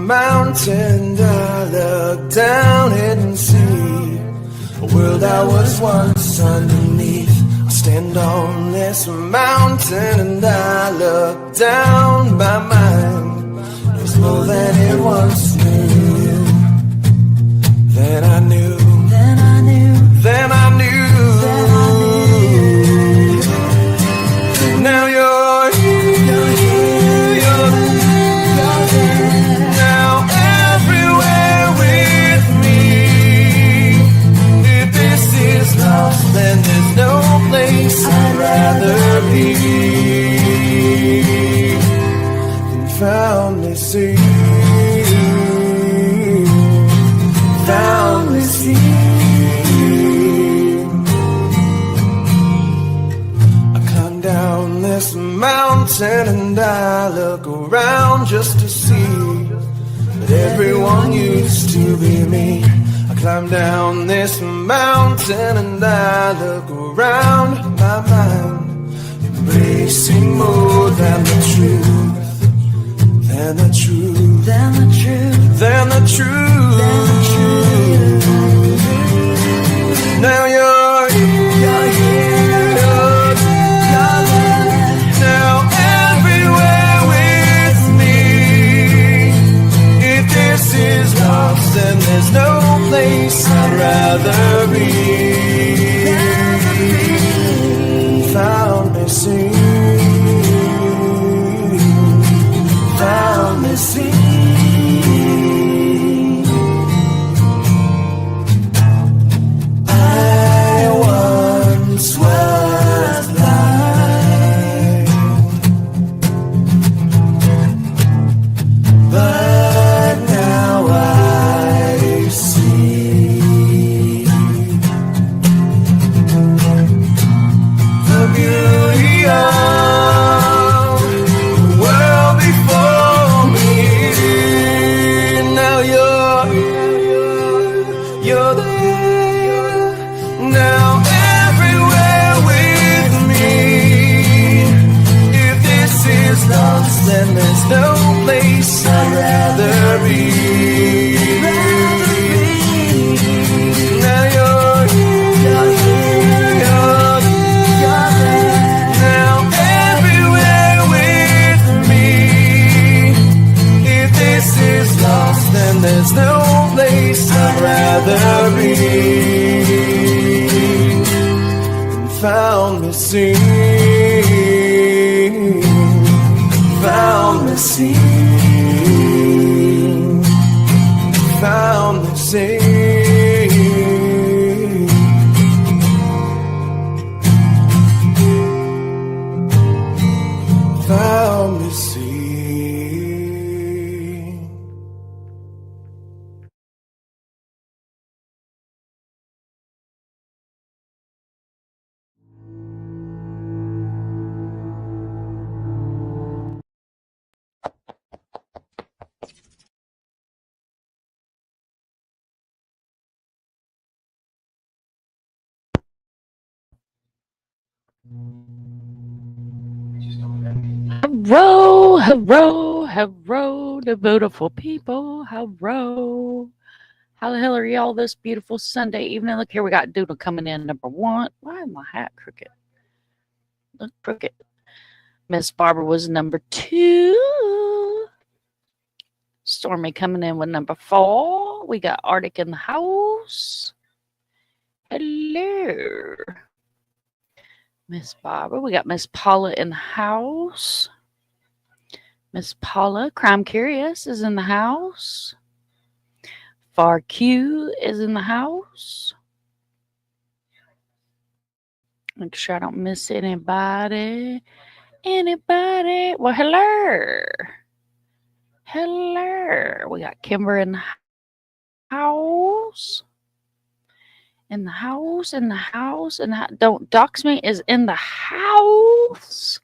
mountain, I look down and see a world I was once underneath. I stand on this mountain and I look down. My mind is more than it once knew. Then I knew. Then I knew. Then I knew. Then I knew. Now you're here. You're here. You're there. Now everywhere with me. If this is lost, then there's no place I'd rather be than found me see. Found me see. I climb down this mountain and I look around just to see that everyone used to be me. I climb down this mountain and I look around. My mind embracing more than the truth. Than the truth. Than the truth. Than the truth. Than the truth. Now you're here. You're here. You're there. Now everywhere with me. If this is lost, then there's no place I'd rather be. Found me sing. Found me sing. I once was blind, but now I see the beauty of the world before me. Now you're there. Now everywhere with me. If this is lost, then there's no place I'd rather be. Now you're here. You're there. Now everywhere with me. If this is lost, then there's no place I'd rather be than found me sing. Found me sing. Found me sing. Found me sing. Hello, hello, hello, the beautiful people. Hello. How the hell are y'all this beautiful Sunday evening? Look here, we got Doodle coming in number 1. Why is my hat crooked? Look crooked. Miss Barbara was number 2. Stormy coming in with number 4. We got Arctic in the house. Hello. Miss Barbara. We got Miss Paula in the house. Miss Paula, Crime Curious, is in the house. Far Q is in the house. Make sure I don't miss anybody. Anybody? Well, hello. Hello. We got Kimber in the house. In the house, in the house, and don't dox me, is in the house.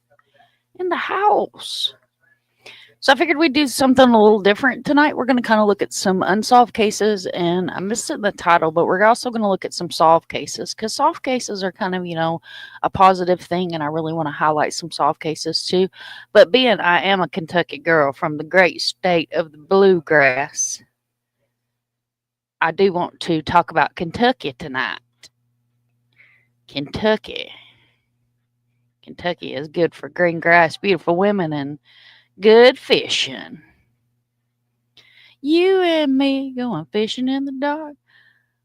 In the house. So I figured we'd do something a little different tonight. We're going to kind of look at some unsolved cases, and I missed it in the title, but we're also going to look at some solved cases because solved cases are kind of, a positive thing, and I really want to highlight some solved cases too. But being I am a Kentucky girl from the great state of the bluegrass, I do want to talk about Kentucky tonight. Kentucky. Kentucky is good for green grass, beautiful women, and good fishing. You and me going fishing in the dark,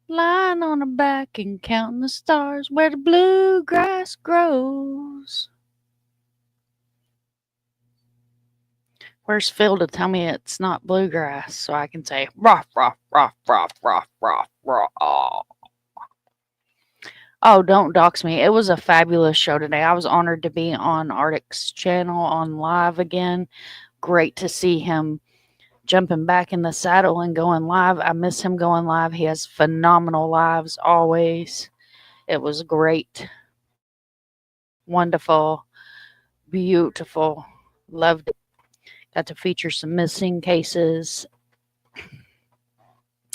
lying on our back and counting the stars where the bluegrass grows. Where's Phil to tell me it's not bluegrass so I can say, rough, rough, rough, rough, rough, rough, rough. Oh, don't dox me. It was a fabulous show today. I was honored to be on Arctic's channel on live again. Great to see him jumping back in the saddle and going live. I miss him going live. He has phenomenal lives always. It was great. Wonderful. Beautiful. Loved it. Got to feature some missing cases.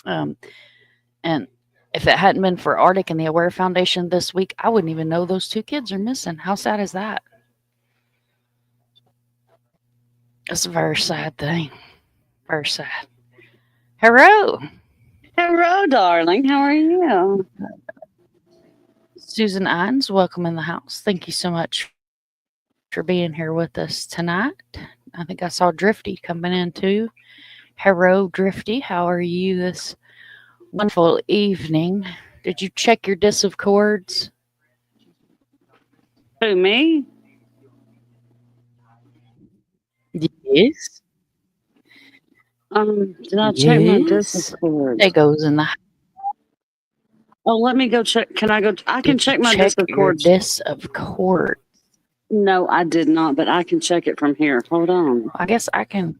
And if it hadn't been for Arctic and the Aware Foundation this week, I wouldn't even know those 2 kids are missing. How sad is that? It's a very sad thing. Very sad. Hello. Hello, darling. How are you? Susan Ines, welcome in the house. Thank you so much for being here with us tonight. I think I saw Drifty coming in too. Hello, Drifty. How are you this wonderful evening? Did you check your disc of chords? Who, me? Yes. Did I check my disc of chords? Dago's in the house. Oh, let me go check. Can I go? I can check my disc of chords. Disc of chords. No, I did not, but I can check it from here. Hold on. I guess I can.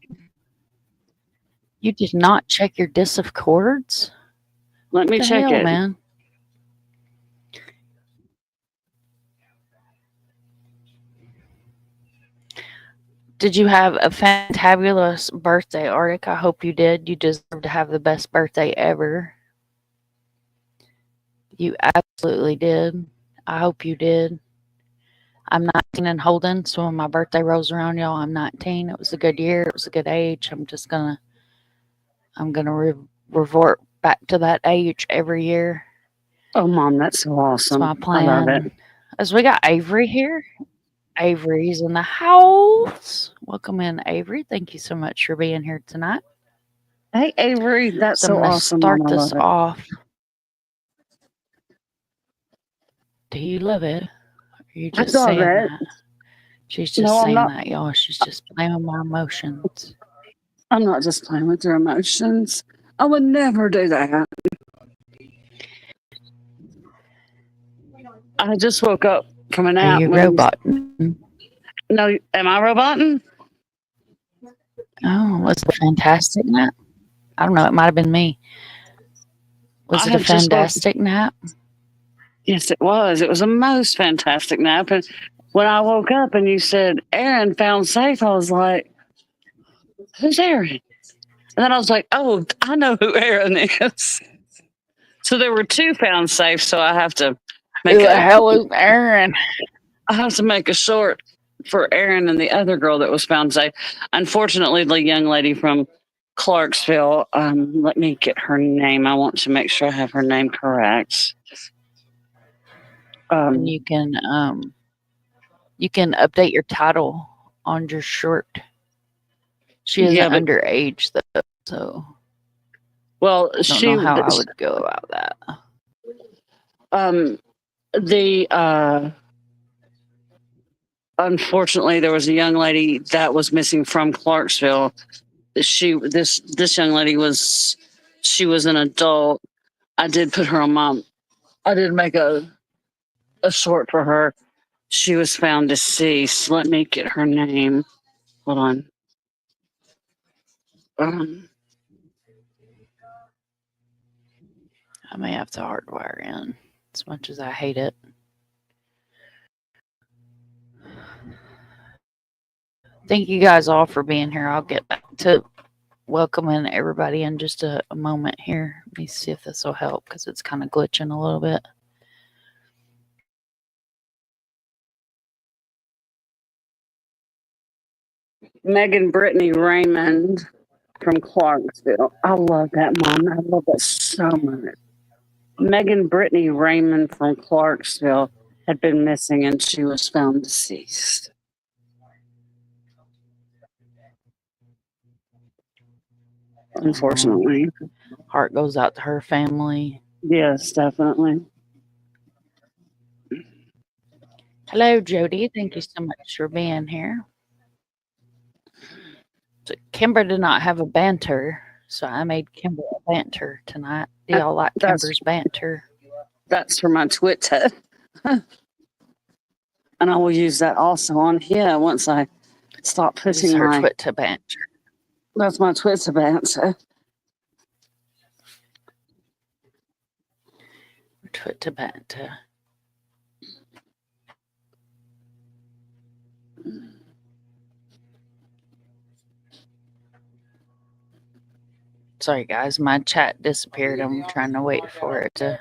You did not check your disc of chords? Let me check it, man. Did you have a fantabulous birthday, Arctic? I hope you did. You deserve to have the best birthday ever. You absolutely did. I hope you did. I'm 19 and holding, so when my birthday rolls around, y'all, I'm 19. It was a good year. It was a good age. I'm gonna revert back to that age every year. Oh, Mom, that's so awesome. That's my plan. I love it. As we got Avery here. Avery's in the house. Welcome in, Avery. Thank you so much for being here tonight. Hey, Avery, that's so I'm gonna awesome. start Mom, this off. Do you love it? Or are you just saying that? She's just saying that, y'all. She's just playing with my emotions. I'm not just playing with your emotions. I would never do that. I just woke up from a nap. Are you roboting? No, am I roboting? Oh, was it a fantastic nap? I don't know. It might have been me. Was it a fantastic nap? Yes, it was. It was a most fantastic nap. And when I woke up and you said, Aaron found safe, I was like, who's Aaron? And then I was like, oh, I know who Aaron is. So there were 2 found safe. So I have to make Who the hell is Aaron? I have to make a short for Aaron and the other girl that was found safe. Unfortunately, the young lady from Clarksville, let me get her name. I want to make sure I have her name correct. And you can update your title on your short. She isn't underage though, so well, I don't know how I would go about that. Unfortunately, there was a young lady that was missing from Clarksville. This young lady was an adult. I did put her on I did make a short for her. She was found deceased. Let me get her name. Hold on. I may have to hardwire in as much as I hate it. Thank you guys all for being here. I'll get back to welcoming everybody in just a moment here. Let me see if this will help because it's kind of glitching a little bit. Megan Brittany Raymond from Clarksville. I love that, Mom. I love that so much. Megan Brittany Raymond from Clarksville had been missing and she was found deceased. Unfortunately. Heart goes out to her family. Yes, definitely. Hello, Jody. Thank you so much for being here. So Kimber did not have a banter, so I made Kimber a banter tonight. Do y'all like Kimber's banter? That's for my Twitter. And I will use that also on here once I stop putting her my Twitter banter. That's my Twitter banter. Twitter banter. Sorry, guys, my chat disappeared. I'm trying to wait for it to.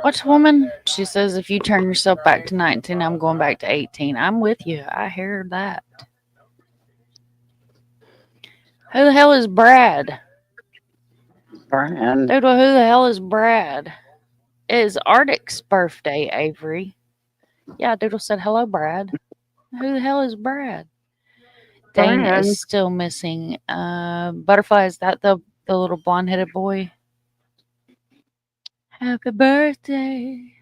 What woman? She says, if you turn yourself back to 19, I'm going back to 18. I'm with you. I hear that. Who the hell is Brad? Brad. Doodle, who the hell is Brad? It is Arctic's birthday, Avery. Yeah, Doodle said, hello, Brad. Who the hell is Brad? Dane is still missing. Butterfly, is that the little blonde-headed boy? Happy birthday,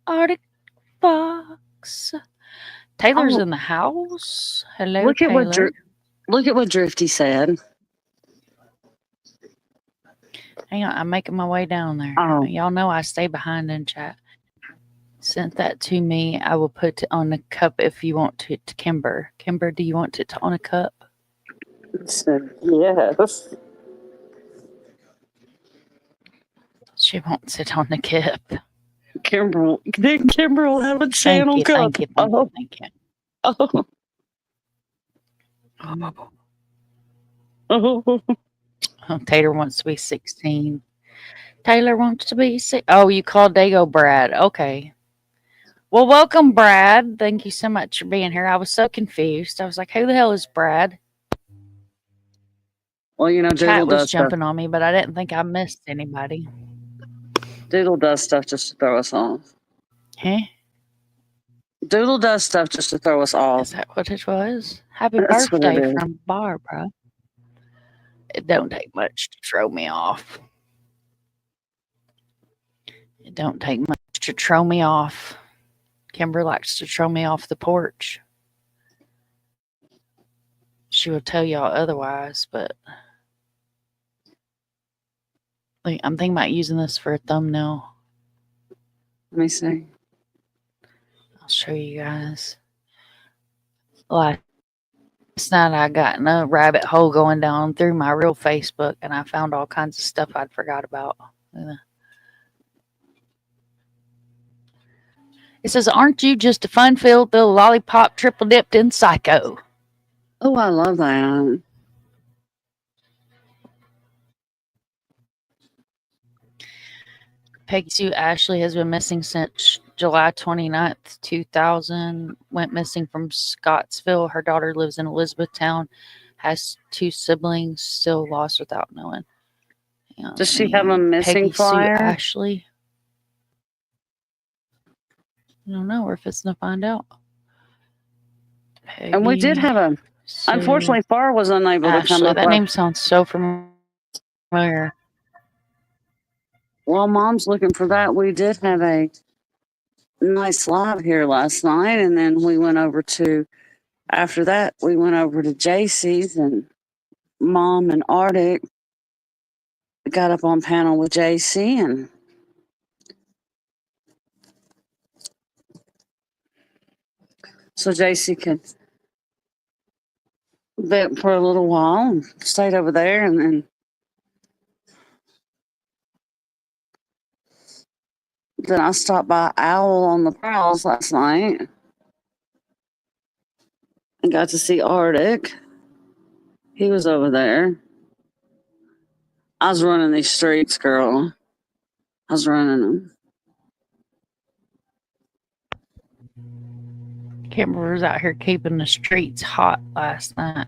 ArcticFox. Taylor's in the house. Hello, Taylor. Look at what Drifty said. Hang on, I'm making my way down there. Oh. Y'all know I stay behind in chat. Sent that to me. I will put it on a cup if you want it to Kimber. Kimber, do you want it on a cup? Yes. She wants it on the cup. Kimber will have a channel cup. Thank you. Oh. Taylor wants to be 16. Taylor wants to be 6. Oh, you called Dago Brad. Okay. Well, welcome, Brad. Thank you so much for being here. I was so confused. I was like, who the hell is Brad? Well, you know, Chat was jumping on me, but I didn't think I missed anybody. Doodle does stuff just to throw us off. Huh? Doodle does stuff just to throw us off. Is that what it was? Happy birthday from Barbara. It don't take much to throw me off. It don't take much to throw me off. Kimber likes to throw me off the porch. She will tell y'all otherwise, but like, I'm thinking about using this for a thumbnail. Let me see. I'll show you guys. Last night I got in a rabbit hole going down through my real Facebook, and I found all kinds of stuff I'd forgot about. It says, aren't you just a fun-filled little lollipop triple-dipped in psycho? Oh, I love that. Peggy Sue Ashley has been missing since July 29th, 2000. Went missing from Scottsville. Her daughter lives in Elizabethtown. Has 2 siblings. Still lost without knowing. Does she have a missing flyer? Peggy Sue Ashley. I don't know. We're fixing to find out. And we did have a... Unfortunately, Far was unable to come up. That name sounds so familiar. While Mom's looking for that, we did have a nice live here last night, and then we went over to... After that, we went over to JC's, and Mom and Arctic got up on panel with JC, and so JC could vent for a little while and stayed over there, and then I stopped by Owl on the Prowls last night. I got to see Arctic. He was over there. I was running these streets, girl. I was running them. Kimber was out here keeping the streets hot last night.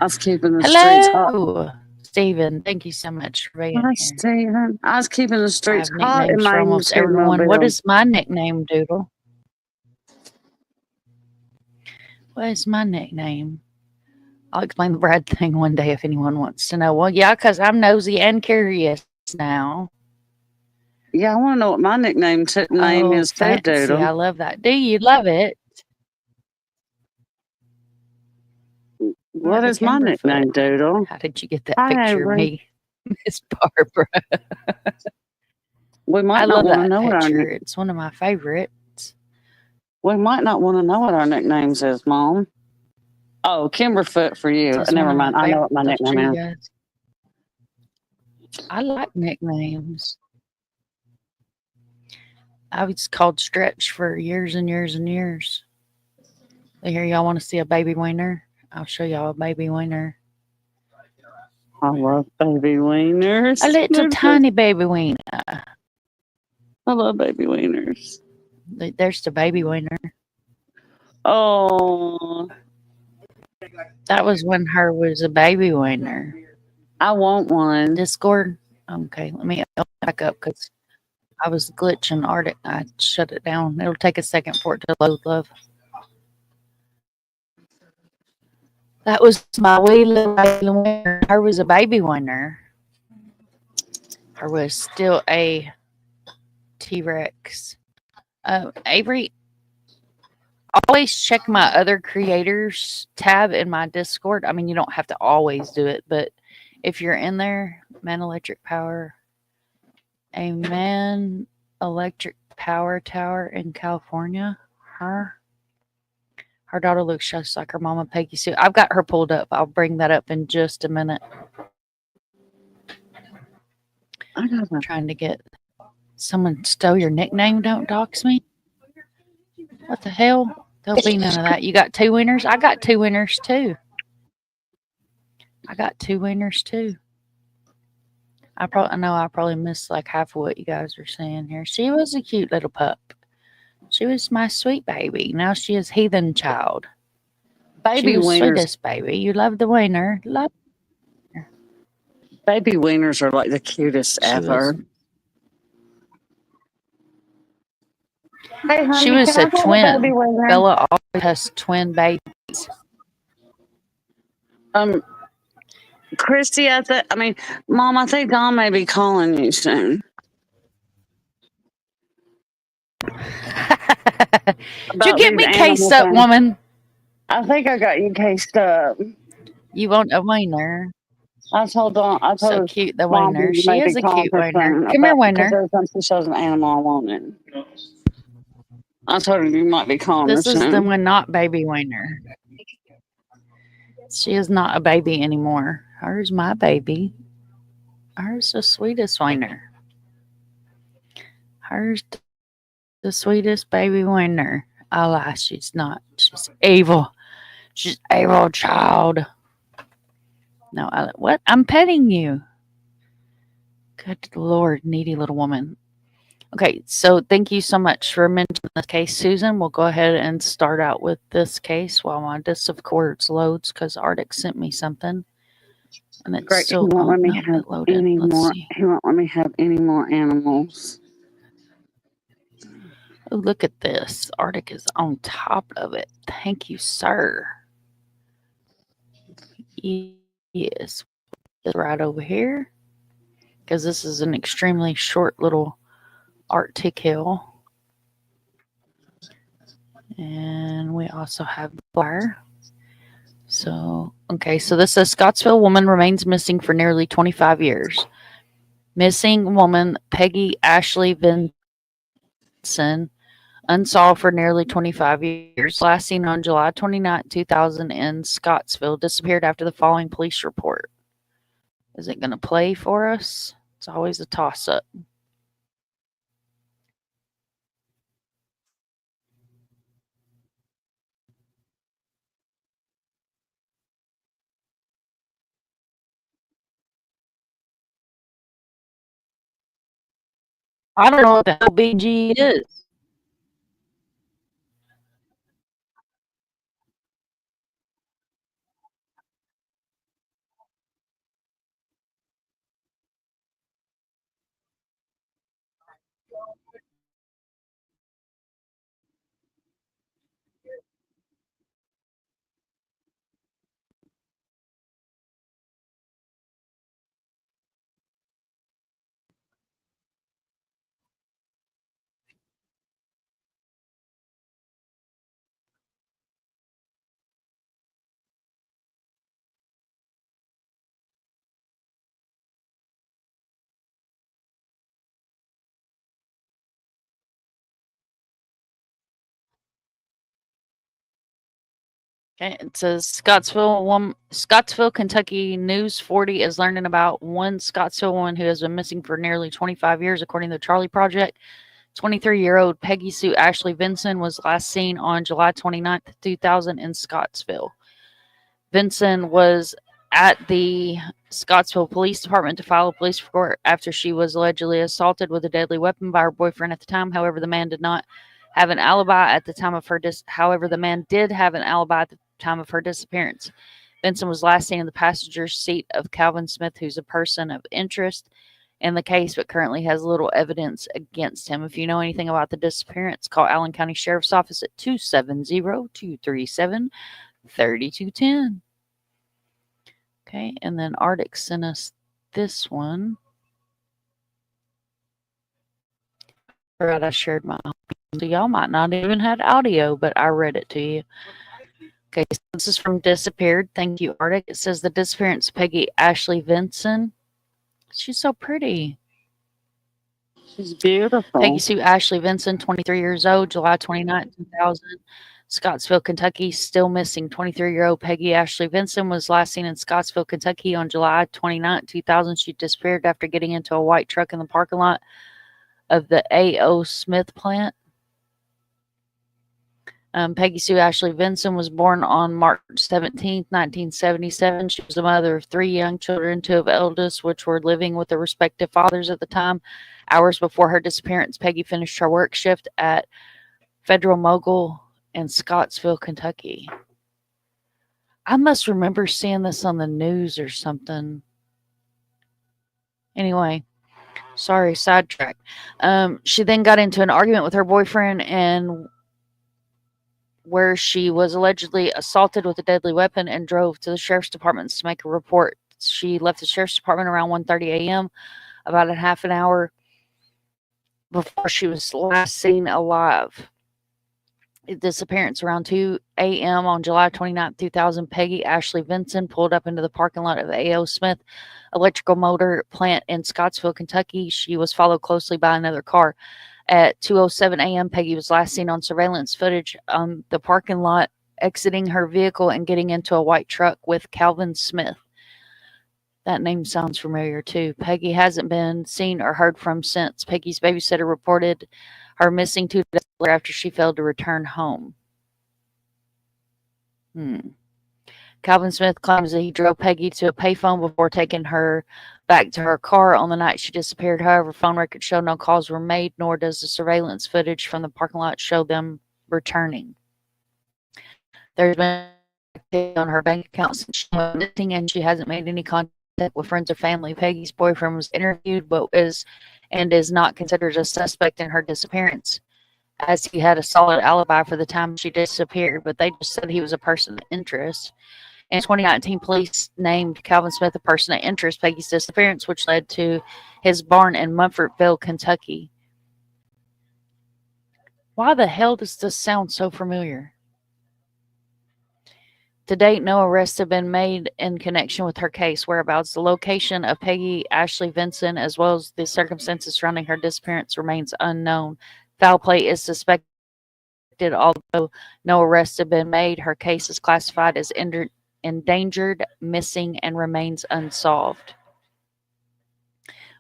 I was keeping the streets hot. Hello, Steven. Thank you so much for being Hi, here. Steven. I was keeping the I streets have hot in nicknames my for almost everyone. What Scootmobile. is my nickname, Doodle? What is my nickname? I'll explain the Brad thing one day if anyone wants to know. Well, yeah, because I'm nosy and curious now. Yeah, I want to know what my nickname name is too, fancy. Doodle. I love that. Do you love it? What is my nickname, Doodle? How did you get that Hi, picture Avery. of me, Miss Barbara? We might I not love want to that know what our picture. It's one of my favorites. we might not want to know what our nicknames is, Mom. Oh, Kimberfoot for you. Just Never one of mind. my I know what my favorites. nickname is. Guys. I like nicknames. I was called Stretch for years and years and years. Here, y'all want to see a baby wiener? I'll show y'all a baby wiener. I love baby wieners. A little tiny baby wiener. I love baby wieners. There's the baby wiener. Oh, That was when her was a baby wiener. I want one. Discord. Okay, let me back up because I was glitching Arctic. I shut it down. It'll take a second for it to load, love. That was my wee little baby winner. Her was a baby winner. Her was still a T-Rex. Avery, always check my other creators tab in my Discord. I mean, you don't have to always do it, but if you're in there, Man Electric Power, a Man Electric Power Tower in California. Her daughter looks just like her mama, Peggy Sue. I've got her pulled up. I'll bring that up in just a minute. I'm trying to get someone stole your nickname. Don't dox me. What the hell? There'll be none of that. You got 2 winners? I got 2 winners too. I know I probably missed like half of what you guys were saying here. She was a cute little pup. She was my sweet baby. Now she is heathen child. Baby she was wieners. Sweetest baby. You love the wiener. Love. Baby wieners are like the cutest ever. Hey, honey, She was a twin. Baby Bella always has twin babies. Christy, Mom, I think Don may be calling you soon. Did you get me cased up, woman? I think I got you cased up. You want a wiener? I told Don. So cute, the wiener. She is a cute wiener. Come here, wiener. Because every time she shows an animal, I want it. I told her you might be calling her soon. This is the one, not baby wiener. She is not a baby anymore. Hers my baby. Hers the sweetest wiener. Hers the sweetest baby wiener. I lie, she's not. She's evil. She's evil child. No, what? I'm petting you. Good Lord, needy little woman. Okay, so thank you so much for mentioning this case, Susan. We'll go ahead and start out with this case while my Disc of Course loads because Arctic sent me something. And it's Great. still He won't let me have any more. He won't let me have any more animals. Oh, look at this. Arctic is on top of it. Thank you, sir. Yes. Right over here. Because this is an extremely short little Arctic hill. And we also have Blair. So, okay, so this says Scottsville woman remains missing for nearly 25 years. Missing woman Peggy Ashley Vinson, unsolved for nearly 25 years. Last seen on July 29, 2000 in Scottsville. Disappeared after the following police report. Is it going to play for us? It's always a toss-up. I don't know what the hell BG is. Okay, it says Scottsville, Kentucky News 40 is learning about one Scottsville woman who has been missing for nearly 25 years, according to the Charlie Project. 23-year-old Peggy Sue Ashley Vinson was last seen on July 29th, 2000 in Scottsville. Vinson was at the Scottsville Police Department to file a police report after she was allegedly assaulted with a deadly weapon by her boyfriend at the time. However, the man did not have an alibi at the time of her however, the man did have an alibi at the time of her disappearance. Vinson was last seen in the passenger seat of Calvin Smith, who's a person of interest in the case, but currently has little evidence against him. If you know anything about the disappearance, call Allen County Sheriff's Office at 270-237-3210. Okay, and then Arctic sent us this one. Forgot I shared my own. So y'all might not even have audio, but I read it to you. Okay, so this is from Disappeared. Thank you, Arctic. It says the disappearance of Peggy Ashley Vinson. She's so pretty. She's beautiful. Peggy Sue Ashley Vinson, 23 years old, July 29, 2000. Scottsville, Kentucky, still missing. 23-year-old Peggy Ashley Vinson was last seen in Scottsville, Kentucky on July 29, 2000. She disappeared after getting into a white truck in the parking lot of the A.O. Smith plant. Peggy Sue Ashley Vinson was born on March 17, 1977. She was the mother of 3 young children, 2 of eldest, which were living with their respective fathers at the time. Hours before her disappearance, Peggy finished her work shift at Federal Mogul in Scottsville, Kentucky. I must remember seeing this on the news or something. Anyway, sorry, sidetrack. She then got into an argument with her boyfriend and where she was allegedly assaulted with a deadly weapon and drove to the sheriff's department to make a report. She left the sheriff's department around 1:30 a.m., about a half an hour before she was last seen alive. Disappearance around 2 a.m. on July 29, 2000. Peggy Ashley Vinson pulled up into the parking lot of A.O. Smith Electrical Motor Plant in Scottsville, Kentucky. She was followed closely by another car. At 2:07 a.m., Peggy was last seen on surveillance footage on the parking lot, exiting her vehicle and getting into a white truck with Calvin Smith. That name sounds familiar too. Peggy hasn't been seen or heard from since. Peggy's babysitter reported her missing 2 days later after she failed to return home. Calvin Smith claims that he drove Peggy to a payphone before taking her back to her car on the night she disappeared. However, phone records show no calls were made, nor does the surveillance footage from the parking lot show them returning. There's been activity on her bank account since she went missing, and she hasn't made any contact with friends or family. Peggy's boyfriend was interviewed, but is not considered a suspect in her disappearance, as he had a solid alibi for the time she disappeared, but they just said he was a person of interest. In 2019, police named Calvin Smith a person of interest Peggy's disappearance, which led to his barn in Mumfortville, Kentucky. Why the hell does this sound so familiar? To date, no arrests have been made in connection with her case. Whereabouts, the location of Peggy Ashley Vinson, as well as the circumstances surrounding her disappearance, remains unknown. Foul play is suspected, although no arrests have been made. Her case is classified as endangered, missing, and remains unsolved.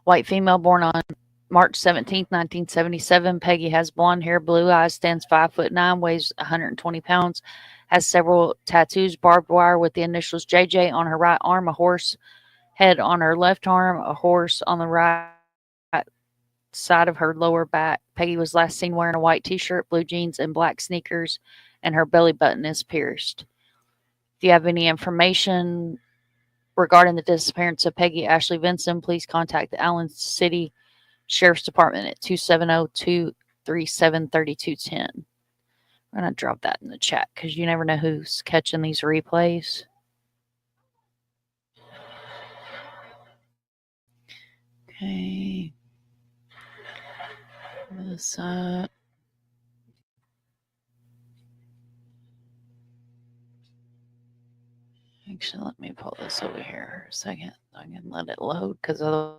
White female born on March 17, 1977. Peggy has blonde hair, blue eyes, stands 5'9", weighs 120 pounds, has several tattoos, barbed wire with the initials JJ on her right arm, a horse head on her left arm, a horse on the right side of her lower back. Peggy was last seen wearing a white t-shirt, blue jeans, and black sneakers, and her belly button is pierced. If you have any information regarding the disappearance of Peggy Ashley Vinson, please contact the Allen City Sheriff's Department at 270-237-3210. I'm going to drop that in the chat because you never know who's catching these replays. Okay. This actually, let me pull this over here a second. I can let it load because otherwise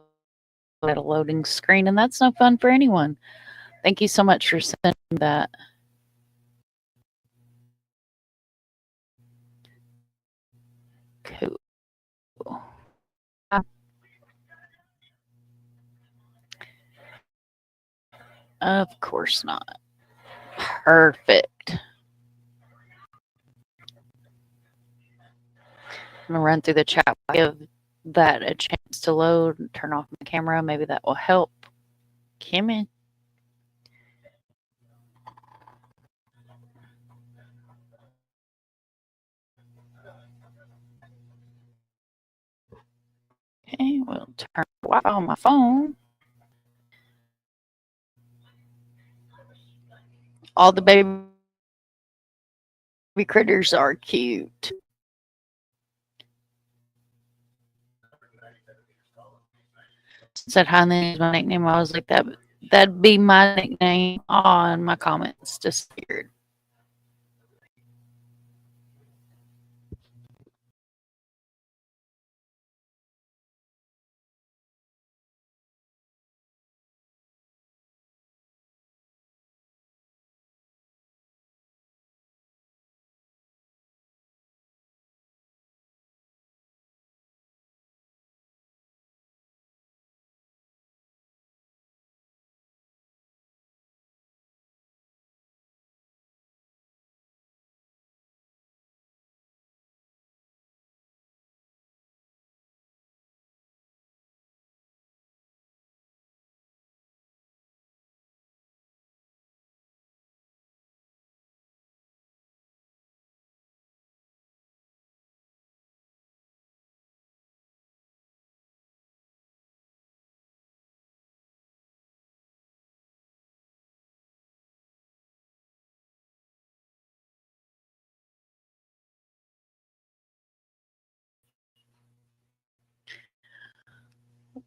a loading screen, and that's no fun for anyone. Thank you so much for sending that. Cool. Of course not. Perfect. I'm going to run through the chat. Give that a chance to load and turn off my camera. Maybe that will help. Kimmy. Okay, we'll turn Wi-Fi on my phone. All the baby critters are cute. Said hi, and then is my nickname. I was like, that'd be my nickname on my comments. Disappeared.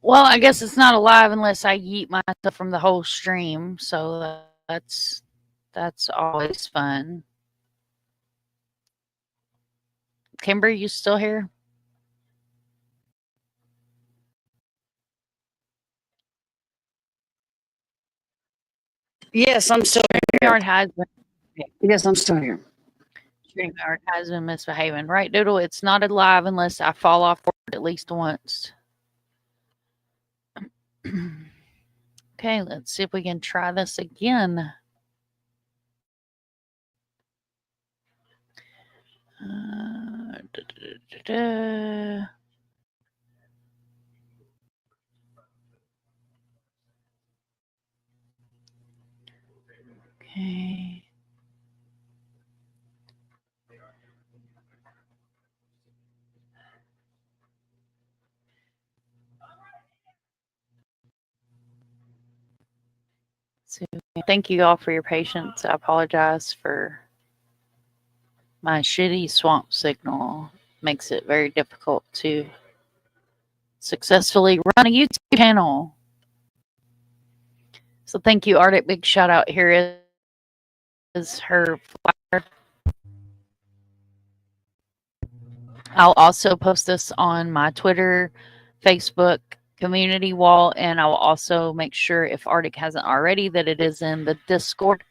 Well, I guess it's not alive unless I yeet myself from the whole stream. So that's always fun. Kimber, you still here? Yes, I'm still here. StreamYard has been, Yes, I'm still here. StreamYard has been misbehaving. Right, Doodle? It's not alive unless I fall off at least once. Okay, let's see if we can try this again. Okay. So, thank you all for your patience. I apologize for my shitty swamp signal. Makes it very difficult to successfully run a YouTube channel. So thank you, Arctic. Big shout out. Here is her flyer. I'll also post this on my Twitter, Facebook community wall, and I'll also make sure, if Arctic hasn't already, that it is in the Discord,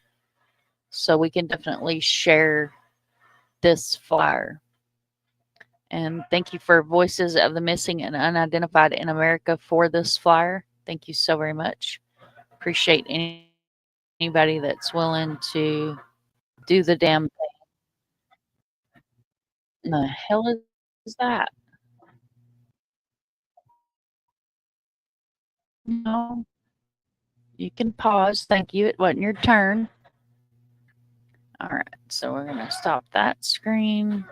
so we can definitely share this flyer. And thank you for Voices of the Missing and Unidentified in America for this flyer. Thank you so very much. Appreciate anybody that's willing to do the damn thing. The hell is that? No. You can pause. Thank you. It wasn't your turn. All right. So we're going to stop that screen.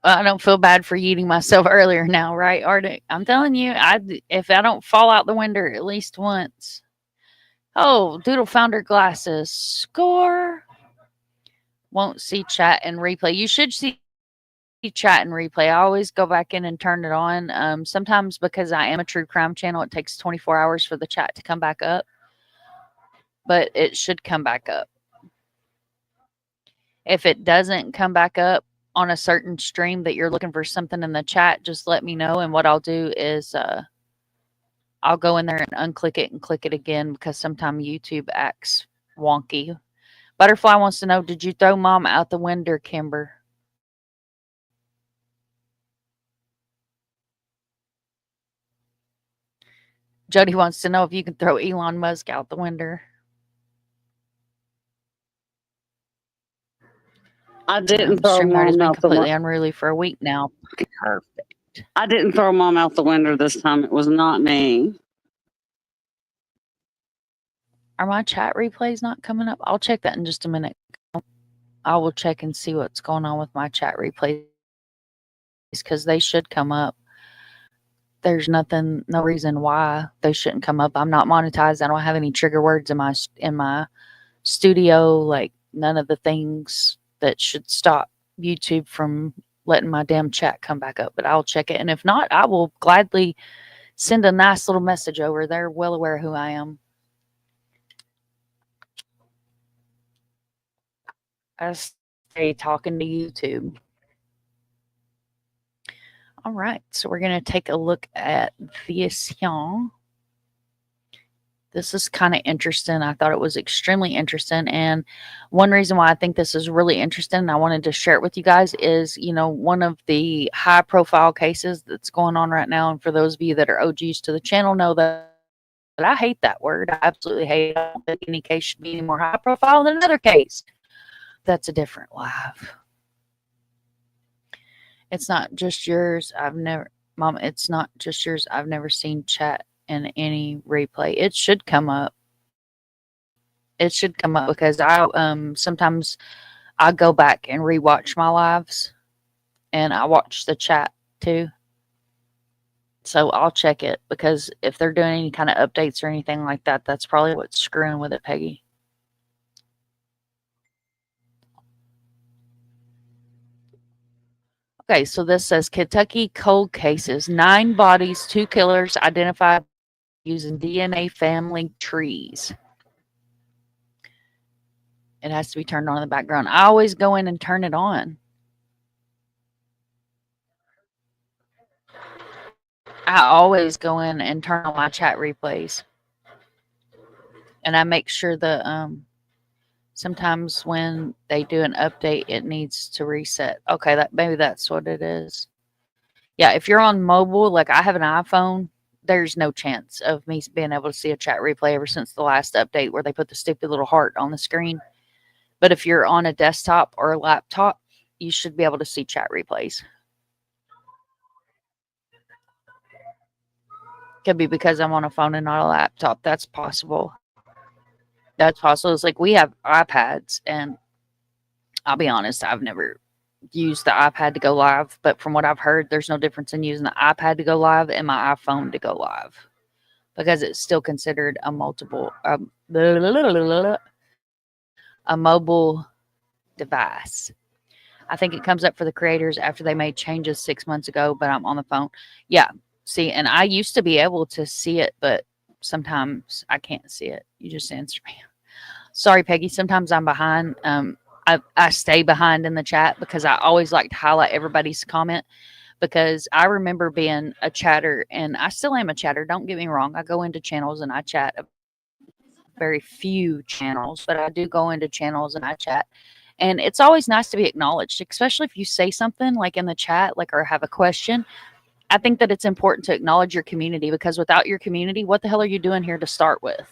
I don't feel bad for eating myself earlier now, right, Arctic? I'm telling you, if I don't fall out the window at least once. Oh, Doodle found her glasses. Score. Won't see chat and replay. You should see chat and replay. I always go back in and turn it on. Sometimes because I am a true crime channel, it takes 24 hours for the chat to come back up. But it should come back up. If it doesn't come back up on a certain stream that you're looking for something in the chat, just let me know. And what I'll do is I'll go in there and unclick it and click it again because sometimes YouTube acts wonky. Butterfly wants to know, did you throw Mom out the window, Kimber? Jody wants to know if you can throw Elon Musk out the window. I didn't throw Stream has Mom been out the completely window. unruly for a week now. Perfect. I didn't throw Mom out the window this time. It was not me. Are my chat replays not coming up? I'll check that in just a minute. I will check and see what's going on with my chat replays because they should come up. There's no reason why they shouldn't come up. I'm not monetized. I don't have any trigger words in my studio, like none of the things that should stop YouTube from letting my damn chat come back up. But I'll check it, and if not, I will gladly send a nice little message over. They're well aware who I am. I stay talking to YouTube. All right, so we're going to take a look at this here. This is kind of interesting. I thought it was extremely interesting. And one reason why I think this is really interesting, and I wanted to share it with you guys, is, you know, one of the high profile cases that's going on right now. And for those of you that are OGs to the channel know that I hate that word. I absolutely hate it. I don't think any case should be any more high profile than another case. That's a different live. It's not just yours. Mom, it's not just yours. I've never seen chat in any replay. It should come up. It should come up because I sometimes I go back and rewatch my lives and I watch the chat too. So I'll check it because if they're doing any kind of updates or anything like that, that's probably what's screwing with it, Peggy. Okay, so this says Kentucky cold cases, 9 bodies, 2 killers identified using DNA family trees. It has to be turned on in the background. I always go in and turn it on. I always go in and turn on my chat replays. And I make sure that sometimes when they do an update, it needs to reset. Okay, maybe that's what it is. Yeah, if you're on mobile, like I have an iPhone, there's no chance of me being able to see a chat replay ever since the last update where they put the stupid little heart on the screen. But if you're on a desktop or a laptop, you should be able to see chat replays. Could be because I'm on a phone and not a laptop. That's possible. That's possible. It's like we have iPads, and I'll be honest, I've never used the iPad to go live, but from what I've heard, there's no difference in using the iPad to go live and my iPhone to go live because it's still considered a mobile device. I think it comes up for the creators after they made changes 6 months ago, but I'm on the phone. Yeah, see, and I used to be able to see it, but sometimes I can't see it. You just answer me. Sorry, Peggy. Sometimes I'm behind. I stay behind in the chat because I always like to highlight everybody's comment because I remember being a chatter, and I still am a chatter. Don't get me wrong. I go into channels and I chat. Very few channels, but I do go into channels and I chat. And it's always nice to be acknowledged, especially if you say something like in the chat, like, or have a question. I think that it's important to acknowledge your community because without your community, what the hell are you doing here to start with?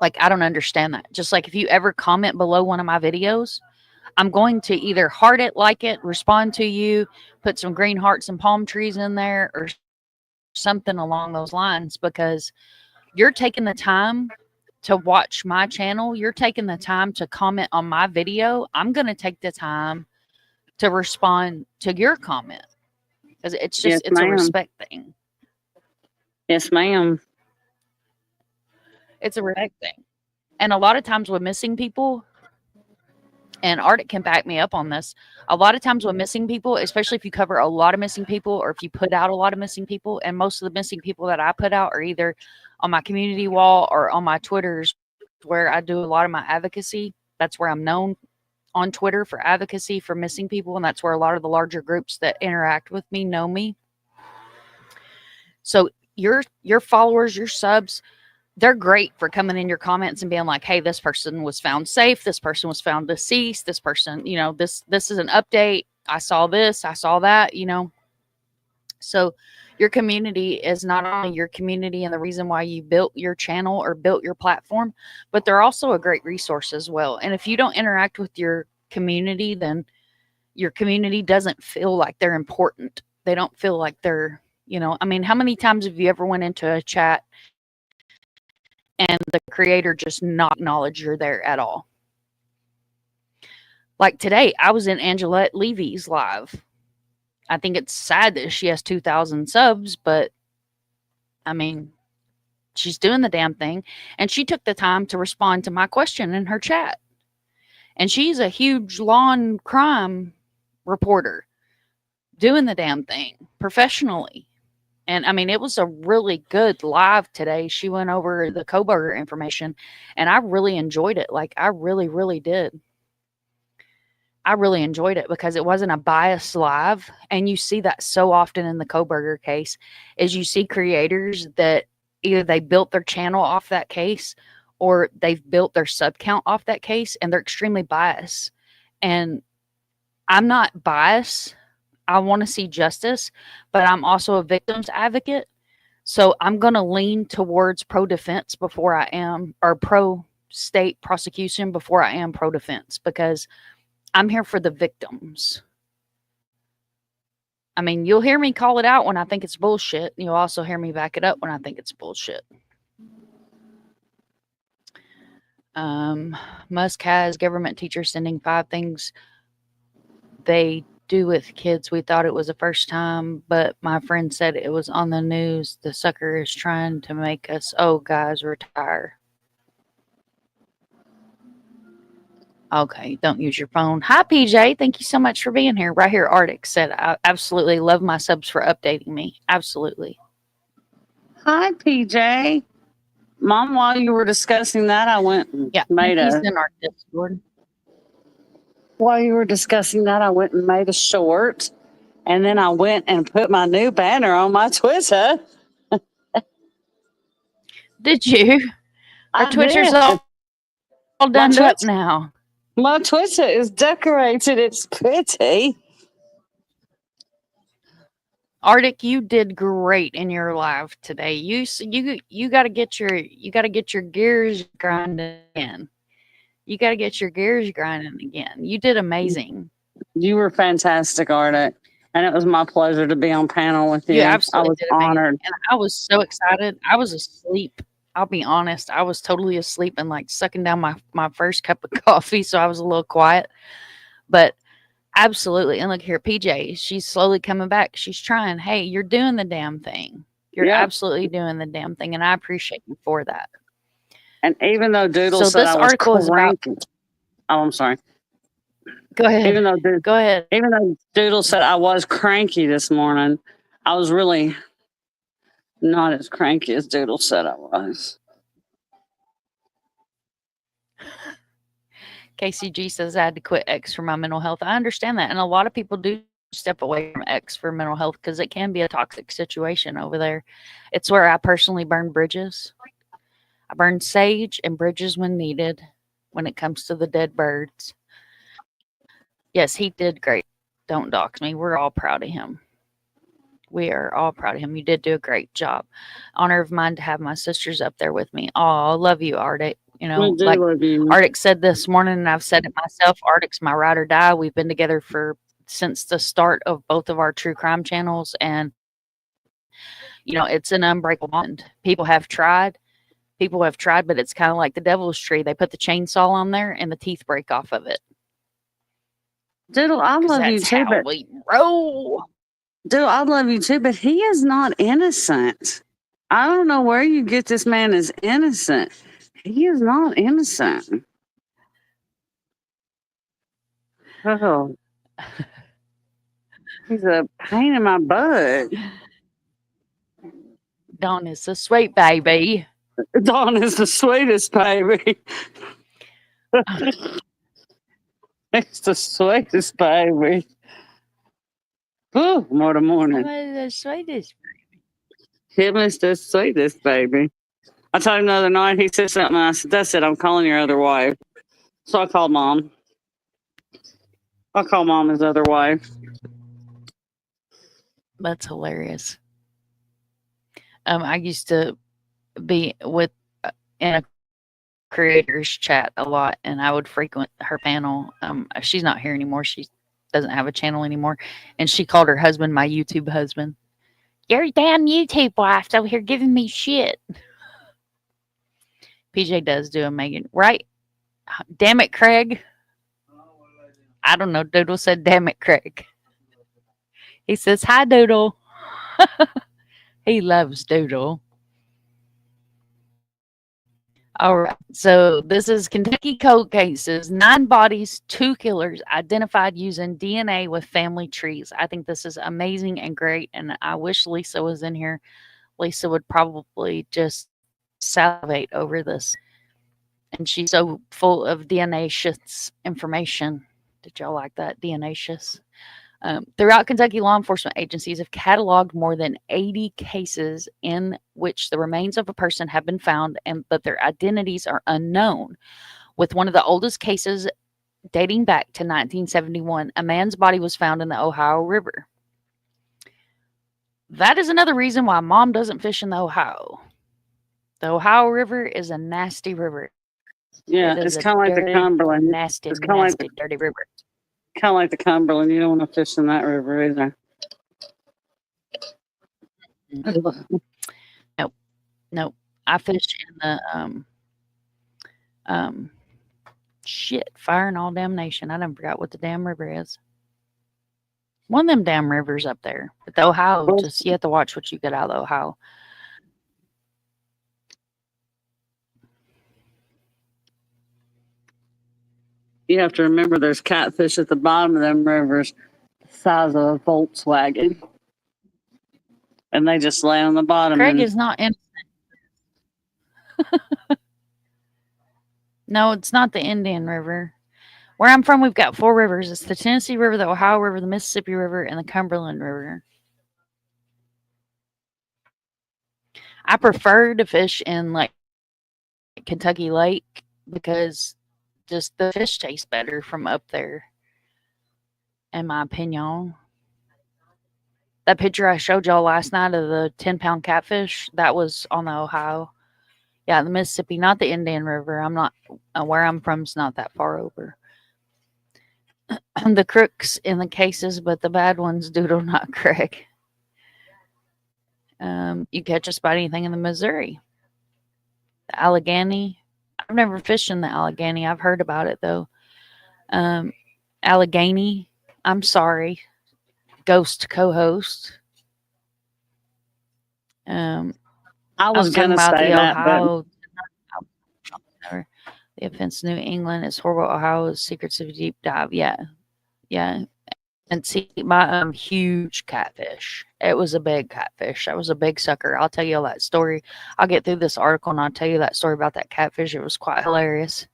Like, I don't understand that. Just like if you ever comment below one of my videos, I'm going to either heart it, like it, respond to you, put some green hearts and palm trees in there or something along those lines, because you're taking the time to watch my channel. You're taking the time to comment on my video. I'm going to take the time to respond to your comment, because it's just, Yes, it's a ma'am. respect thing. Yes, ma'am. It's a respect thing. And a lot of times with missing people, and Arctic can back me up on this, a lot of times with missing people, especially if you cover a lot of missing people, or if you put out a lot of missing people, and most of the missing people that I put out are either on my community wall or on my Twitters, where I do a lot of my advocacy. That's where I'm known, on Twitter, for advocacy for missing people, and that's where a lot of the larger groups that interact with me know me. So your followers, your subs, they're great for coming in your comments and being like, hey, this person was found safe, this person was found deceased, this person, you know, this is an update, I saw this, I saw that, you know. So your community is not only your community and the reason why you built your channel or built your platform, but they're also a great resource as well. And if you don't interact with your community, then your community doesn't feel like they're important. They don't feel like they're, you know, I mean, how many times have you ever went into a chat and the creator just not acknowledge you're there at all? Like today, I was in Angelette Levy's live. I think it's sad that she has 2,000 subs, but I mean, she's doing the damn thing. And she took the time to respond to my question in her chat. And she's a huge law and crime reporter doing the damn thing professionally. And I mean, it was a really good live today. She went over the Koberger information, and I really enjoyed it. Like, I really, really did. I really enjoyed it because it wasn't a biased live. And you see that so often in the Koberger case, is you see creators that either they built their channel off that case, or they've built their sub count off that case, and they're extremely biased. And I'm not biased. I want to see justice, but I'm also a victim's advocate. So I'm going to lean towards pro-defense before I am, or pro-state prosecution before I am pro-defense, because I'm here for the victims. I mean, you'll hear me call it out when I think it's bullshit. You'll also hear me back it up when I think it's bullshit. Musk has government teachers sending 5 things they do with kids. We thought it was the first time, but my friend said it was on the news. The sucker is trying to make us, oh, guys, retire. Okay, don't use your phone. Hi, PJ. Thank you so much for being here. Right here, Arctic said, I absolutely love my subs for updating me. Absolutely. Hi, PJ. Mom, while you were discussing that, I went and made he's in our Discord. While you were discussing that, I went and made a short, and then I went and put my new banner on my Twitter. Did you? Our Twitter's all done up now. My Twitter is decorated. It's pretty. Arctic, you did great in your live today. You got to get your gears grinding again. You got to get your gears grinding again. You did amazing. You were fantastic, Arctic, and it was my pleasure to be on panel with you. You absolutely I was did honored, and I was so excited. I was asleep. I'll be honest. I was totally asleep and like sucking down my first cup of coffee, so I was a little quiet. But absolutely. And look here, PJ, she's slowly coming back. She's trying. Hey, you're doing the damn thing. You're absolutely doing the damn thing, and I appreciate you for that. And even though Doodle said I was cranky, I'm sorry. Go ahead. Go ahead. Even though Doodle said I was cranky this morning, I was really not as cranky as Doodle said I was. KCG says I had to quit X for my mental health. I understand that. And a lot of people do step away from X for mental health because it can be a toxic situation over there. It's where I personally burn bridges. I burn sage and bridges when needed when it comes to the dead birds. Yes, he did great. Don't dox me. We're all proud of him. We are all proud of him. You did do a great job. Honor of mine to have my sisters up there with me. Oh, love you, Arctic. You know, like Arctic said this morning, and I've said it myself, Arctic's my ride or die. We've been together since the start of both of our true crime channels. And, You know, it's an unbreakable bond. People have tried, but it's kind of like the devil's tree. They put the chainsaw on there and the teeth break off of it. Doodle, I 'Cause love you that's too, how but we roll. Doodle, I love you too, but he is not innocent. I don't know where you get this man is innocent. He is not innocent. Oh, he's a pain in my butt. Dawn is a sweet baby. Dawn is the sweetest baby. He's the sweetest baby. Oh, what a morning. The sweetest. Him is the sweetest baby. I told him the other night, he said something, and I said, that's it, I'm calling your other wife. So I called Mom. I call Mom his other wife. That's hilarious. I used to be with in a creators chat a lot, and I would frequent her panel. She's not here anymore. She doesn't have a channel anymore, and she called her husband my YouTube husband. Your damn YouTube wife's over here giving me shit. PJ does do a Megan, right? Damn it, Craig. I don't know. Doodle said, damn it, Craig. He says, hi, Doodle. He loves Doodle. All right. So this is Kentucky cold cases. 9 bodies, 2 killers identified using DNA with family trees. I think this is amazing and great. And I wish Lisa was in here. Lisa would probably just salivate over this. And she's so full of DNA-shous information. Did y'all like that? DNA-shous. Throughout Kentucky, law enforcement agencies have cataloged more than 80 cases in which the remains of a person have been found, but their identities are unknown. With one of the oldest cases dating back to 1971, a man's body was found in the Ohio River. That is another reason why Mom doesn't fish in the Ohio. The Ohio River is a nasty river. Yeah, it's kind of like the Cumberland. Nasty, it's kind of like the dirty river. Kind of like the Cumberland. You don't want to fish in that river either. Nope. I fished in the fire and all damnation. I done forgot what the damn river is. One of them damn rivers up there. But the Ohio, you have to watch what you get out of the Ohio. You have to remember there's catfish at the bottom of them rivers the size of a Volkswagen. And they just lay on the bottom. Craig is not innocent. No, it's not the Indian River. Where I'm from, we've got 4 rivers. It's the Tennessee River, the Ohio River, the Mississippi River, and the Cumberland River. I prefer to fish in like Kentucky Lake because just the fish taste better from up there, in my opinion. That picture I showed y'all last night of the 10-pound catfish, that was on the Ohio. Yeah, the Mississippi, not the Indian River. I'm not, where I'm from is not that far over. The crooks in the cases, but the bad ones, Doodle, not Craig. You catch us by anything in the Missouri. The Allegheny. I've never fished in the Allegheny. I've heard about it, though. Allegheny. I'm sorry. Ghost co-host. I was talking going to about say the that, Ohio. The offense, New England is horrible. Ohio is secrets of a deep dive. Yeah. And see, my huge catfish. It was a big catfish. That was a big sucker. I'll tell you all that story. I'll get through this article and I'll tell you that story about that catfish. It was quite hilarious.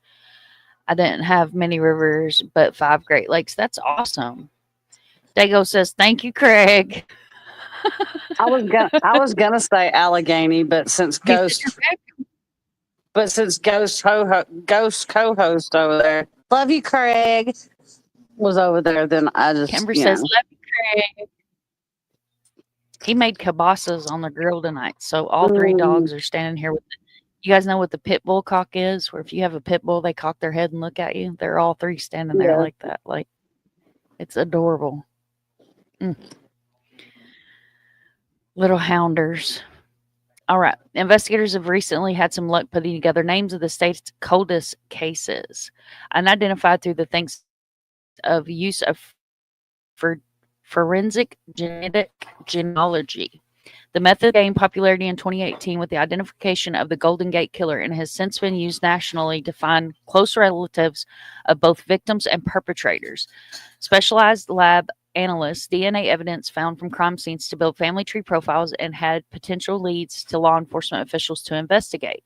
I didn't have many rivers, but 5 Great Lakes. That's awesome. Dago says, "Thank you, Craig." I was gonna say Allegheny, but since Ghost co-host over there, love you, Craig, was over there, then I just Kimber says, "Love you, Craig." He made kibasas on the grill tonight, so all 3 dogs are standing here with. You guys know what the pit bull cock is? Where if you have a pit bull, they cock their head and look at you. They're all 3 standing there like that. Like, it's adorable. Little hounders. All right. Investigators have recently had some luck putting together names of the state's coldest cases, unidentified through the thanks of use of for forensic genetic genealogy. The method gained popularity in 2018 with the identification of the Golden Gate Killer and has since been used nationally to find close relatives of both victims and perpetrators. Specialized lab analysts DNA evidence found from crime scenes to build family tree profiles and had potential leads to law enforcement officials to investigate.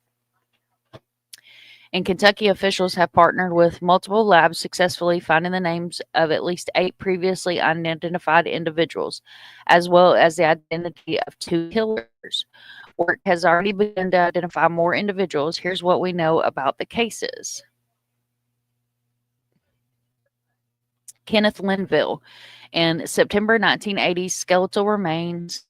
In Kentucky, officials have partnered with multiple labs, successfully finding the names of at least 8 previously unidentified individuals, as well as the identity of 2 killers. Work has already begun to identify more individuals. Here's what we know about the cases. Kenneth Linville. In September 1980, skeletal remains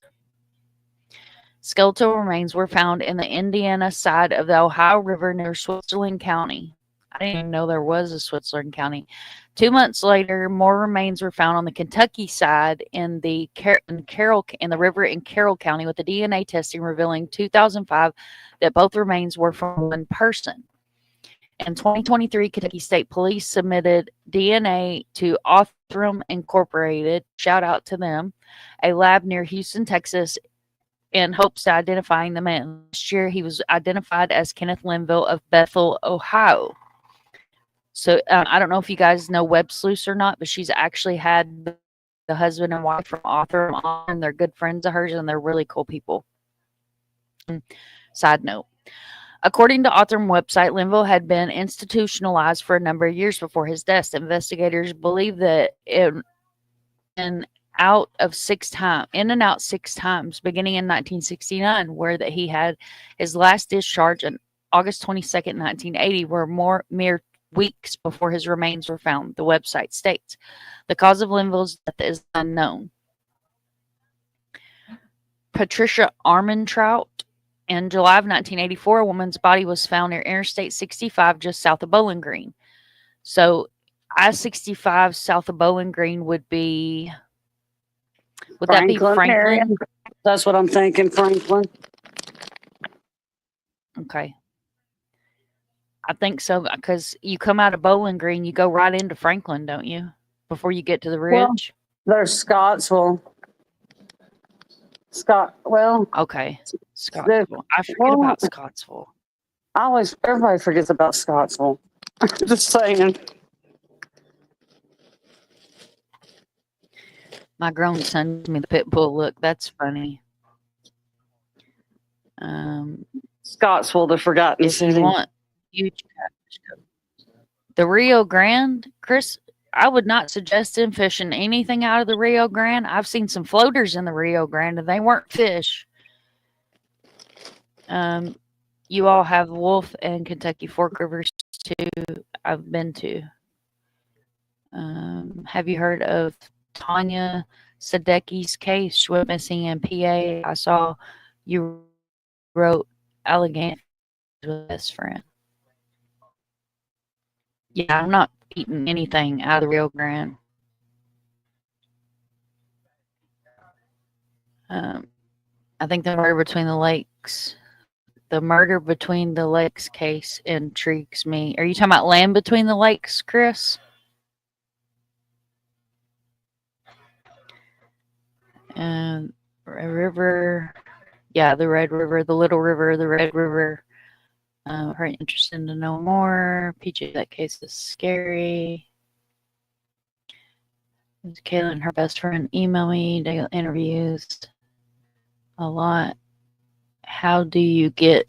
were found in the Indiana side of the Ohio River near Switzerland County. I didn't even know there was a Switzerland County. 2 months later, more remains were found on the Kentucky side in the river in Carroll County, with the DNA testing revealing 2005 that both remains were from one person. In 2023, Kentucky State Police submitted DNA to Othram Incorporated, shout out to them, a lab near Houston, Texas, in hopes of identifying the man. Last year, he was identified as Kenneth Linville of Bethel, Ohio. So I don't know if you guys know Web Sleuth or not, but she's actually had the husband and wife from Othram on, and they're good friends of hers, and they're really cool people. Side note. According to Othram website, Linville had been institutionalized for a number of years before his death. Investigators believe that in and out 6 times, beginning in 1969, where that he had his last discharge on August 22nd, 1980, were mere weeks before his remains were found, the website states. The cause of Linville's death is unknown. Patricia Armentrout. In July of 1984, a woman's body was found near Interstate 65 just south of Bowling Green. So I-65 south of Bowling Green would be... Would that be Franklin? Area. That's what I'm thinking, Franklin. Okay. I think so, because you come out of Bowling Green, you go right into Franklin, don't you? Before you get to the ridge? Well, there's Scottsville. Okay. Scottsville. I forget about Scottsville. Everybody forgets about Scottsville. Just saying. My grown son gives me the pit bull look. That's funny. Scottsville, the forgotten city. You want huge the Rio Grande, Chris, I would not suggest him fishing anything out of the Rio Grande. I've seen some floaters in the Rio Grande, and they weren't fish. You all have Wolf and Kentucky Fork Rivers too. I've been to. Have you heard of Tanya Sadecki's case? She went missing in PA. I saw you wrote Allegheny with best friend. Yeah, I'm not eating anything out of the Rio Grande. I think the murder between the lakes case intrigues me. Are you talking about Land Between the Lakes, Chris? And river, yeah, the Red River, the Little River, the Red River. Very interested to know more. PJ, that case is scary. Kayla and her best friend email me. They got interviews a lot. How do you get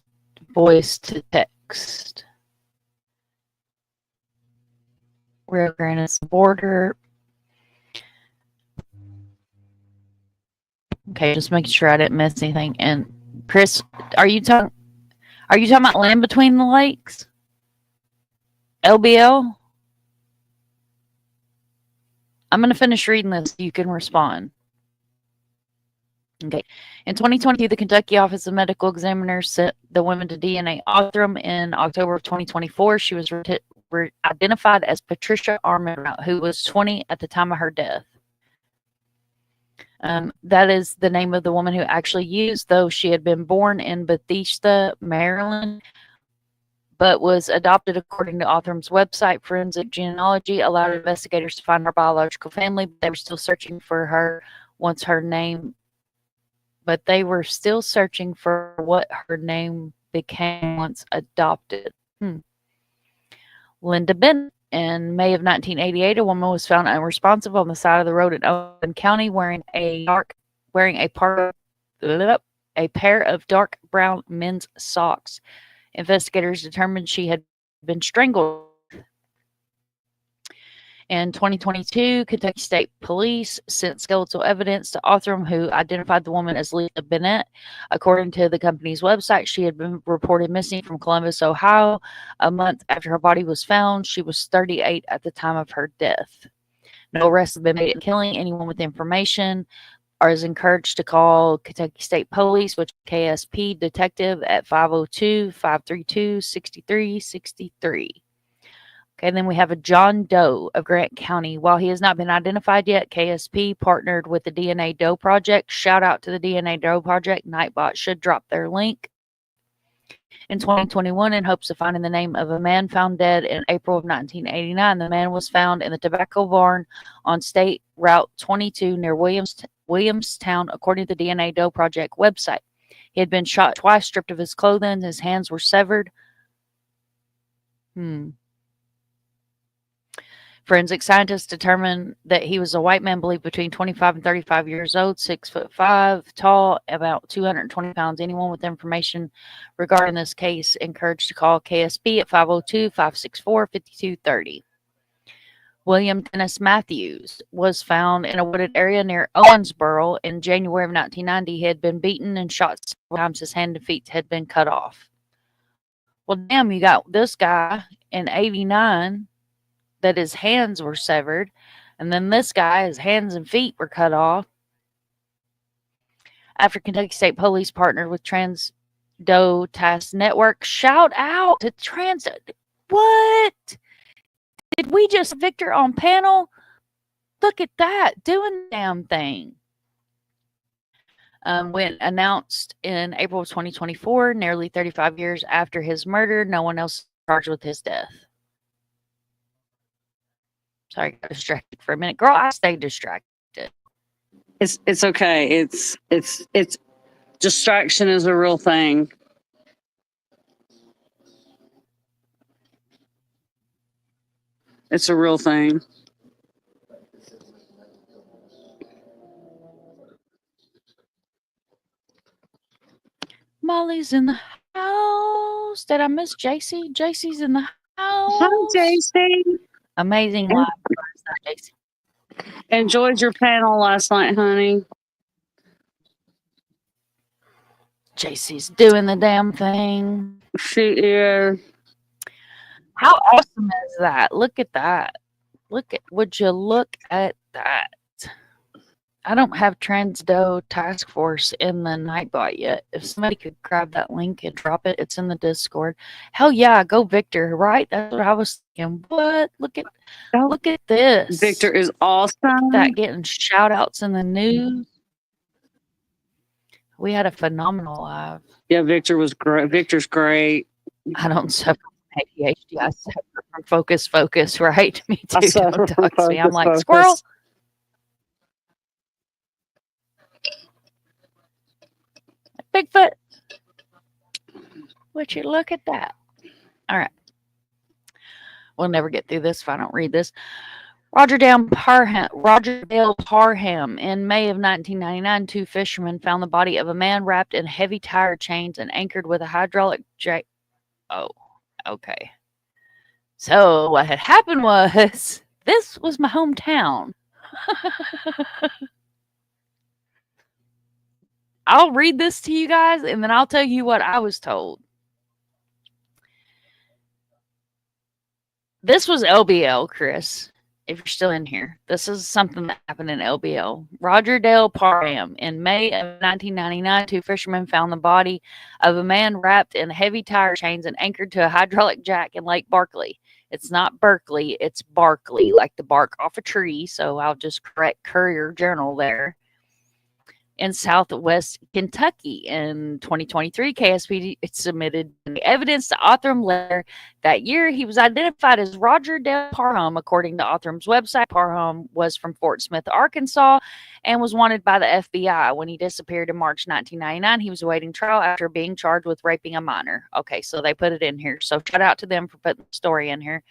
voice to text? Rio Grande is the border. Okay, just making sure I didn't miss anything. And Chris, are you talking about Land Between the Lakes? LBL? I'm going to finish reading this so you can respond. Okay. In 2022, the Kentucky Office of Medical Examiners sent the woman to DNA Othram. In October of 2024, she was identified as Patricia Armentrout, who was 20 at the time of her death. That is the name of the woman who actually used, though she had been born in Bethesda, Maryland, but was adopted according to Othram's website. Forensic genealogy allowed investigators to find her biological family, but they were still searching for her once her name. But they were still searching for what her name became once adopted. Linda Bennett. In May of 1988, a woman was found unresponsive on the side of the road in Owen County wearing a pair of dark brown men's socks. Investigators determined she had been strangled. In 2022, Kentucky State Police sent skeletal evidence to Othram, who identified the woman as Lisa Bennett. According to the company's website, she had been reported missing from Columbus, Ohio. A month after her body was found, she was 38 at the time of her death. No arrests have been made in killing. Anyone with information is encouraged to call Kentucky State Police, which is KSP Detective, at 502-532-6363. Okay, then we have a John Doe of Grant County. While he has not been identified yet, KSP partnered with the DNA Doe Project. Shout out to the DNA Doe Project. Nightbot should drop their link. In 2021, in hopes of finding the name of a man found dead in April of 1989, the man was found in the tobacco barn on State Route 22 near Williamstown, according to the DNA Doe Project website. He had been shot twice, stripped of his clothing, his hands were severed. Forensic scientists determined that he was a white man believed between 25 and 35 years old, 6'5" tall, about 220 pounds. Anyone with information regarding this case encouraged to call KSP at 502-564-5230. William Dennis Matthews was found in a wooded area near Owensboro in January of 1990. He had been beaten and shot several times. His hand and feet had been cut off. Well, damn, you got this guy in 89 that his hands were severed, and then this guy, his hands and feet were cut off. After Kentucky State Police partnered with Trans Doe Task Network, shout out to Trans. What? Did we just Victor on panel? Look at that, doing the damn thing. When announced in April of 2024, nearly 35 years after his murder, no one else charged with his death. Sorry, I got distracted for a minute. Girl, I stayed distracted. It's okay. It's distraction is a real thing. It's a real thing. Molly's in the house. Did I miss JC? JC's in the house. Hi, JC. Amazing live. JC. Enjoyed your panel last night, honey. JC's doing the damn thing. She is. How awesome is that? Look at that. Would you look at that? I don't have Trans Doe Task Force in the Nightbot yet. If somebody could grab that link and drop it, it's in the Discord. Hell yeah, go Victor, right? That's what I was thinking. What? Look at this. Victor is awesome. Look at that, getting shout outs in the news. We had a phenomenal live. Yeah, Victor was great. Victor's great. I don't suffer from ADHD. I suffer from focus, right? Me too. Don't talk to me. I'm like, squirrel. Bigfoot. Would you look at that? All right. We'll never get through this if I don't read this. Roger Dale Parham. In May of 1999, two fishermen found the body of a man wrapped in heavy tire chains and anchored with a hydraulic jack. Oh, okay. So what had happened was, this was my hometown. I'll read this to you guys, and then I'll tell you what I was told. This was LBL, Chris, if you're still in here. This is something that happened in LBL. Roger Dale Parham. In May of 1999, two fishermen found the body of a man wrapped in heavy tire chains and anchored to a hydraulic jack in Lake Barkley. It's not Berkeley, it's Barkley, like the bark off a tree. So I'll just correct Courier Journal there. in southwest Kentucky. In 2023, KSPD submitted evidence to Othram later that year. He was identified as Roger Dale Parham, according to Othram's website. Parham was from Fort Smith, Arkansas, and was wanted by the FBI. When he disappeared in March 1999, he was awaiting trial after being charged with raping a minor. Okay, so they put it in here. So shout out to them for putting the story in here.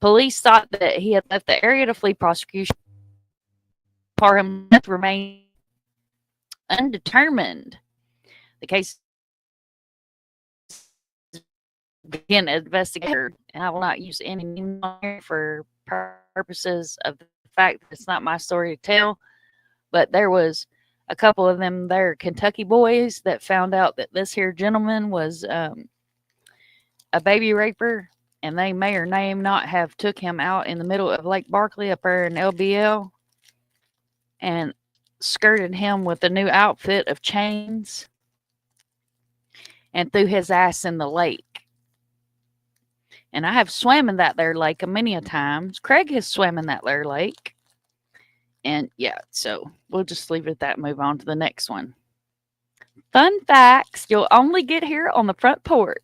Police thought that he had left the area to flee prosecution. Parham remained undetermined. The case began investigator, and I will not use any name here for purposes of the fact that it's not my story to tell. But there was a couple of them there, Kentucky boys, that found out that this here gentleman was a baby raper, and they may or may not have took him out in the middle of Lake Barkley up there in LBL and skirted him with a new outfit of chains and threw his ass in the lake. And I have swam in that there lake a many a times. Craig has swam in that there lake. And yeah, so we'll just leave it at that and move on to the next one. Fun facts you'll only get here on the front porch.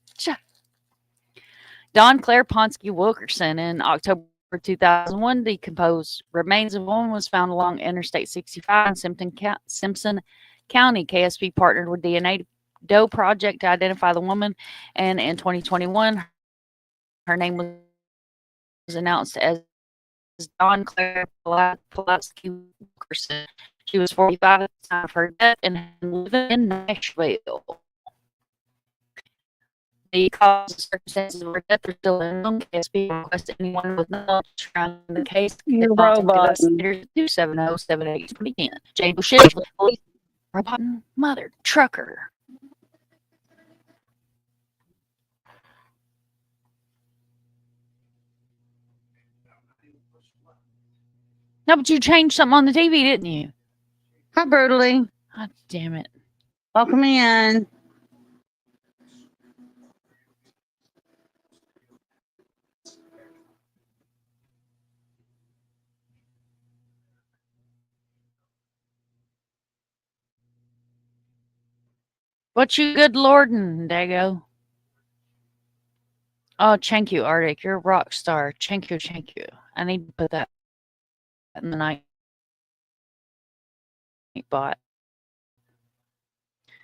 Don Claire Ponsky Wilkerson in October 2001, decomposed remains of a woman was found along Interstate 65 in Simpson County. KSP partnered with DNA Doe Project to identify the woman, and in 2021, her name was announced as Don Claire Pulaski Wilkerson. She was 45 at the time of her death and living in Nashville. The cause and circumstances of her death are still unknown. KSP requested anyone with knowledge around the case. Your robot. 270-78-2010. Jay Bushill, police, robot, mother, trucker. No, but you changed something on the TV, didn't you? Hi, Brutally. God damn it. Welcome in. What you good lordin', Dago? Oh, thank you, Arctic. You're a rock star. Thank you, thank you. I need to put that in the night bot.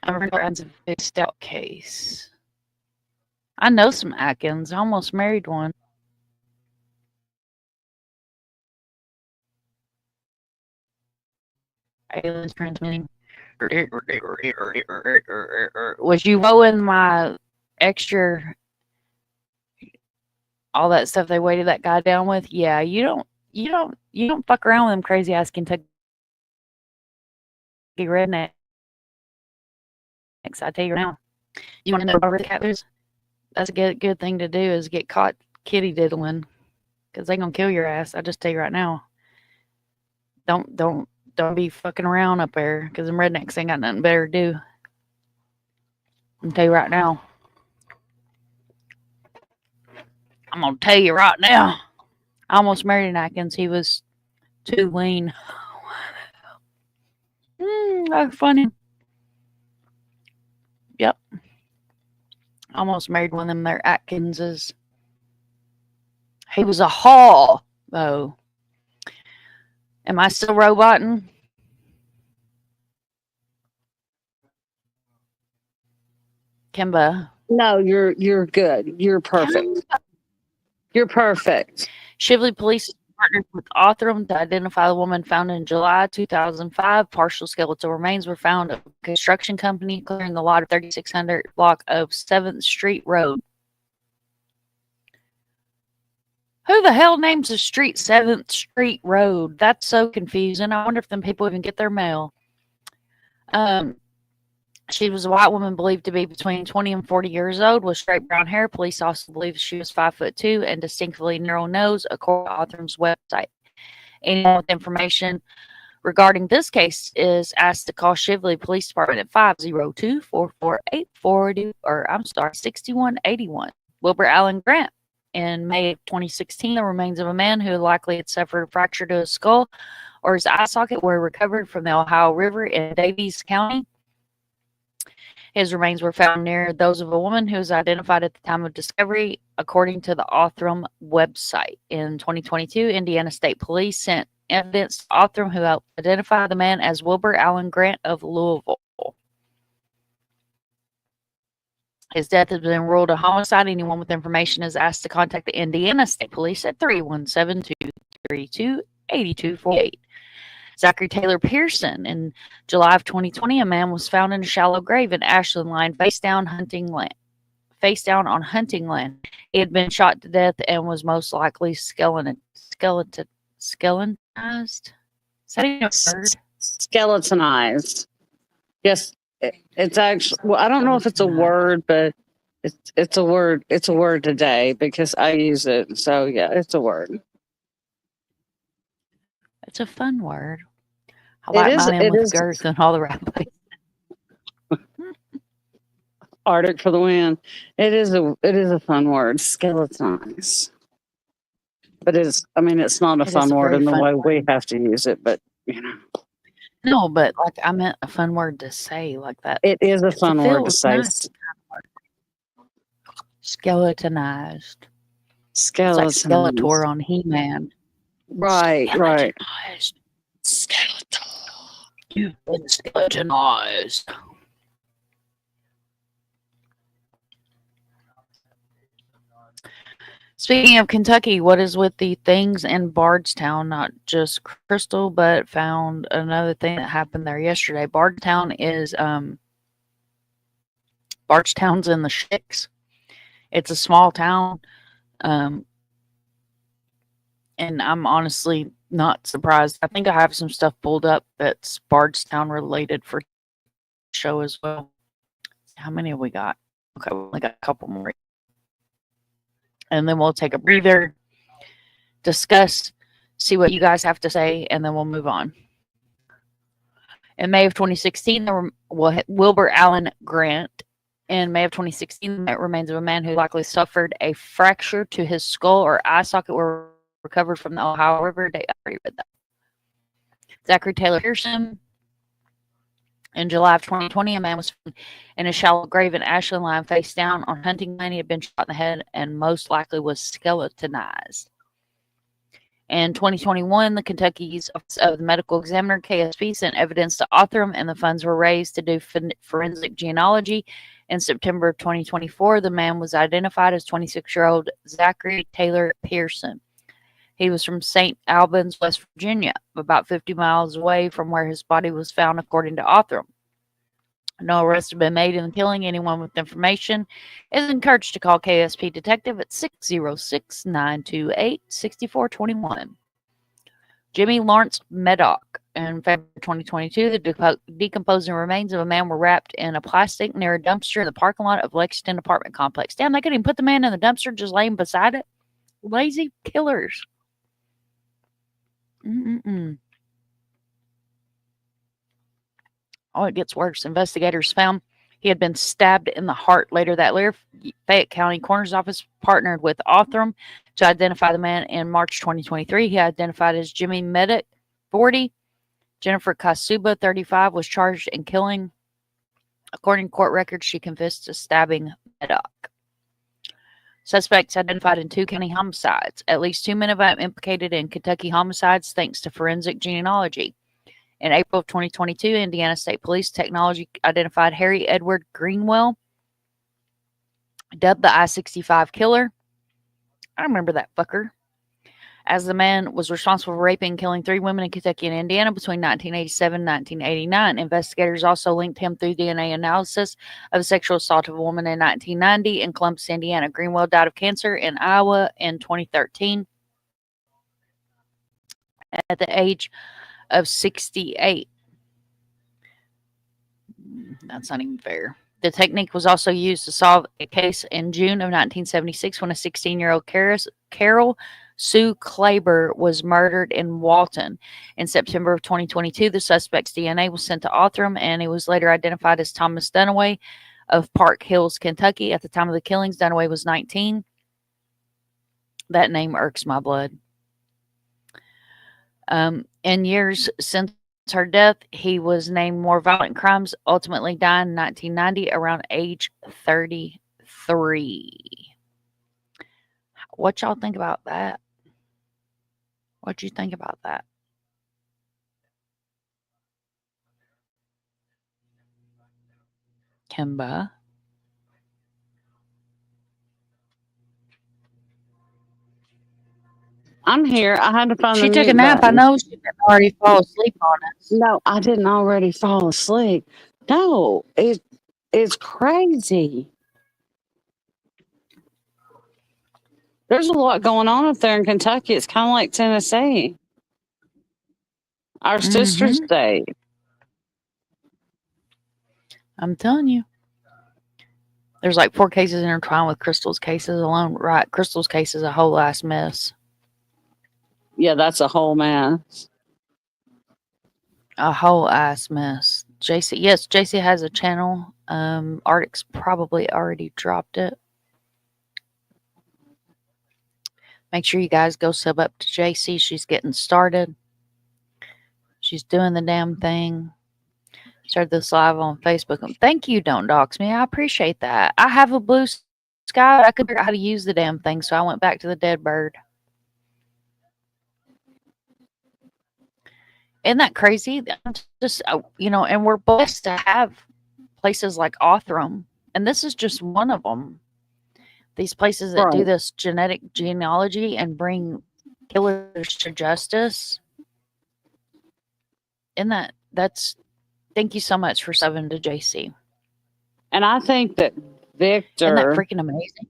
I'm running a big stout case. I know some Atkins. I almost married one. Aliens transmitting. Was you mowing my extra, all that stuff they weighted that guy down with? Yeah, you don't fuck around with them crazy ass Kentucky rednecks. I tell you now. You want to know about the cat? That's a good thing to do is get caught kitty diddling, because they gonna kill your ass. I just tell you right now. Don't be fucking around up there, because them rednecks ain't got nothing better to do. I'm tell you right now. I'm gonna tell you right now. I almost married an Atkins. He was too lean. That's funny. Yep. Almost married one of them there Atkinses. He was a haul, though. Am I still roboting? Kimba. No, you're good. You're perfect. You're perfect. Shively Police partnered with Othram to identify the woman found in July 2005. Partial skeletal remains were found at a construction company clearing the lot of 3600 block of 7th Street Road. Who the hell names a street 7th Street Road? That's so confusing. I wonder if them people even get their mail. She was a white woman believed to be between 20 and 40 years old with straight brown hair. Police also believe she was 5'2" and distinctly narrow nose, according to Othram's website. Anyone with information regarding this case is asked to call Shively Police Department at 502-448-6181. Wilbur Allen Grant In May of 2016, the remains of a man who likely had suffered a fracture to his skull or his eye socket were recovered from the Ohio River in Daviess County. His remains were found near those of a woman who was identified at the time of discovery, according to the Othram website. In 2022, Indiana State Police sent evidence to Othram, who helped identify the man as Wilbur Allen Grant of Louisville. His death has been ruled a homicide. Anyone with information is asked to contact the Indiana State Police at 317-232-8248. Zachary Taylor Pearson. In July of 2020, a man was found in a shallow grave in Ashland Line, face down on hunting land. He had been shot to death and was most likely skeletonized. Is that even a word? Skeletonized. Yes, it's actually. Well, I don't know if it's a word, but it's a word. It's a word today because I use it. So yeah, it's a word. It's a fun word. I like mine with girth and all the right places. Arctic for the win. It is a fun word, skeletonize. But it's not a fun word in the way we have to use it, but you know. No, but like I meant a fun word to say like that. It is a fun word to say. Nice. Skeletonized. Skeletonized. It's like Skeletor on He-Man. Right. Skeleton. You've been skeletonized. Speaking of Kentucky, what is with the things in Bardstown? Not just Crystal, but found another thing that happened there yesterday. Bardstown is Bardstown's in the Shicks. It's a small town. And I'm honestly not surprised. I think I have some stuff pulled up that's Bardstown related for show as well. How many have we got? Okay, we only got a couple more. And then we'll take a breather, discuss, see what you guys have to say, and then we'll move on. In May of 2016, Wilbur Allen Grant. In May of 2016, the remains of a man who likely suffered a fracture to his skull or eye socket were recovered from the Ohio River. I already read that. Zachary Taylor Pearson. In July of 2020, a man was found in a shallow grave in Ashland Line, face down on hunting land. He had been shot in the head and most likely was skeletonized. In 2021, the Kentucky's Office of the Medical Examiner, KSP, sent evidence to Othram, and the funds were raised to do forensic genealogy. In September of 2024, the man was identified as 26-year-old Zachary Taylor Pearson. He was from St. Albans, West Virginia, about 50 miles away from where his body was found, according to Othram. No arrests have been made in the killing. Anyone with information is encouraged to call KSP Detective at 606-928-6421. Jimmy Lawrence Meddock. In February 2022, the decomposing remains of a man were wrapped in a plastic near a dumpster in the parking lot of Lexington apartment complex. Damn, they couldn't even put the man in the dumpster, just laying beside it. Lazy killers. Oh, it gets worse. Investigators found he had been stabbed in the heart. Later that year, Fayette County Coroner's Office partnered with Othram to identify the man. In March 2023, he identified as Jimmy Meddock, 40. Jennifer Kasuba, 35, was charged in killing. According to court records, she confessed to stabbing Meddock. Suspects identified in 2 county homicides. At least 2 men have been implicated in Kentucky homicides thanks to forensic genealogy. In April of 2022, Indiana State Police technology identified Harry Edward Greenwell, dubbed the I-65 killer. I remember that fucker. As the man was responsible for raping and killing 3 women in Kentucky and Indiana between 1987 and 1989. Investigators also linked him through DNA analysis of a sexual assault of a woman in 1990 in Columbus, Indiana. Greenwell died of cancer in Iowa in 2013 at the age of 68. That's not even fair. The technique was also used to solve a case in June of 1976 when a 16-year-old Carol Sue Klaber was murdered in Walton. In September of 2022, the suspect's DNA was sent to Othram, and he was later identified as Thomas Dunaway of Park Hills, Kentucky. At the time of the killings, Dunaway was 19. That name irks my blood. In years since her death, he was named more violent crimes, ultimately died in 1990 around age 33. What y'all think about that? What you think about that? Kimba? I'm here. I had to find She the took a mute nap. I button. know she didn't already fall asleep on us. No, I didn't already fall asleep. No, it's crazy. There's a lot going on up there in Kentucky. It's kind of like Tennessee, our sister Mm-hmm. state. I'm telling you. There's like 4 cases intertwined with Crystal's cases alone. Right. Crystal's case is a whole ass mess. Yeah, that's a whole mess. A whole ass mess. JC, yes, JC has a channel. Arctic's probably already dropped it. Make sure you guys go sub up to JC. She's getting started. She's doing the damn thing. Started this live on Facebook. Thank you, Don't Dox Me. I appreciate that. I have a blue sky. I couldn't figure out how to use the damn thing, so I went back to the dead bird. Isn't that crazy? Just and we're blessed to have places like Othram, and this is just one of them. These places that do Right. this genetic genealogy and bring killers to justice. And that's thank you so much for subbing to JC. And I think that Isn't that Victor, freaking amazing?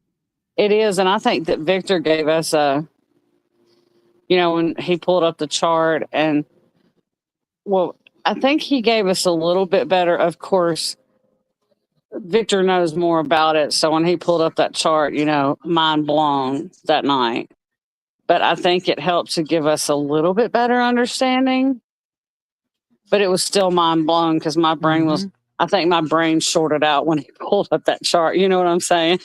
it is. And I think that Victor gave us when he pulled up the chart and, well, I think he gave us a little bit better. Of course, Victor knows more about it. So when he pulled up that chart, mind blown that night. But I think it helped to give us a little bit better understanding. But it was still mind blown because my brain was, I think my brain shorted out when he pulled up that chart. You know what I'm saying?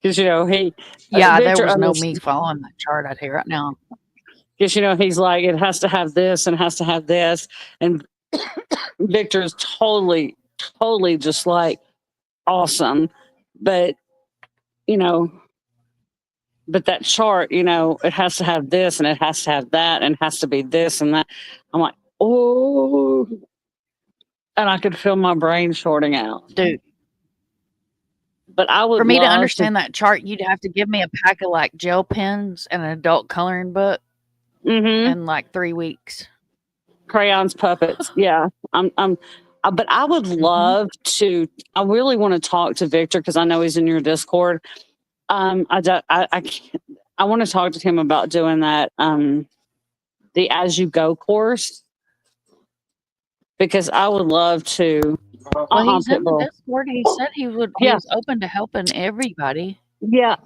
Because, he. Yeah, there Victor was no me following that chart out here right now. Because, he's like, it has to have this and has to have this. And Victor is totally just like awesome. But, but that chart, it has to have this and it has to have that and it has to be this and that. I'm like, oh. And I could feel my brain shorting out. Dude. But I would For me to understand that chart, you'd have to give me a pack of like gel pens and an adult coloring book in like 3 weeks. Crayons, puppets. Yeah. But I would love to, I really want to talk to Victor because I know he's in your Discord. I want to talk to him about doing that, the As You Go course, because I would love to. Well, he's in the Discord. He said he was open to helping everybody. Yeah.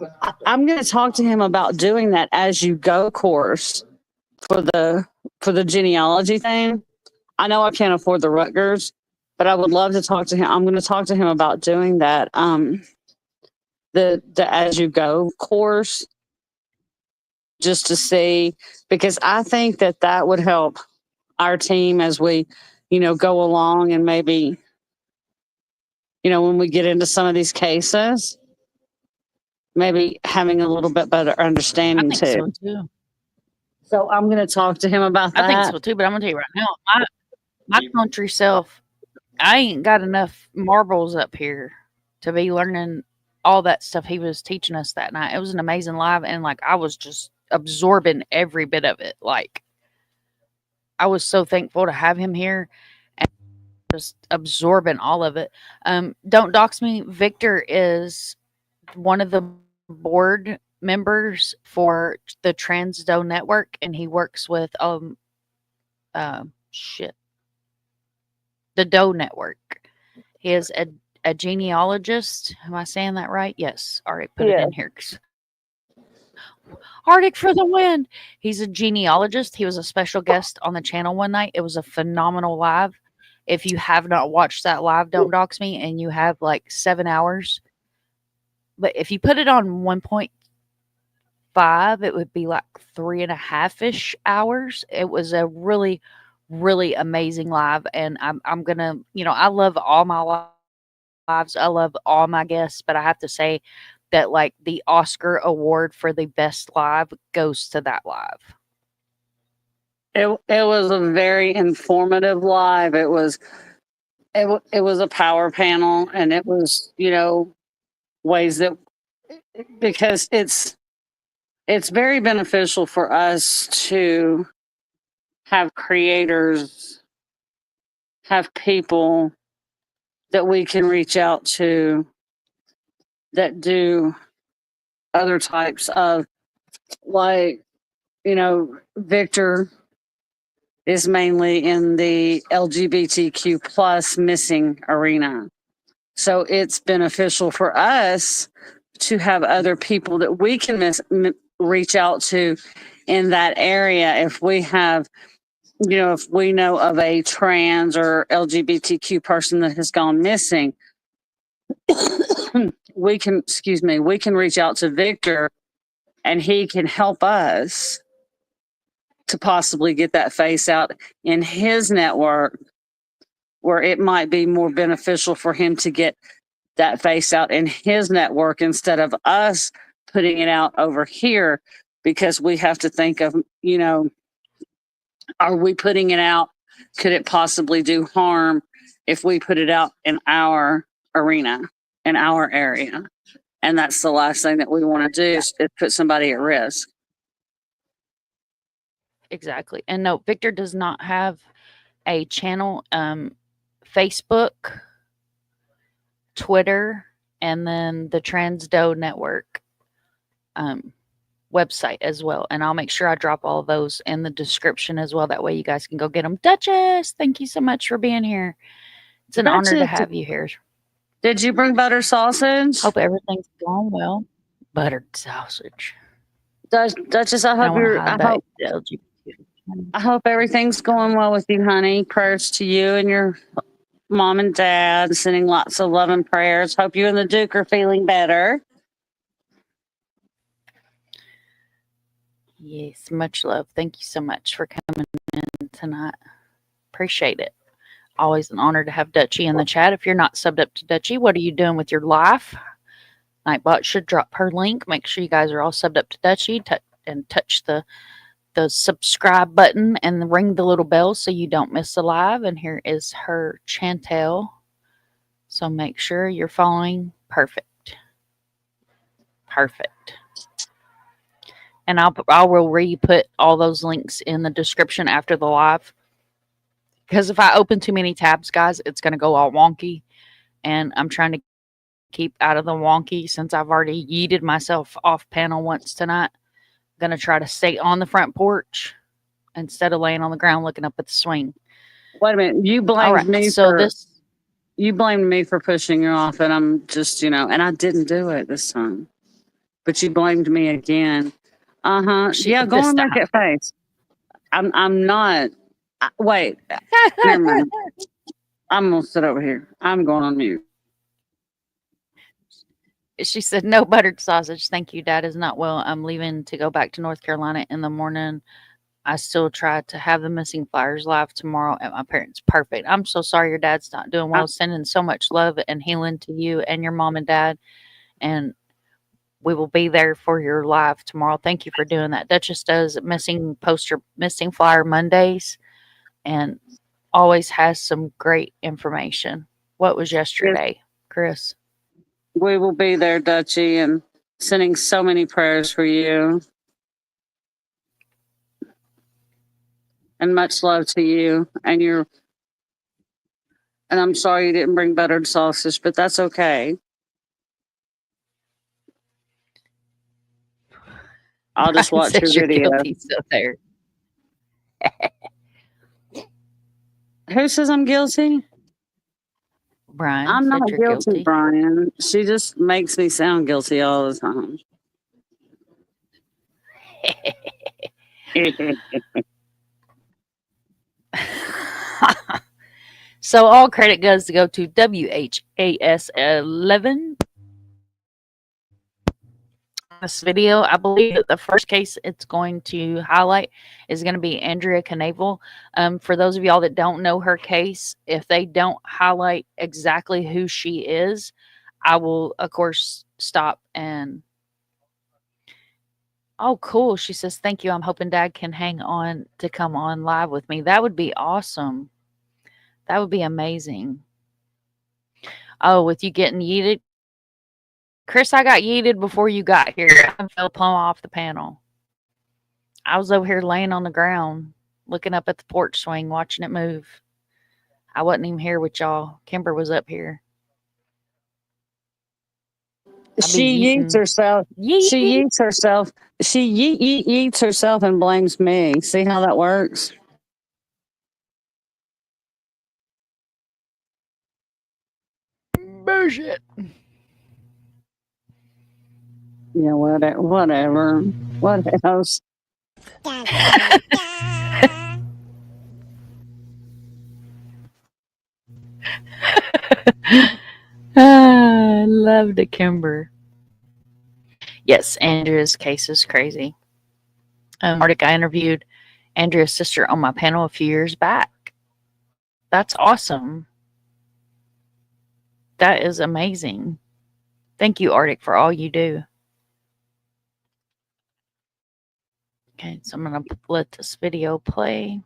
I'm going to talk to him about doing that As You Go course for the genealogy thing. I know I can't afford the Rutgers, but I would love to talk to him. I'm going to talk to him about doing that, the As You Go course, just to see, because I think that would help our team as we, go along, and maybe, when we get into some of these cases, maybe having a little bit better understanding I think too. so too. So I'm going to talk to him about that. I think so too, but I'm going to tell you right now, my country self, I ain't got enough marbles up here to be learning all that stuff he was teaching us that night. It was an amazing live, and like I was just absorbing every bit of it. Like I was so thankful to have him here and just absorbing all of it. Don't dox me. Victor is one of the board members for the Transdo Network, and he works with the Doe Network. He is a genealogist. Am I saying that right? Yes. All right, put it in here. Arctic for the win. He's a genealogist. He was a special guest on the channel one night. It was a phenomenal live. If you have not watched that live, don't dox me, and you have like 7 hours. But if you put it on 1.7 5, it would be like 3.5-ish hours. It was a really, really amazing live. And I'm going to, I love all my lives. I love all my guests, but I have to say that like the Oscar award for the best live goes to that live. It was a very informative live. It was a power panel, and it was, ways that, because it's very beneficial for us to have creators, have people that we can reach out to that do other types of, like, Victor is mainly in the LGBTQ plus missing arena. So it's beneficial for us to have other people that we can reach out to in that area. If we have, if we know of a trans or LGBTQ person that has gone missing, we can reach out to Victor and he can help us to possibly get that face out in his network, where it might be more beneficial for him to get that face out in his network instead of us putting it out over here, because we have to think of, are we putting it out? Could it possibly do harm if we put it out in our arena, in our area? And that's the last thing that we want to do, is put somebody at risk. Exactly. And no, Victor does not have a channel, Facebook, Twitter, and then the Transdo Network website as well. And I'll make sure I drop all of those in the description as well. That way you guys can go get them. Dutchess, thank you so much for being here. It's an honor to have you here. Did you bring butter sausage? Hope everything's going well. Buttered sausage. Dutchess, I hope everything's going well with you, honey. Prayers to you and your mom and dad. Sending lots of love and prayers. Hope you and the Duke are feeling better. Yes, much love. Thank you so much for coming in tonight. Appreciate it. Always an honor to have Dutchie in the chat. If you're not subbed up to Dutchie, what are you doing with your life? Nightbot should drop her link. Make sure you guys are all subbed up to Dutchie and touch the subscribe button and ring the little bell so you don't miss a live. And here is her channel. So make sure you're following. Perfect. And I will re-put all those links in the description after the live. Because if I open too many tabs, guys, it's going to go all wonky. And I'm trying to keep out of the wonky since I've already yeeted myself off panel once tonight. I'm going to try to stay on the front porch instead of laying on the ground looking up at the swing. Wait a minute. You blamed me you blamed me for pushing you off, and I'm just, and I didn't do it this time. But you blamed me again. Yeah, go and make it face. I'm not. Wait. Never mind. I'm going to sit over here. I'm going on mute. She said, no buttered sausage. Thank you. Dad is not well. I'm leaving to go back to North Carolina in the morning. I still try to have the missing flyers live tomorrow at my parents. Perfect. I'm so sorry your dad's not doing well. Sending so much love and healing to you and your mom and dad. And we will be there for your live tomorrow. Thank you for doing that. Dutchess does missing flyer Mondays and always has some great information. What was yesterday, Chris? We will be there, Dutchie, and sending so many prayers for you. And much love to you and I'm sorry you didn't bring buttered sausage, but that's okay. I'll just watch your video. So there. Who says I'm guilty? Brian. I'm not guilty, Brian. She just makes me sound guilty all the time. So all credit goes to WHAS 11. this video. I believe that the first case it's going to highlight is going to be Andrea Knavel. For those of y'all that don't know her case, if they don't highlight exactly who she is, I will, of course, stop and... Oh, cool. She says, thank you. I'm hoping Dad can hang on to come on live with me. That would be awesome. That would be amazing. Oh, with you getting yeeted? Chris, I got yeeted before you got here. I fell plumb off the panel. I was over here laying on the ground, looking up at the porch swing, watching it move. I wasn't even here with y'all. Kimber was up here. She yeets herself. Yeet. She yeets herself. She yeets herself and blames me. See how that works? Bullshit. Yeah, whatever. What else? I love the Kimber. Yes, Andrea's case is crazy. Arctic, I interviewed Andrea's sister on my panel a few years back. That's awesome. That is amazing. Thank you, Arctic, for all you do. Okay, so I'm going to let this video play.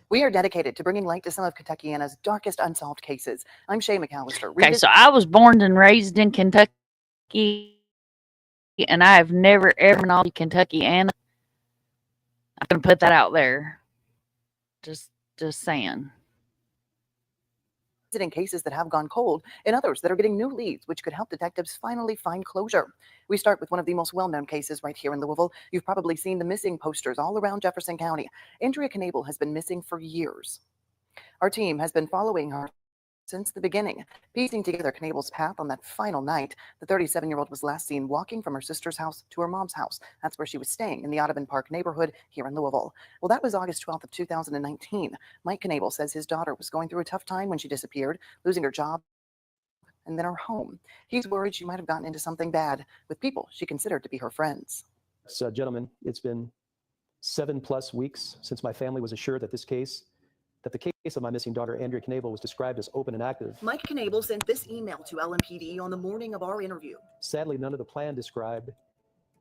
We are dedicated to bringing light to some of Kentuckiana's darkest unsolved cases. I'm Shay McAllister. Okay, so I was born and raised in Kentucky, and I have never ever known Kentuckiana. I'm going to put that out there. Just saying. In cases that have gone cold and others that are getting new leads, which could help detectives finally find closure. We start with one of the most well-known cases right here in Louisville. You've probably seen the missing posters all around Jefferson County. Andrea Knavel has been missing for years. Our team has been following her since the beginning, piecing together Knavel's path on that final night. The 37-year-old was last seen walking from her sister's house to her mom's house. That's where she was staying, in the Audubon Park neighborhood here in Louisville. Well, that was August 12th of 2019. Mike Knavel says his daughter was going through a tough time when she disappeared, losing her job and then her home. He's worried she might have gotten into something bad with people she considered to be her friends. So, gentlemen, it's been 7+ weeks since my family was assured that the case of my missing daughter, Andrea Knavel, was described as open and active. Mike Knavel sent this email to LMPD on the morning of our interview. Sadly, none of the plan described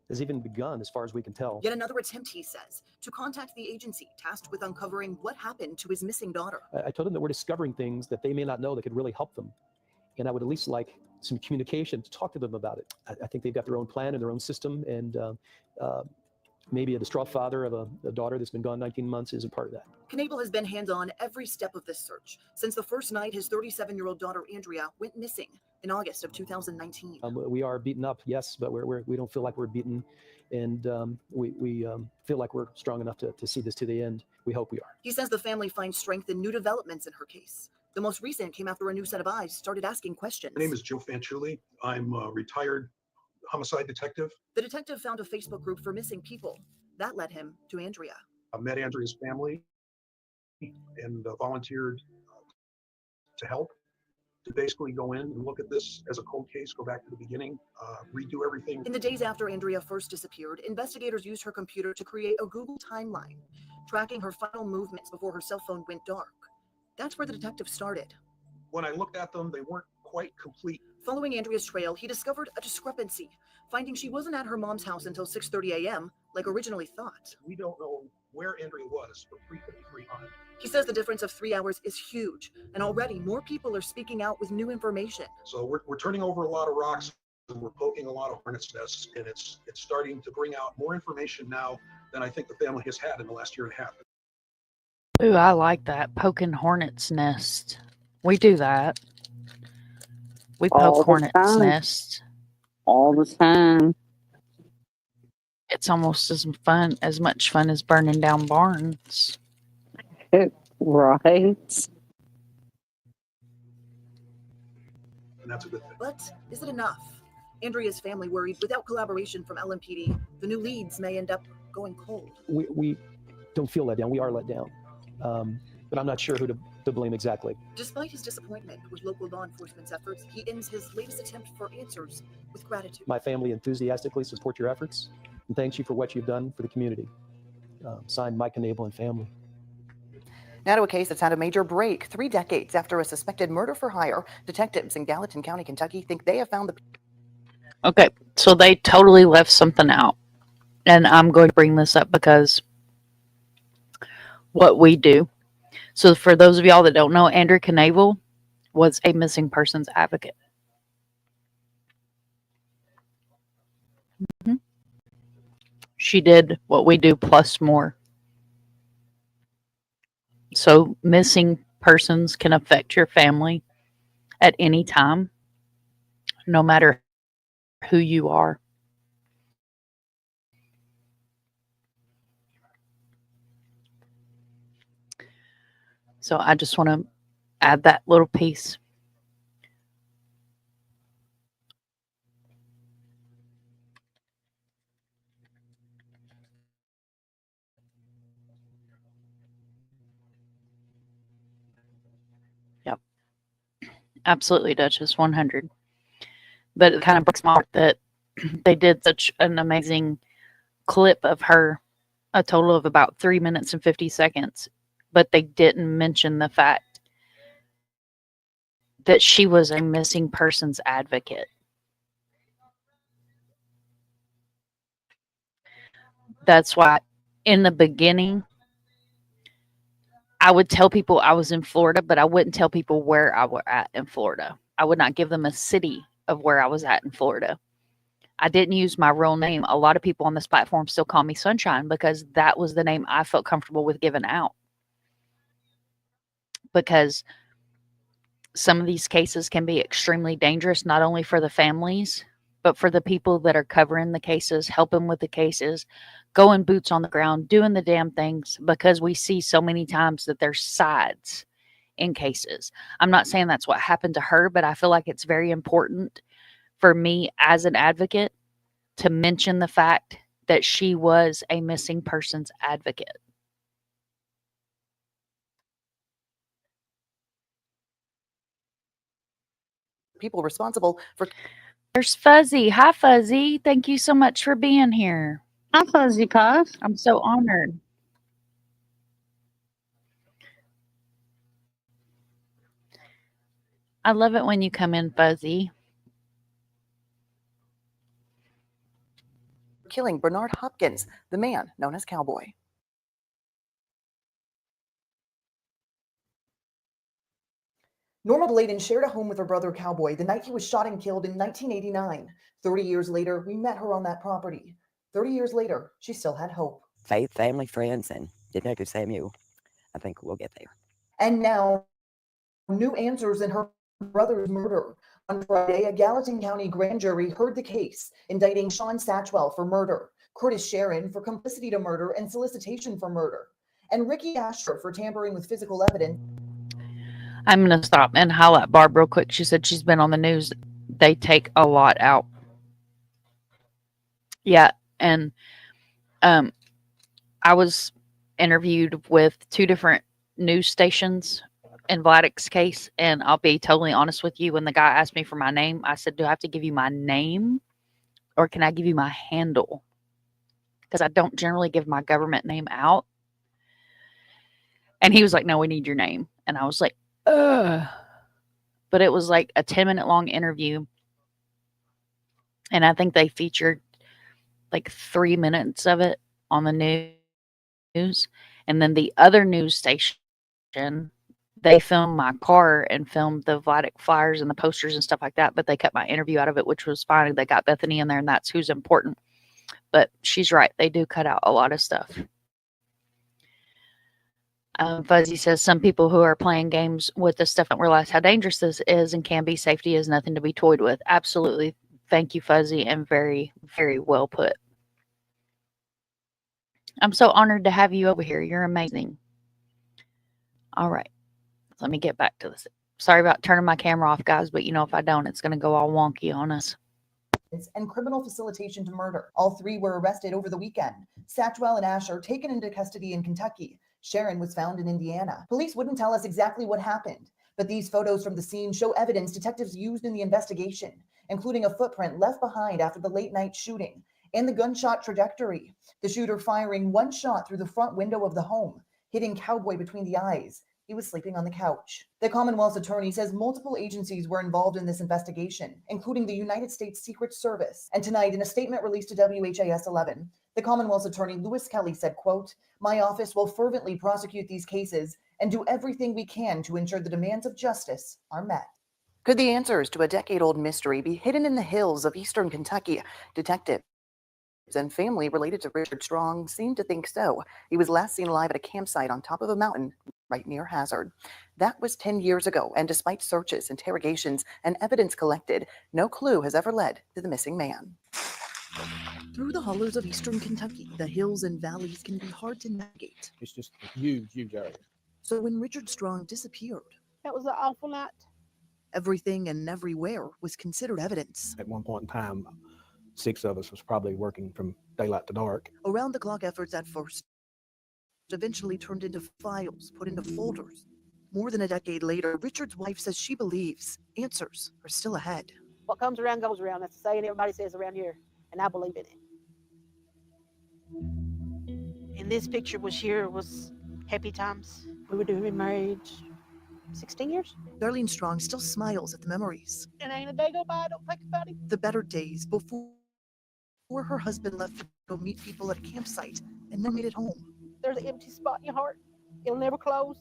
has even begun, as far as we can tell. Yet another attempt, he says, to contact the agency tasked with uncovering what happened to his missing daughter. I told them that we're discovering things that they may not know that could really help them. And I would at least like some communication to talk to them about it. I think they've got their own plan and their own system, and maybe a distraught father of a daughter that's been gone 19 months isn't part of that. Knavel has been hands-on every step of this search since the first night his 37-year-old daughter Andrea went missing in August of 2019. We are beaten up, yes, but we don't feel like we're beaten, and we feel like we're strong enough to see this to the end. We hope we are. He says the family finds strength in new developments in her case. The most recent came after a new set of eyes started asking questions. My name is Joe Fanchuli. I'm a retired homicide detective. The detective found a Facebook group for missing people. That led him to Andrea. I met Andrea's family and volunteered to help, to basically go in and look at this as a cold case, go back to the beginning, redo everything. In the days after Andrea first disappeared, investigators used her computer to create a Google timeline, tracking her final movements before her cell phone went dark. That's where the detective started. When I looked at them, they weren't quite complete. Following Andrea's trail, he discovered a discrepancy, finding she wasn't at her mom's house until 6:30 a.m., like originally thought. We don't know where Andrea was for 3:53 on. He says the difference of 3 hours is huge, and already more people are speaking out with new information. So we're turning over a lot of rocks, and we're poking a lot of hornet's nests, and it's starting to bring out more information now than I think the family has had in the last year and a half. Ooh, I like that. Poking hornet's nest. We do that. We poke hornet's nest all the time. It's almost as much fun as burning down barns. Right. And that's a good thing. But is it enough? Andrea's family worried without collaboration from LMPD, the new leads may end up going cold. We don't feel let down. We are let down. But I'm not sure who to to blame exactly. Despite his disappointment with local law enforcement's efforts, he ends his latest attempt for answers with gratitude. My family enthusiastically support your efforts and thanks you for what you've done for the community. Signed, Mike Knable and family. Now to a case that's had a major break. 3 decades after a suspected murder for hire, detectives in Gallatin County, Kentucky think they have found the... Okay, so they totally left something out. And I'm going to bring this up because what we do. So for those of y'all that don't know, Andrea Knable was a missing persons advocate. She did what we do plus more. So missing persons can affect your family at any time, no matter who you are. So I just want to add that little piece. Yep. Absolutely, Dutchess, 100. But it kind of breaks my heart that they did such an amazing clip of her, a total of about 3 minutes and 50 seconds, but they didn't mention the fact that she was a missing persons advocate. That's why in the beginning, I would tell people I was in Florida, but I wouldn't tell people where I was at in Florida. I would not give them a city of where I was at in Florida. I didn't use my real name. A lot of people on this platform still call me Sunshine because that was the name I felt comfortable with giving out. Because some of these cases can be extremely dangerous, not only for the families, but for the people that are covering the cases, helping with the cases, going boots on the ground, doing the damn things, because we see so many times that there's sides in cases. I'm not saying that's what happened to her, but I feel like it's very important for me as an advocate to mention the fact that she was a missing persons advocate. people responsible for... There's Fuzzy. Hi, Fuzzy. Thank you so much for being here. Hi, Fuzzy Puff. I'm so honored. I love it when you come in, Fuzzy. killing Bernard Hopkins, the man known as Cowboy. Norma Bladen shared a home with her brother Cowboy the night he was shot and killed in 1989. 30 years later, we met her on that property. 30 years later, she still had hope. Faith, family, friends, and Detective Samuel. I think we'll get there. And now, new answers in her brother's murder. On Friday, a Gallatin County grand jury heard the case, indicting Sean Satchwell for murder, Curtis Sharon for complicity to murder and solicitation for murder, and Ricky Asher for tampering with physical evidence. I'm going to stop and highlight Barb real quick. She said she's been on the news. They take a lot out. Yeah, and I was interviewed with 2 different news stations in Vladek's case, and I'll be totally honest with you. When the guy asked me for my name, I said, do I have to give you my name or can I give you my handle? Because I don't generally give my government name out. And he was like, no, we need your name. And I was like, ugh. But it was like a 10-minute long interview. And I think they featured like 3 minutes of it on the news. And then the other news station, they filmed my car and filmed the Vladek flyers and the posters and stuff like that. But they cut my interview out of it, which was fine. They got Bethany in there, and that's who's important. But she's right. They do cut out a lot of stuff. Fuzzy says some people who are playing games with this stuff don't realize how dangerous this is and can be. Safety is nothing to be toyed with. Absolutely. Thank you, Fuzzy, and very, very well put. I'm so honored to have you over here. You're amazing. All right. Let me get back to this. Sorry about turning my camera off, guys, but you know, if I don't, it's going to go all wonky on us. And criminal facilitation to murder. All 3 were arrested over the weekend. Satchwell and Asher taken into custody in Kentucky. Sharon was found in Indiana. Police wouldn't tell us exactly what happened, but these photos from the scene show evidence detectives used in the investigation, including a footprint left behind after the late-night shooting and the gunshot trajectory. The shooter firing one shot through the front window of the home, hitting Cowboy between the eyes. He was sleeping on the couch. The Commonwealth's attorney says multiple agencies were involved in this investigation, including the United States Secret Service. And tonight, in a statement released to WHAS 11, the Commonwealth's attorney, Lewis Kelly, said, quote, "My office will fervently prosecute these cases and do everything we can to ensure the demands of justice are met." Could the answers to a decade-old mystery be hidden in the hills of eastern Kentucky? Detectives and family related to Richard Strong seem to think so. He was last seen alive at a campsite on top of a mountain right near Hazard. That was 10 years ago, and despite searches, interrogations, and evidence collected, no clue has ever led to the missing man. Through the hollows of eastern Kentucky, the hills and valleys can be hard to navigate. It's just a huge, huge area. So when Richard Strong disappeared, that was an awful night. Everything and everywhere was considered evidence. At one point in time, 6 of us was probably working from daylight to dark. Around-the-clock efforts at first eventually turned into files, put into folders. More than a decade later, Richard's wife says she believes answers are still ahead. What comes around goes around. That's the saying everybody says around here, and I believe in it. And this picture was happy times. We were doing marriage 16 years. Darlene Strong still smiles at the memories. And ain't a day go by I don't think about it. The better days before her husband left to go meet people at a campsite and never made it home. There's an empty spot in your heart. It'll never close.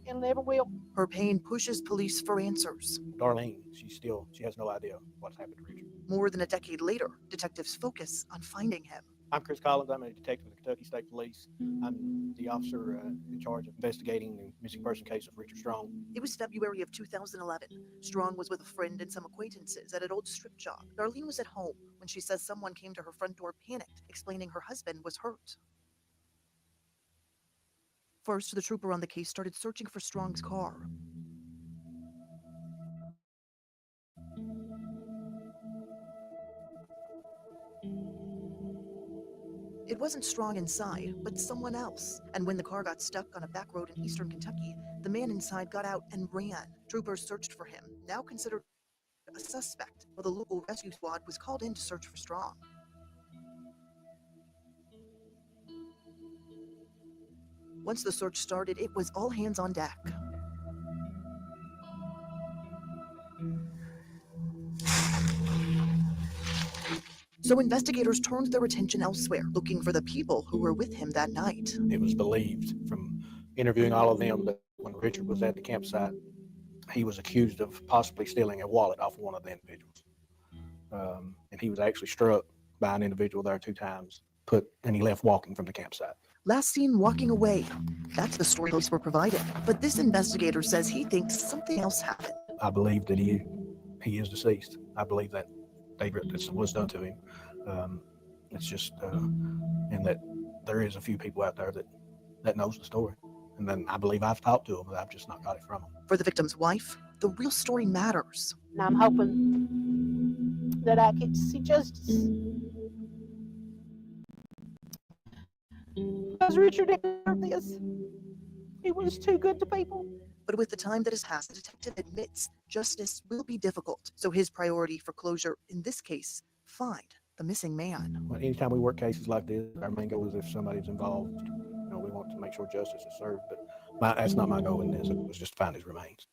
It never will. Her pain pushes police for answers. Darlene, she has no idea what's happened to Richard. More than a decade later, detectives focus on finding him. I'm Chris Collins. I'm a detective with the Kentucky State Police. I'm the officer in charge of investigating the missing person case of Richard Strong. It was February of 2011. Strong was with a friend and some acquaintances at an old strip job. Darlene was at home when she says someone came to her front door panicked, explaining her husband was hurt. First, the trooper on the case started searching for Strong's car. It wasn't Strong inside, but someone else. And when the car got stuck on a back road in eastern Kentucky, the man inside got out and ran. Troopers searched for him, now considered a suspect, while the local rescue squad was called in to search for Strong. Once the search started, it was all hands on deck. So investigators turned their attention elsewhere, looking for the people who were with him that night. It was believed from interviewing all of them that when Richard was at the campsite, he was accused of possibly stealing a wallet off one of the individuals. And he was actually struck by an individual there 2 times, and he left walking from the campsite. Last seen walking away. That's the story police were provided. But this investigator says he thinks something else happened. I believe that he is deceased. I believe that this was done to him. It's just, and that there is a few people out there that knows the story. And then I believe I've talked to them, but I've just not got it from them. For the victim's wife, the real story matters. And I'm hoping that I get to see justice. Because Richard didn't deserve this. He was too good to people. But with the time that has passed, the detective admits justice will be difficult. So his priority for closure, in this case, find the missing man. Well, anytime we work cases like this, our main goal is if somebody's involved, we want to make sure justice is served. But that's not my goal in this. It was just to find his remains.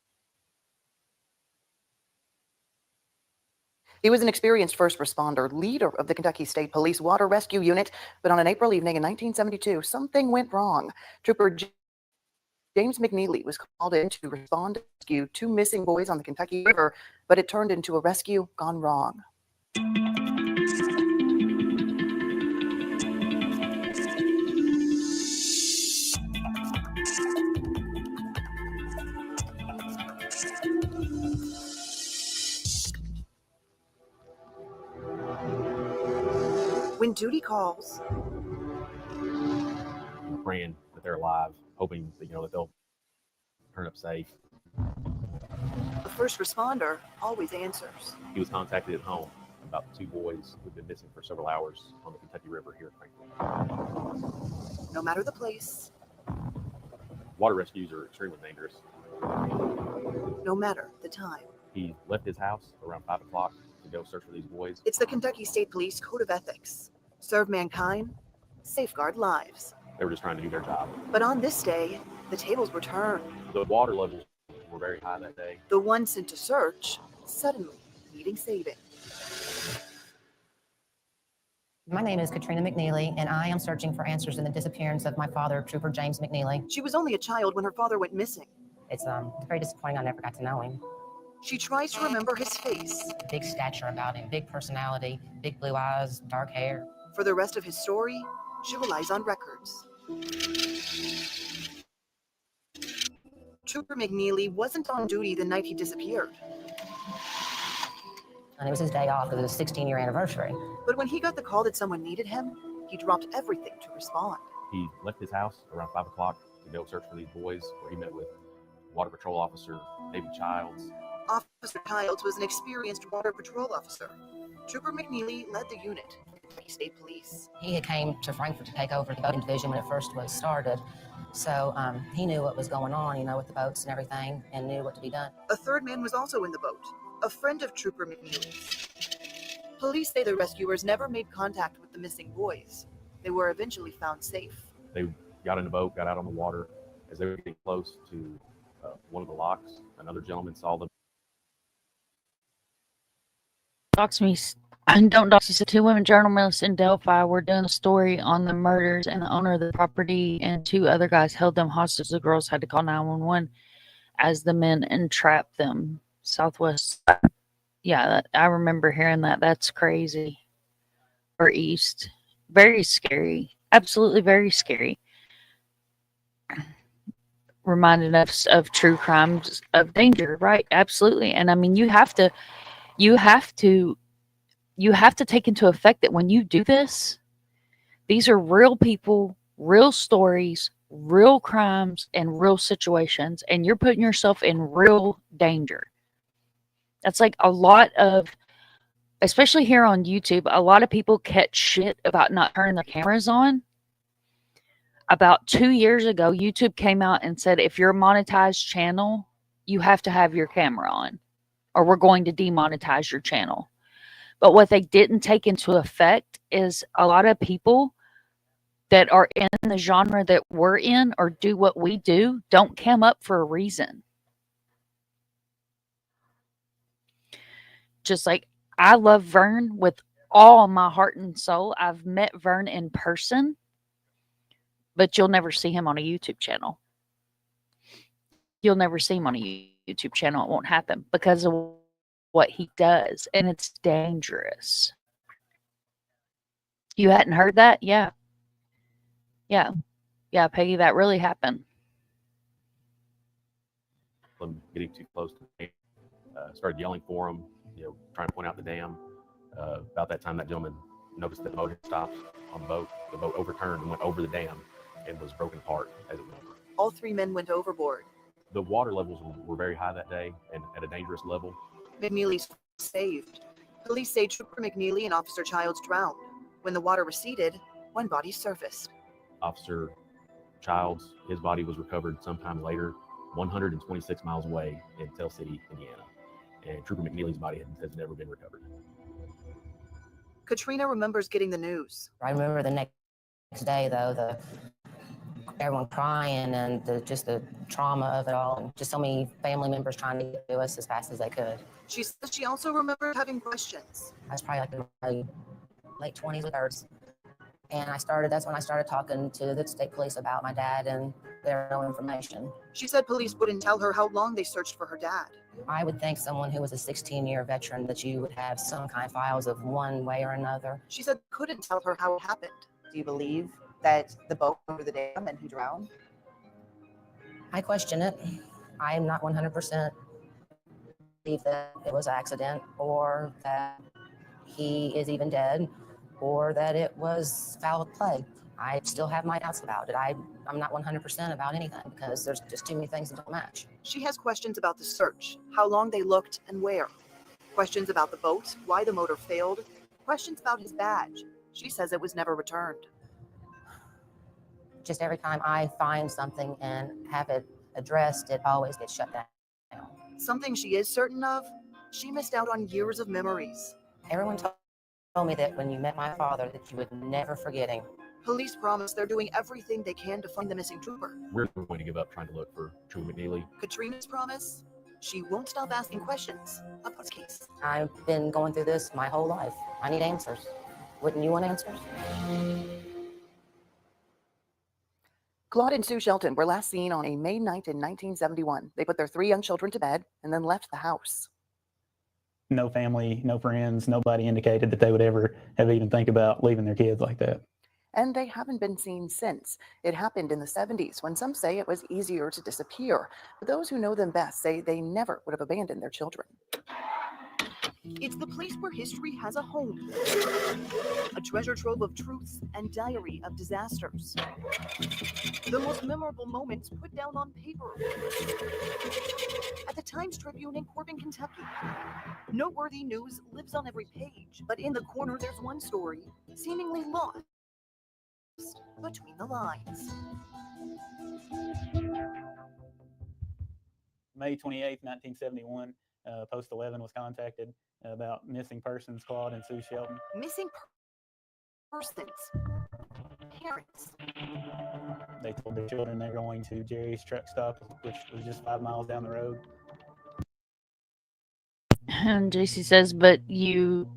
He was an experienced first responder, leader of the Kentucky State Police Water Rescue Unit, but on an April evening in 1972, something went wrong. Trooper James McNeely was called in to respond to rescue 2 missing boys on the Kentucky River, but it turned into a rescue gone wrong. When duty calls, praying that they're alive, hoping that that they'll turn up safe. the first responder always answers. He was contacted at home about 2 boys who've been missing for several hours on the Kentucky River here in Franklin. No matter the place, water rescues are extremely dangerous. No matter the time. He left his house around 5 o'clock to go search for these boys. It's the Kentucky State Police Code of Ethics. Serve mankind, safeguard lives. They were just trying to do their job. But on this day, the tables were turned. The water levels were very high that day. The one sent to search, suddenly needing saving. My name is Katrina McNeely, and I am searching for answers in the disappearance of my father, Trooper James McNeely. She was only a child when her father went missing. It's very disappointing I never got to know him. She tries to remember his face. Big stature about him, big personality, big blue eyes, dark hair. For the rest of his story, she relies on records. Trooper McNeely wasn't on duty the night he disappeared. And it was his day off because it was his 16-year anniversary. But when he got the call that someone needed him, he dropped everything to respond. He left his house around 5 o'clock to go search for these boys, where he met with Water Patrol Officer David Childs. Officer Childs was an experienced Water Patrol officer. Trooper McNeely led the unit, Kentucky State Police. He had came to Frankfort to take over the boating division when it first was started. So he knew what was going on, with the boats and everything, and knew what to be done. A third man was also in the boat, a friend of Trooper McNeely's. Police say the rescuers never made contact with the missing boys. They were eventually found safe. They got in the boat, got out on the water. As they were getting close to one of the locks, another gentleman saw them. Dox me. And don't dox. He said 2 women journalists in Delphi were doing a story on the murders, and the owner of the property and 2 other guys held them hostage. The girls had to call 911 as the men entrapped them. Southwest. Yeah, I remember hearing that. That's crazy. Or east. Very scary. Absolutely very scary. Reminded us of true crimes of danger, right? Absolutely. And I mean, you have to take into effect that when you do this, these are real people, real stories, real crimes, and real situations, and you're putting yourself in real danger. That's like a lot of, especially here on YouTube, a lot of people catch shit about not turning their cameras on. About 2 years ago, YouTube came out and said, if you're a monetized channel, you have to have your camera on, or we're going to demonetize your channel. But what they didn't take into effect is a lot of people that are in the genre that we're in or do what we do don't cam up for a reason. Just like I love Vern with all my heart and soul. I've met Vern in person, but you'll never see him on a YouTube channel. You'll never see him on a YouTube channel. It won't happen because of what he does, and it's dangerous. You hadn't heard that? Yeah, Peggy, that really happened. Them getting too close to me, started yelling for him, trying to point out the dam. About that time, that gentleman noticed that the motor stopped on the boat. The boat overturned and went over the dam and was broken apart as it went over. All 3 men went overboard. The water levels were very high that day and at a dangerous level. McNeely's saved. Police say Trooper McNeely and Officer Childs drowned. When the water receded, one body surfaced. Officer Childs, his body was recovered sometime later, 126 miles away in Tell City, Indiana. And Trooper McNeely's body has never been recovered. Katrina remembers getting the news. I remember the next day, though, everyone crying and just the trauma of it all, and just so many family members trying to get to us as fast as they could. She says she also remembered having questions. I was probably like in my late 20s or 30s. And that's when I started talking to the state police about my dad, and there was no information. She said police wouldn't tell her how long they searched for her dad. I would think someone who was a 16-year veteran that you would have some kind of files of one way or another. She said couldn't tell her how it happened. Do you believe that the boat over the dam and he drowned? I question it. I am not 100% believe that it was an accident, or that he is even dead, or that it was foul play. I still have my doubts about it. I'm not 100% about anything because there's just too many things that don't match. She has questions about the search, how long they looked and where. Questions about the boat, why the motor failed. Questions about his badge. She says it was never returned. just every time I find something and have it addressed, it always gets shut down. Something she is certain of, she missed out on years of memories. Everyone told me that when you met my father, that you would never forget him. Police promise they're doing everything they can to find the missing trooper. We're never going to give up trying to look for True McNeely. Katrina's promise, she won't stop asking questions about this case. I've been going through this my whole life. I need answers. Wouldn't you want answers? Claude and Sue Shelton were last seen on a May night in 1971. They put their 3 young children to bed and then left the house. No family, no friends, nobody indicated that they would ever have even think about leaving their kids like that. And they haven't been seen since. It happened in the 70s when some say it was easier to disappear. But those who know them best say they never would have abandoned their children. It's the place where history has a home. A treasure trove of truths and diary of disasters. The most memorable moments put down on paper. At the Times Tribune in Corbin, Kentucky. Noteworthy news lives on every page, but in the corner there's one story seemingly lost between the lines. May 28th, 1971, Post 11 was contacted about missing persons, Claude and Sue Shelton. Missing persons. Parents. They told their children they're going to Jerry's truck stop, which was just 5 miles down the road. And JC says, but you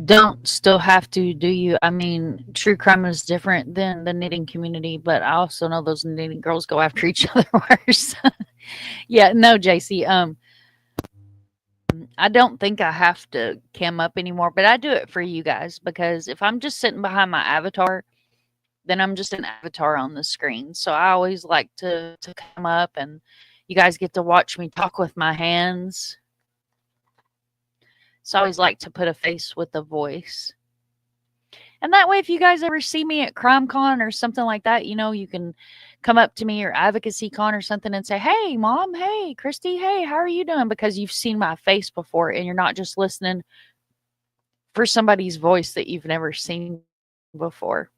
don't still have to, do you? I mean, true crime is different than the knitting community, but I also know those knitting girls go after each other worse. Yeah, no, JC. I don't think I have to cam up anymore, but I do it for you guys because if I'm just sitting behind my avatar, then I'm just an avatar on the screen. So I always like to come up and you guys get to watch me talk with my hands. So I always like to put a face with a voice. And that way, if you guys ever see me at CrimeCon or something like that, you know, you can come up to me or AdvocacyCon or something and say, hey, Mom, hey, Christy, hey, how are you doing? Because you've seen my face before and you're not just listening for somebody's voice that you've never seen before.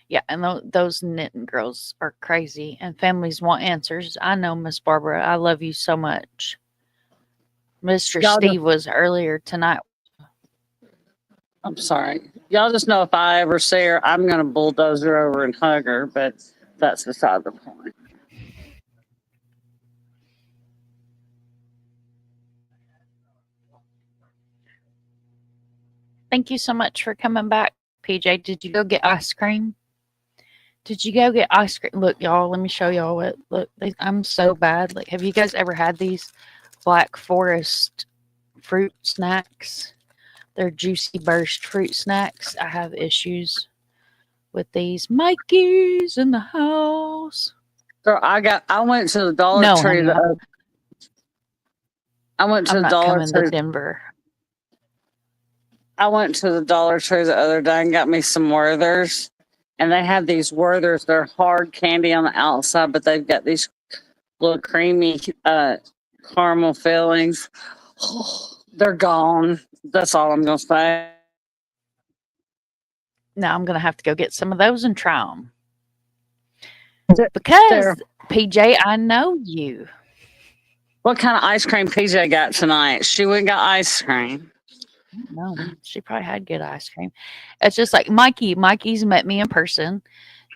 Yeah, and those knitting girls are crazy and families want answers. I know, Miss Barbara, I love you so much. Mr. Steve was earlier tonight. I'm sorry. Y'all just know if I ever see her, I'm going to bulldoze her over and hug her, but that's beside the point. Thank you so much for coming back, PJ. Did you go get ice cream? Did you go get ice cream? Look, y'all, let me show y'all what. Look, I'm so bad. Like, have you guys ever had these Black Forest fruit snacks? They're Juicy Burst fruit snacks. I have issues with these. Mikey's in the house. Girl, I went to the Dollar Tree. I went to the Dollar Tree. To Denver. I went to the Dollar Tree the other day and got me some Werthers. And they have these Werthers. They're hard candy on the outside, but they've got these little creamy caramel fillings. They're gone. That's all I'm going to say. Now I'm going to have to go get some of those and try them. Because, PJ, I know you. What kind of ice cream PJ got tonight? She went and got ice cream. No, she probably had good ice cream. It's just like Mikey's met me in person.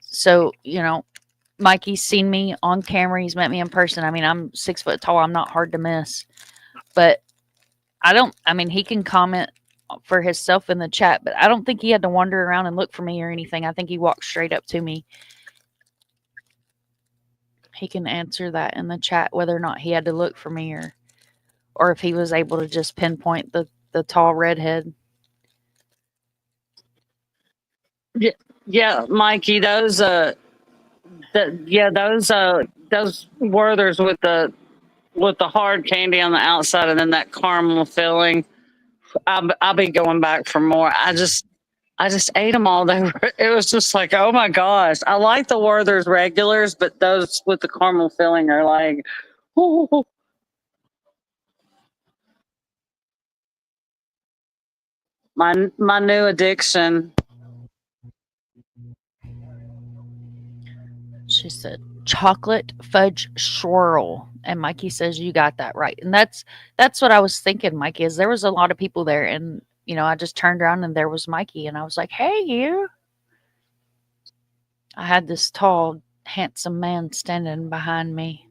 So, you know, Mikey's seen me on camera. He's met me in person. I mean, I'm 6 foot tall. I'm not hard to miss. But he can comment for himself in the chat, but I don't think he had to wander around and look for me or anything. I think he walked straight up to me. He can answer that in the chat, whether or not he had to look for me or if he was able to just pinpoint the tall redhead. Yeah, Mikey, those Werthers with the hard candy on the outside and then that caramel filling. I'll be going back for more. I just ate them all. It was just like, oh my gosh. I like the Werther's regulars, but those with the caramel filling are like, ooh. My new addiction. She said chocolate fudge swirl, and Mikey says you got that right. And that's what I was thinking, Mikey. Is there was a lot of people there, and I just turned around and there was Mikey, and I was like, "Hey, you!" I had this tall, handsome man standing behind me.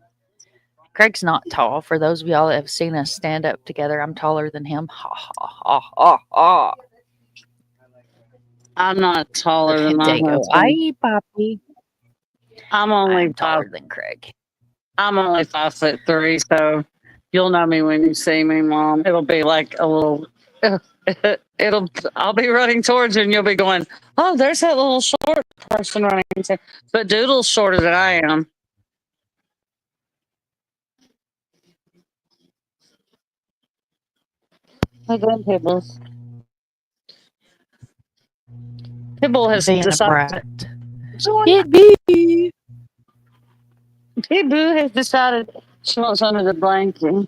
Craig's not tall. For those of y'all that have seen us stand up together, I'm taller than him. Ha ha ha ha ha. I'm not taller than my Dago, husband. hi, Poppy. I'm only I'm taller than Craig. I'm only 5'3", so you'll know me when you see me, Mom. It'll be like a little. I'll be running towards you, and you'll be going, "Oh, there's that little short person running." But Doodle's shorter than I am. Hey, go ahead, Pibbles. Pibble has Being a decided. brat. Boo. Pibble has decided she wants under the blanket.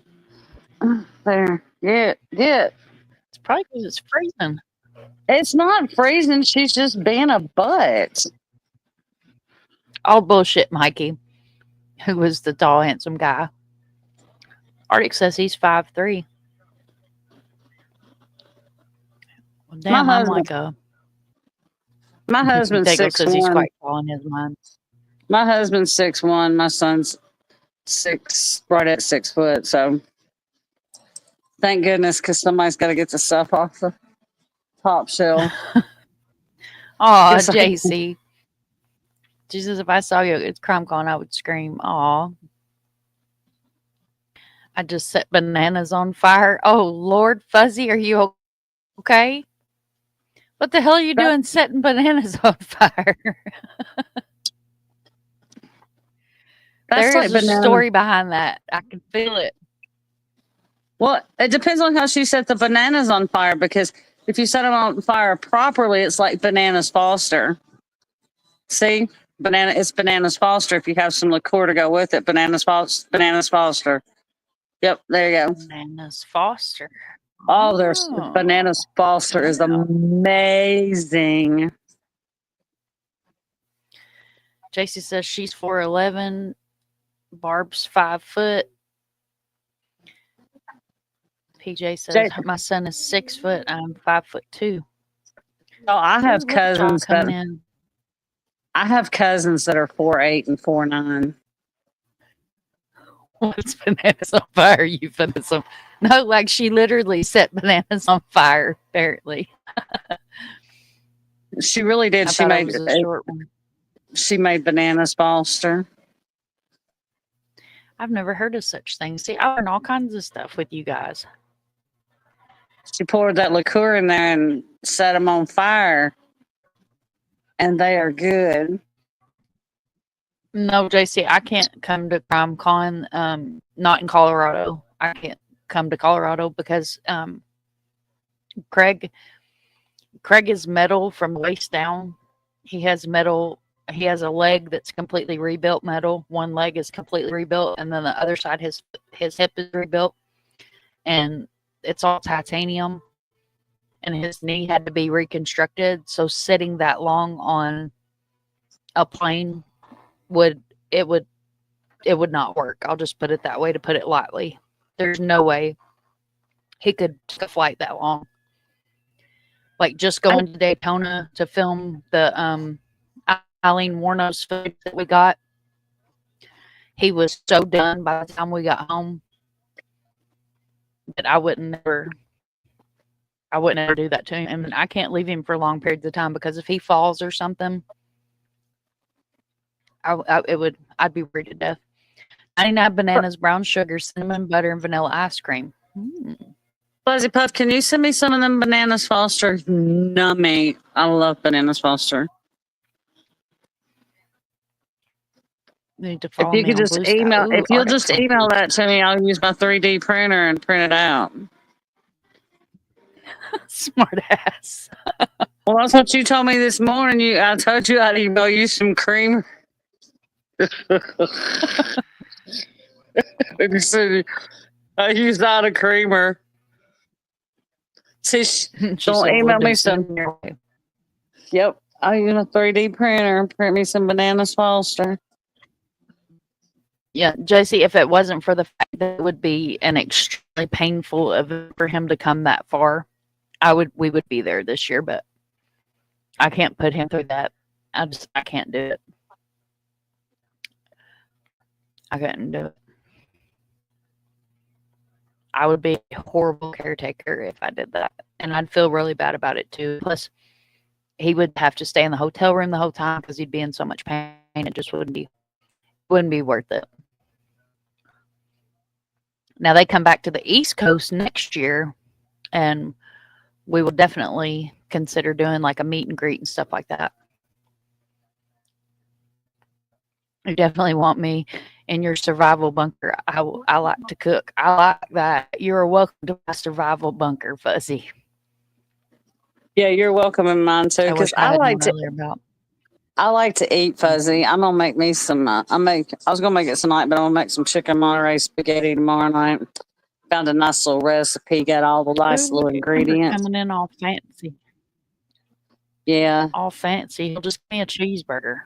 There, get. It's probably because it's freezing. It's not freezing. She's just being a butt. All bullshit, Mikey, who was the tall, handsome guy. Arctic says he's 5'3". Well, damn, I'm like a. My husband's Dago 6'1". says he's quite tall in his mind. My husband's 6'1". My son's right at 6 foot. So thank goodness, because somebody's got to get the stuff off the top shelf. Aw, JC. Jesus, if I saw you at CrimeCon, I would scream, aw. I just set bananas on fire. Oh, Lord Fuzzy, are you okay? What the hell are you doing setting bananas on fire? There's like a story behind that. I can feel it. Well, it depends on how she set the bananas on fire, because if you set them on fire properly, it's like Bananas Foster. See? It's Bananas Foster. If you have some liqueur to go with it, Bananas Foster. Yep, there you go. Bananas Foster. Oh, there's Bananas Foster is amazing. JC says she's 4'11". Barb's 5 foot. PJ says my son is 6 foot. I'm 5'2". Oh, I have cousins I have cousins that are 4'8" and 4'9". What's bananas on fire? You put some. No, like she literally set bananas on fire. Apparently, she really did. She made a short one. She made Bananas Foster. I've never heard of such things. See, I learn all kinds of stuff with you guys. She poured that liqueur in there and set them on fire, and they are good. No, JC, I can't come to CrimeCon. Not in Colorado. I can't come to Colorado because Craig is metal from the waist down. He has metal. He has a leg that's completely rebuilt metal. One leg is completely rebuilt, and then the other side, his hip is rebuilt, and it's all titanium. And his knee had to be reconstructed. So sitting that long on a plane would not work. I'll just put it that way, to put it lightly. There's no way he could take a flight that long. Like just going to Daytona to film the Eileen Warno's food that we got. He was so done by the time we got home that I wouldn't ever do that to him. And I can't leave him for long periods of time, because if he falls or something, I'd be worried to death. 99 bananas, brown sugar, cinnamon butter, and vanilla ice cream. Fuzzy Puff, can you send me some of them Bananas Foster? Nummy. I love Bananas Foster. If you could just email, if you'll just email that to me, I'll use my 3D printer and print it out. Smart ass. Well, that's what you told me this morning. I told you I'd email you some cream. You said I used out a creamer. See, don't email me some. Yep, I use a 3D printer and print me some Bananas Foster. Yeah, JC, if it wasn't for the fact that it would be an extremely painful event for him to come that far, we would be there this year, but I can't put him through that. I can't do it. I couldn't do it. I would be a horrible caretaker if I did that, and I'd feel really bad about it too. Plus, he would have to stay in the hotel room the whole time because he'd be in so much pain. It just wouldn't be worth it. Now they come back to the East Coast next year, and we will definitely consider doing like a meet and greet and stuff like that. You definitely want me in your survival bunker. I like to cook. I like that. You're welcome to my survival bunker, Fuzzy. Yeah, you're welcome in mine too. Because I like to. About. I like to eat, Fuzzy. I'm gonna make me some. I was gonna make it tonight, but I'm gonna make some chicken Monterey spaghetti tomorrow night. Found a nice little recipe. Got all the nice little ingredients. Coming in all fancy. Yeah, all fancy. He'll just give me a cheeseburger.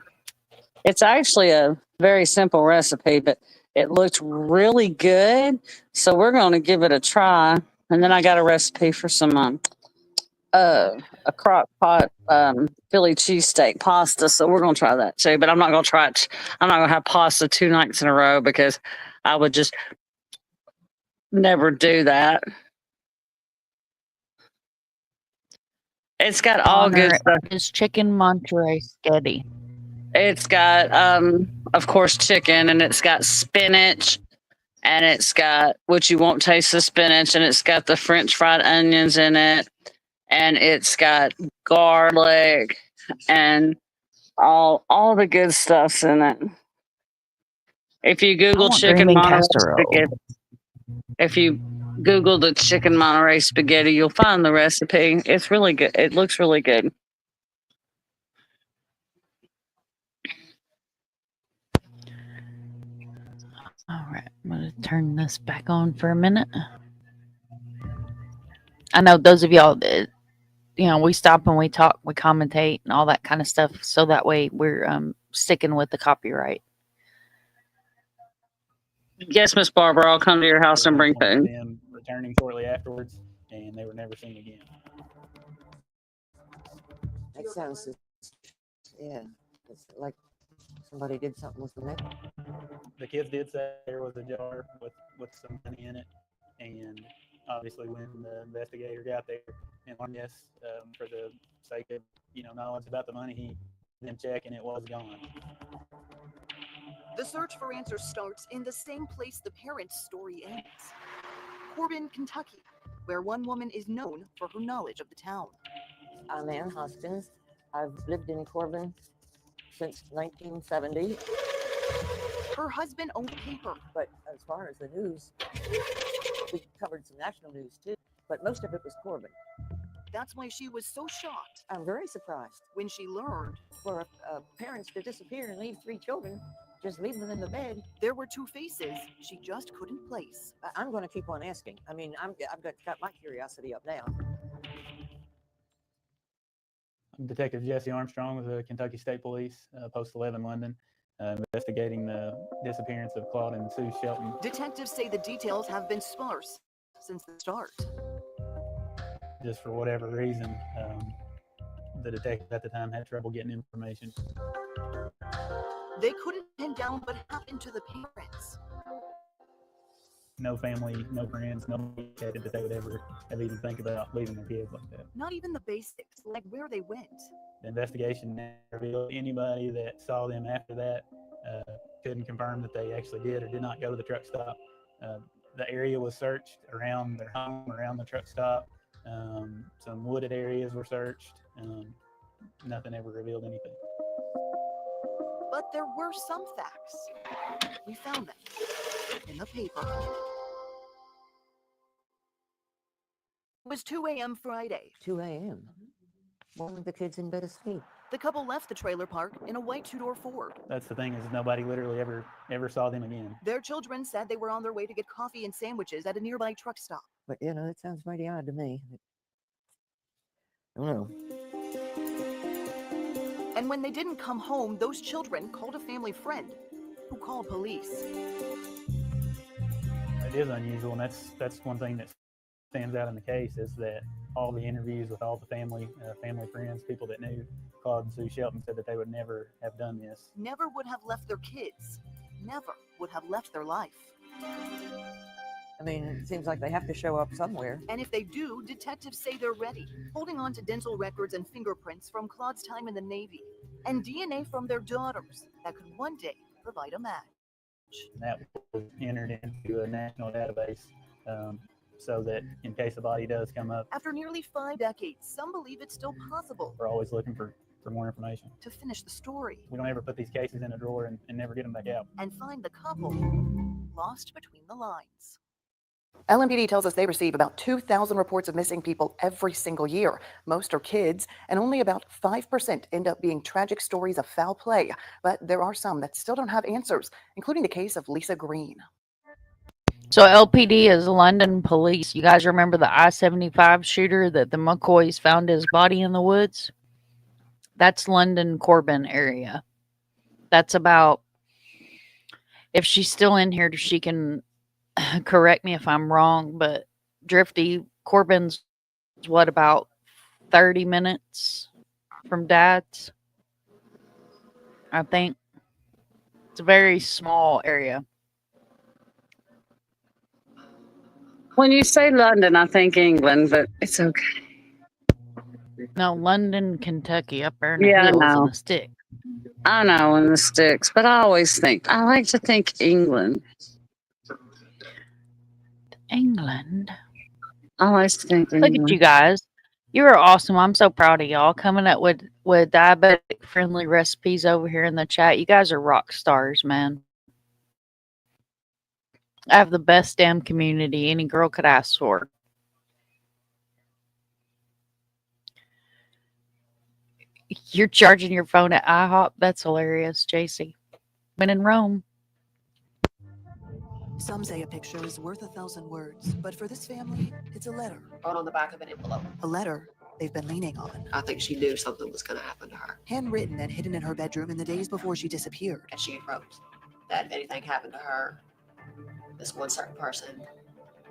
It's actually a very simple recipe, but it looked really good. So we're going to give it a try. And then I got a recipe for some a crock pot Philly cheesesteak pasta. So we're going to try that too. But I'm not going to try it. I'm not going to have pasta 2 nights in a row because I would just never do that. It's got all good stuff. It's chicken Monterey spaghetti. It's got, of course, chicken, and it's got spinach, and it's got, which you won't taste the spinach, and it's got the French fried onions in it, and it's got garlic, and all the good stuff's in it. If you Google chicken Monterey spaghetti, if you Google the chicken Monterey spaghetti, you'll find the recipe. It's really good. It looks really good. All right, I'm going to turn this back on for a minute. I know those of y'all that, we stop and we talk, we commentate and all that kind of stuff. So that way we're sticking with the copyright. Yes, Miss Barbara, I'll come to your house and bring food. Them returning shortly afterwards, and they were never seen again. That sounds, yeah, it's like somebody did something with the neck. The kids did say there was a jar with some money in it, and obviously when the investigator got there, and yes, for the sake of knowledge about the money, he then checking it was gone. The search for answers starts in the same place the parents' story ends. Corbin, Kentucky, where one woman is known for her knowledge of the town. I'm Ann Hoskins. I've lived in Corbin since 1970. Her husband owned a paper. But as far as the news, we covered some national news too, but most of it was Corbin. That's why she was so shocked. I'm very surprised. When she learned for parents to disappear and leave 3 children, just leave them in the bed. There were 2 faces she just couldn't place. I'm going to keep on asking. I mean, I've got my curiosity up now. Detective Jesse Armstrong with the Kentucky State Police, Post 11 London, investigating the disappearance of Claude and Sue Shelton. Detectives say the details have been sparse since the start. Just for whatever reason, the detective at the time had trouble getting information. They couldn't pin down what happened to the parents. No family, no friends, no indicated that they would ever have even think about leaving their kids like that. Not even the basics, like where they went. The investigation revealed anybody that saw them after that couldn't confirm that they actually did or did not go to the truck stop. The area was searched around their home, around the truck stop. Some wooded areas were searched. Nothing ever revealed anything. But there were some facts. We found them in the paper. It was 2 a.m. Friday. 2 a.m. When were the kids in bed asleep? The couple left the trailer park in a white 2-door Ford. That's the thing, is nobody literally ever saw them again. Their children said they were on their way to get coffee and sandwiches at a nearby truck stop. But that sounds mighty odd to me. I don't know. And when they didn't come home, those children called a family friend who called police. It is unusual, and that's one thing that stands out in the case is that all the interviews with all the family friends, people that knew Claude and Sue Shelton said that they would never have done this. Never would have left their kids. Never would have left their life. I mean, it seems like they have to show up somewhere. And if they do, detectives say they're ready, holding on to dental records and fingerprints from Claude's time in the Navy, and DNA from their daughters that could one day provide a match. And that was entered into a national database so that in case a body does come up, After nearly 5 decades, some believe it's still possible we're always looking for more information. to finish the story We don't ever put these cases in a drawer and never get them back out. and find the couple lost between the lines. LMPD tells us they receive about 2,000 reports of missing people every single year. Most are kids, and only about 5% end up being tragic stories of foul play. But there are some that still don't have answers, including the case of Lisa Green. So LPD is London police. You guys remember the I-75 shooter that the McCoys found his body in the woods? That's London Corbin area. That's about, if she's still in here, she can correct me if I'm wrong, but Drifty, Corbin's what, about 30 minutes from Dad's? I think. It's a very small area. When you say London, I think England, but it's okay. No, London, Kentucky, up there in the Yeah, I hills know. and the stick. I know in the sticks, but I like to think England. England. I like to think Look England. at you guys. You are awesome. I'm so proud of y'all coming up with diabetic friendly recipes over here in the chat. You guys are rock stars, man. I have the best damn community any girl could ask for. You're charging your phone at IHOP? That's hilarious, JC. When in Rome. Some say a picture is worth 1,000 words, but for this family, it's a letter. Wrote on the back of an envelope. A letter they've been leaning on. I think she knew something was going to happen to her. Handwritten and hidden in her bedroom in the days before she disappeared. And she wrote that if anything happened to her, this one certain person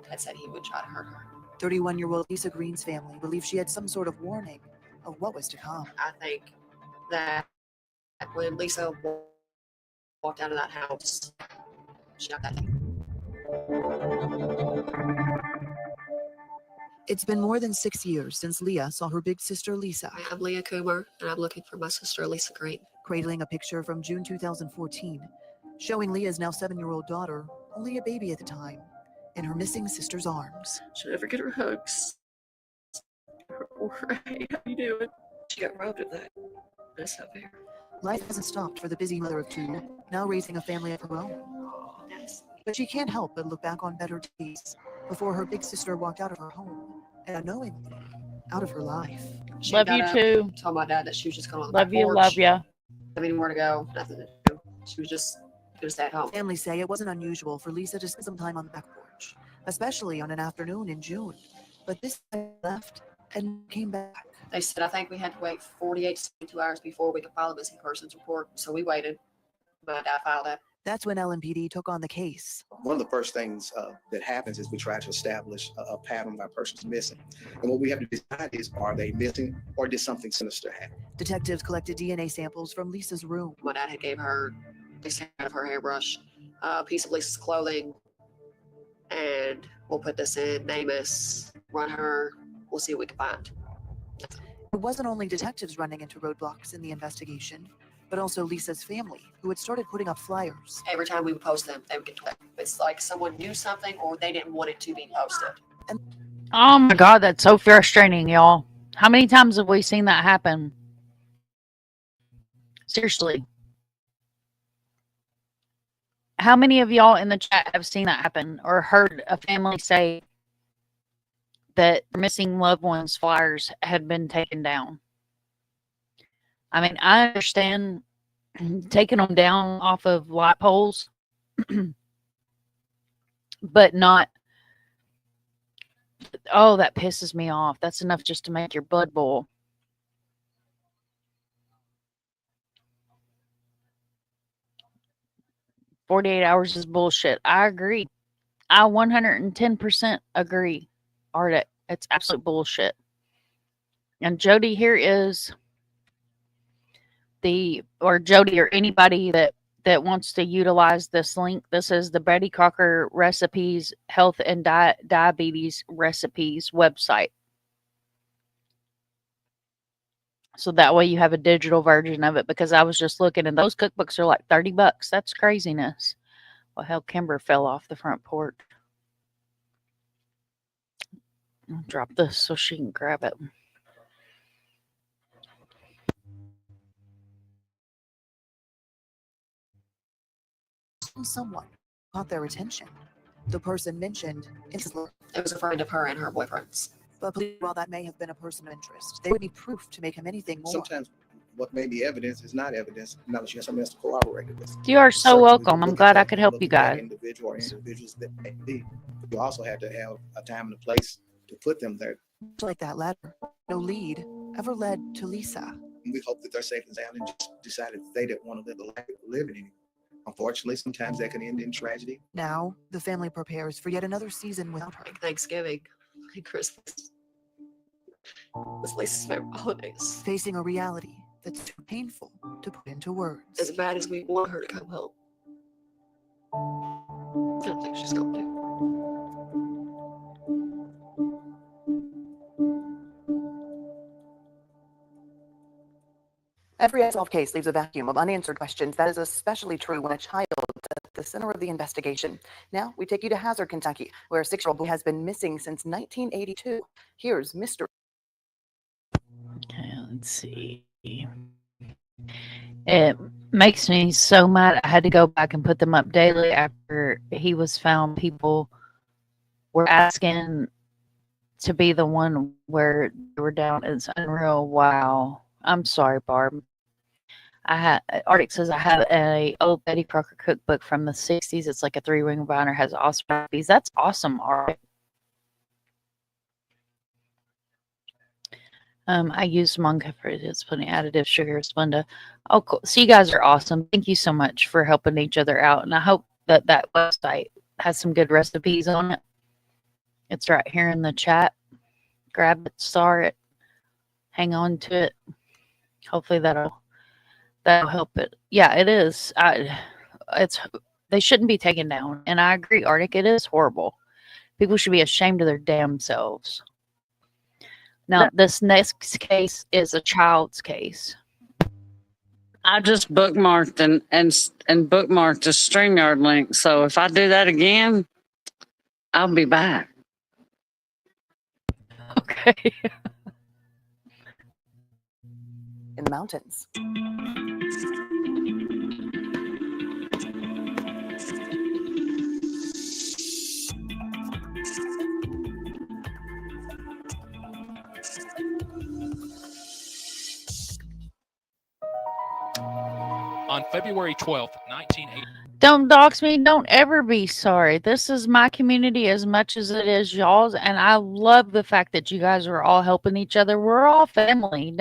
had said he would try to hurt her. 31-year-old Lisa Green's family believes she had some sort of warning of what was to come. I think that when Lisa walked out of that house, she got that thing. It's been more than 6 years since Leah saw her big sister Lisa. I'm Leah Coomer, and I'm looking for my sister Lisa Green. Cradling a picture from June 2014, showing Leah's now 7-year-old daughter, only a baby at the time, in her missing sister's arms. She'll never get her hugs. Or, hey, how you doing? She got robbed of that. That's not fair. Life hasn't stopped for the busy mother of 2, now raising a family of her own. Yes. But she can't help but look back on better days before her big sister walked out of her home and unknowingly out of her life. She Love got you up, too. Told my dad that she was just going on the Love back you, porch. love ya. Didn't have anywhere to go, nothing to do. She was just going to stay at home. Families say it wasn't unusual for Lisa to spend some time on the back porch, especially on an afternoon in June. But this time left and came back. They said, I think we had to wait 48 to 72 hours before we could file a missing persons report. So we waited. My dad filed it. That's when LMPD took on the case. One of the first things that happens is we try to establish a pattern by persons missing. And what we have to decide is, are they missing or did something sinister happen? Detectives collected DNA samples from Lisa's room. My dad had gave her a sample of her hairbrush, a piece of Lisa's clothing, and we'll put this in, name us, run her, we'll see what we can find. It wasn't only detectives running into roadblocks in the investigation, but also Lisa's family, who had started putting up flyers. Every time we would post them, they would get clicked. It's like someone knew something or they didn't want it to be posted. Oh my God, that's so frustrating, y'all. How many times have we seen that happen? Seriously. How many of y'all in the chat have seen that happen or heard a family say that missing loved ones' flyers had been taken down? I mean, I understand taking them down off of light poles, but not, oh, that pisses me off. That's enough just to make your blood boil. 48 hours is bullshit. I agree. I 110% agree, Arctic. It's absolute bullshit. And Jody, here is or Jody or anybody that wants to utilize this link. This is the Betty Crocker Recipes Health and Diabetes Recipes website. So that way you have a digital version of it, because I was just looking and those cookbooks are like $30. That's craziness. Well, hell, Kimber fell off the front porch. I'll drop this so she can grab it. Someone caught their attention. The person mentioned It was a friend of her and her boyfriend's. but while that may have been a person of interest, they would need proof to make him anything more. Sometimes what may be evidence is not evidence, not unless you have something else to corroborate it with. You are so Certainly, welcome. I'm look glad at I could help look you at that guys. individual or individuals that may be. You also have to have a time and a place to put them there. Like that letter, no lead ever led to Lisa. And we hope that they're safe and sound and just decided they didn't want to live the life they were living anymore. Unfortunately, sometimes that can end in tragedy. Now, the family prepares for yet another season without her. Like Thanksgiving, like Christmas. This Lisa's favorite holidays. Facing a reality that's too painful to put into words. As bad as we want her to come home, I don't think she's going to. Every unsolved case leaves a vacuum of unanswered questions. That is especially true when a child is at the center of the investigation. Now, we take you to Hazard, Kentucky, where a 6-year-old boy has been missing since 1982. Here's Mr. Okay, let's see. It makes me so mad. I had to go back and put them up daily after he was found. People were asking to be the one where they were down. It's unreal. Wow. I'm sorry, Barb. Arctic says I have a old Betty Crocker cookbook from the 60s. It's like a 3-ring binder, has awesome recipes. That's awesome, Arctic. I use Monka for it. It's putting additive sugar, Splenda. Oh, cool. So you guys are awesome. Thank you so much for helping each other out. And I hope that that website has some good recipes on it. It's right here in the chat. Grab it, star it, hang on to it. Hopefully that'll help it. Yeah, it is. They shouldn't be taken down. And I agree, Arctic. It is horrible. People should be ashamed of their damn selves. Now, this next case is a child's case. I just bookmarked and bookmarked a StreamYard link. So if I do that again, I'll be back. Okay. In the mountains. On February 12th, 1980. Don't dox me. Don't ever be sorry. This is my community as much as it is y'all's. And I love the fact that you guys are all helping each other. We're all family.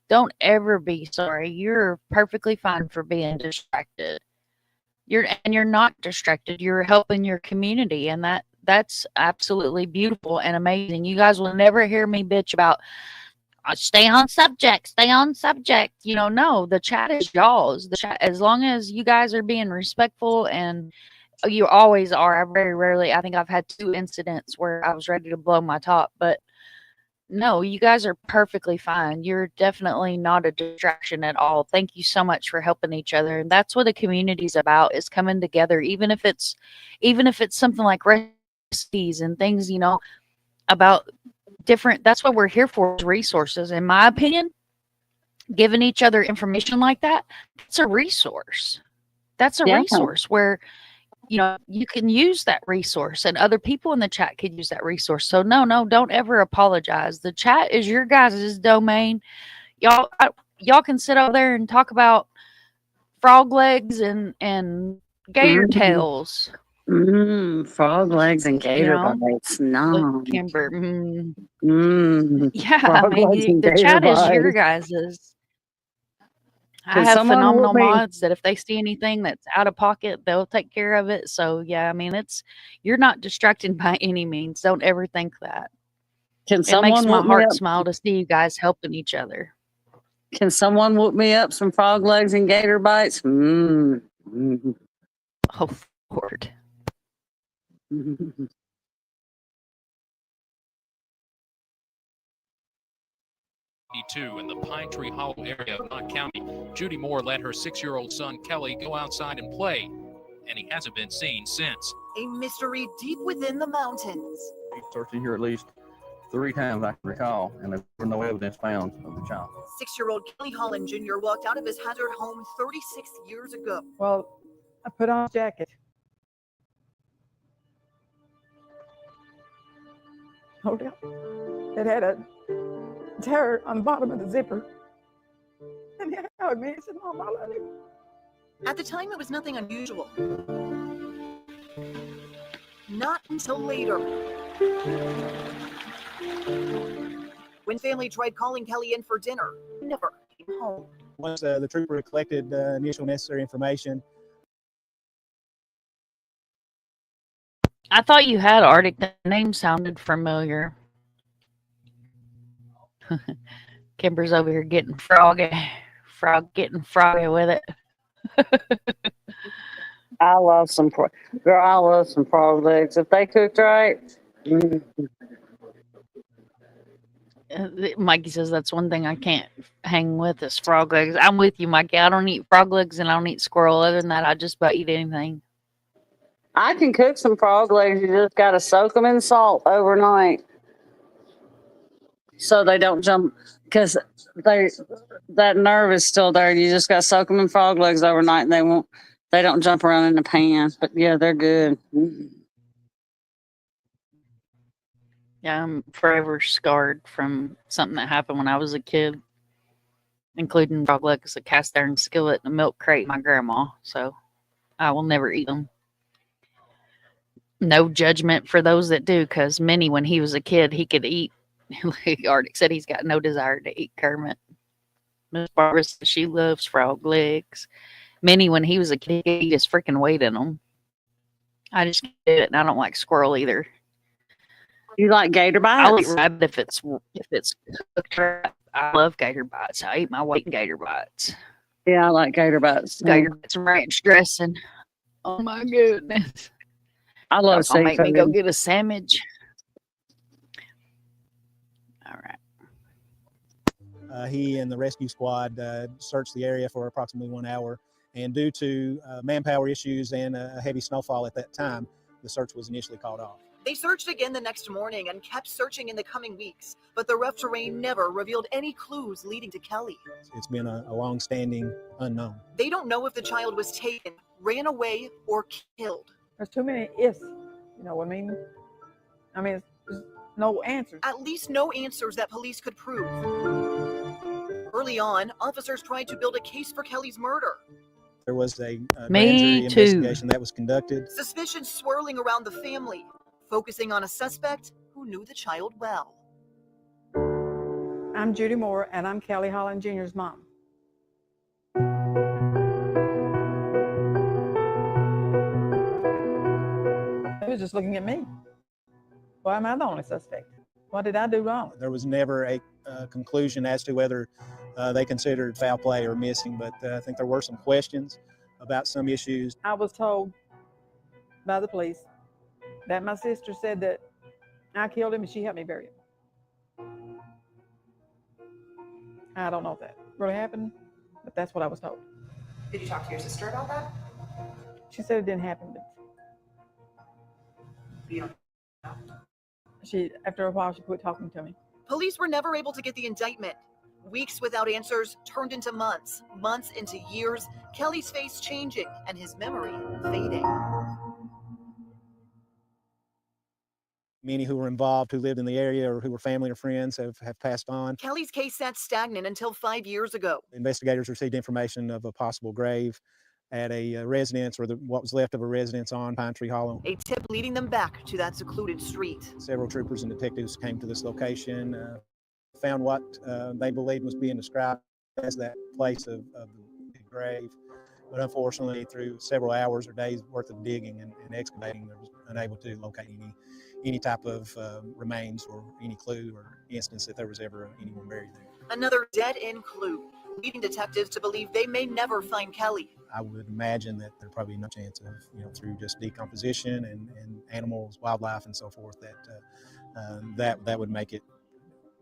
Don't ever be sorry. You're perfectly fine for being distracted. You're not distracted. You're helping your community. And that's absolutely beautiful and amazing. You guys will never hear me bitch about stay on subject. You know, no, the chat is y'all's. The chat, as long as you guys are being respectful, and you always are. I very rarely, I think I've had 2 incidents where I was ready to blow my top, but no, you guys are perfectly fine. You're definitely not a distraction at all. Thank you so much for helping each other. And that's what a community is about, is coming together, even if it's something like recipes and things, you know, about different. That's what we're here for, is resources. In my opinion, giving each other information like that, it's a resource. That's a resource where, you know, you can use that resource, and other people in the chat could use that resource. So no, don't ever apologize. The chat is your guys' domain. Y'all can sit over there and talk about frog legs and gator tails. Frog legs and gator bites. No. Kimber. Yeah, I mean, the chat is your guys's. I Can have someone phenomenal whoop me? mods that if they see anything that's out of pocket, they'll take care of it. So yeah, I mean, you're not distracted by any means. Don't ever think that. Can It makes someone my whoop me heart up? smile to see you guys helping each other. Can someone whoop me up some frog legs and gator bites? Oh, Lord. In the Pine Tree Hollow area of Knott County, Judy Moore let her 6-year-old son Kelly go outside and play, and he hasn't been seen since. A mystery deep within the mountains. Searching here at least 3 times I can recall, and there's no evidence found of the child. 6-year-old Kelly Holland Jr. walked out of his Hazard home 36 years ago. Well, I put on a jacket. Hold it up. It had a tear on the bottom of the zipper. And he hugged me and said, Mom, I love you. At the time, it was nothing unusual. Not until later. When family tried calling Kelly in for dinner, never came home. Once the trooper had collected initial necessary information. I thought you had Arctic. The name sounded familiar. Kimber's over here getting froggy with it. I love some frog legs if they cooked right. Mikey says that's one thing I can't hang with is frog legs. I'm with you, Mikey. I don't eat frog legs and I don't eat squirrel. Other than that, I just about eat anything. I can cook some frog legs. You just got to soak them in salt overnight so they don't jump, because that nerve is still there. You just got to soak them in frog legs overnight, and they don't jump around in the pan. But yeah, they're good. Yeah, I'm forever scarred from something that happened when I was a kid, including frog legs, a cast iron skillet, and a milk crate, my grandma. So I will never eat them. No judgment for those that do, because Minnie, when he was a kid, he could eat. Like Arctic said, he's got no desire to eat Kermit. Miss Barbara says she loves frog legs. Minnie, when he was a kid, he could eat his freaking weight in them. I just can't do it, and I don't like squirrel either. You like gator bites? I'll eat rabbit if it's cooked right. I love gator bites. I eat my weight in gator bites. Yeah, I like gator bites. Gator bites and ranch dressing. Oh my goodness! I love seafood. Make me go seafood. get a sandwich. All right. He and the rescue squad searched the area for approximately 1 hour, and due to manpower issues and a heavy snowfall at that time, the search was initially called off. They searched again the next morning and kept searching in the coming weeks, but the rough terrain never revealed any clues leading to Kelly. It's been a long-standing unknown. They don't know if the child was taken, ran away, or killed. There's too many ifs. You know what I mean? I mean, there's no answers. At least no answers that police could prove. Early on, officers tried to build a case for Kelly's murder. There was a grand jury investigation that was conducted. Suspicion swirling around the family, focusing on a suspect who knew the child well. I'm Judy Moore, and I'm Kelly Holland Jr.'s mom. He was just looking at me. Why am I the only suspect? What did I do wrong? There was never a conclusion as to whether they considered foul play or missing, but I think there were some questions about some issues. I was told by the police that my sister said that I killed him and she helped me bury him. I don't know if that really happened, but that's what I was told. Did you talk to your sister about that? She said it didn't happen, but You don't know. after a while, she quit talking to me. Police were never able to get the indictment. Weeks without answers turned into months, months into years, Kelly's face changing and his memory fading. Many who were involved, who lived in the area or who were family or friends have passed on. Kelly's case sat stagnant until 5 years ago. Investigators received information of a possible grave at a residence, or what was left of a residence on Pine Tree Hollow. A tip leading them back to that secluded street. Several troopers and detectives came to this location, found what they believed was being described as that place of grave. But unfortunately, through several hours or days worth of digging and excavating, they was unable to locate any type of remains or any clue or instance that there was ever anyone buried there. Another dead-end clue, leading detectives to believe they may never find Kelly. I would imagine that there'd probably no chance of, through just decomposition and animals, wildlife, and so forth, that would make it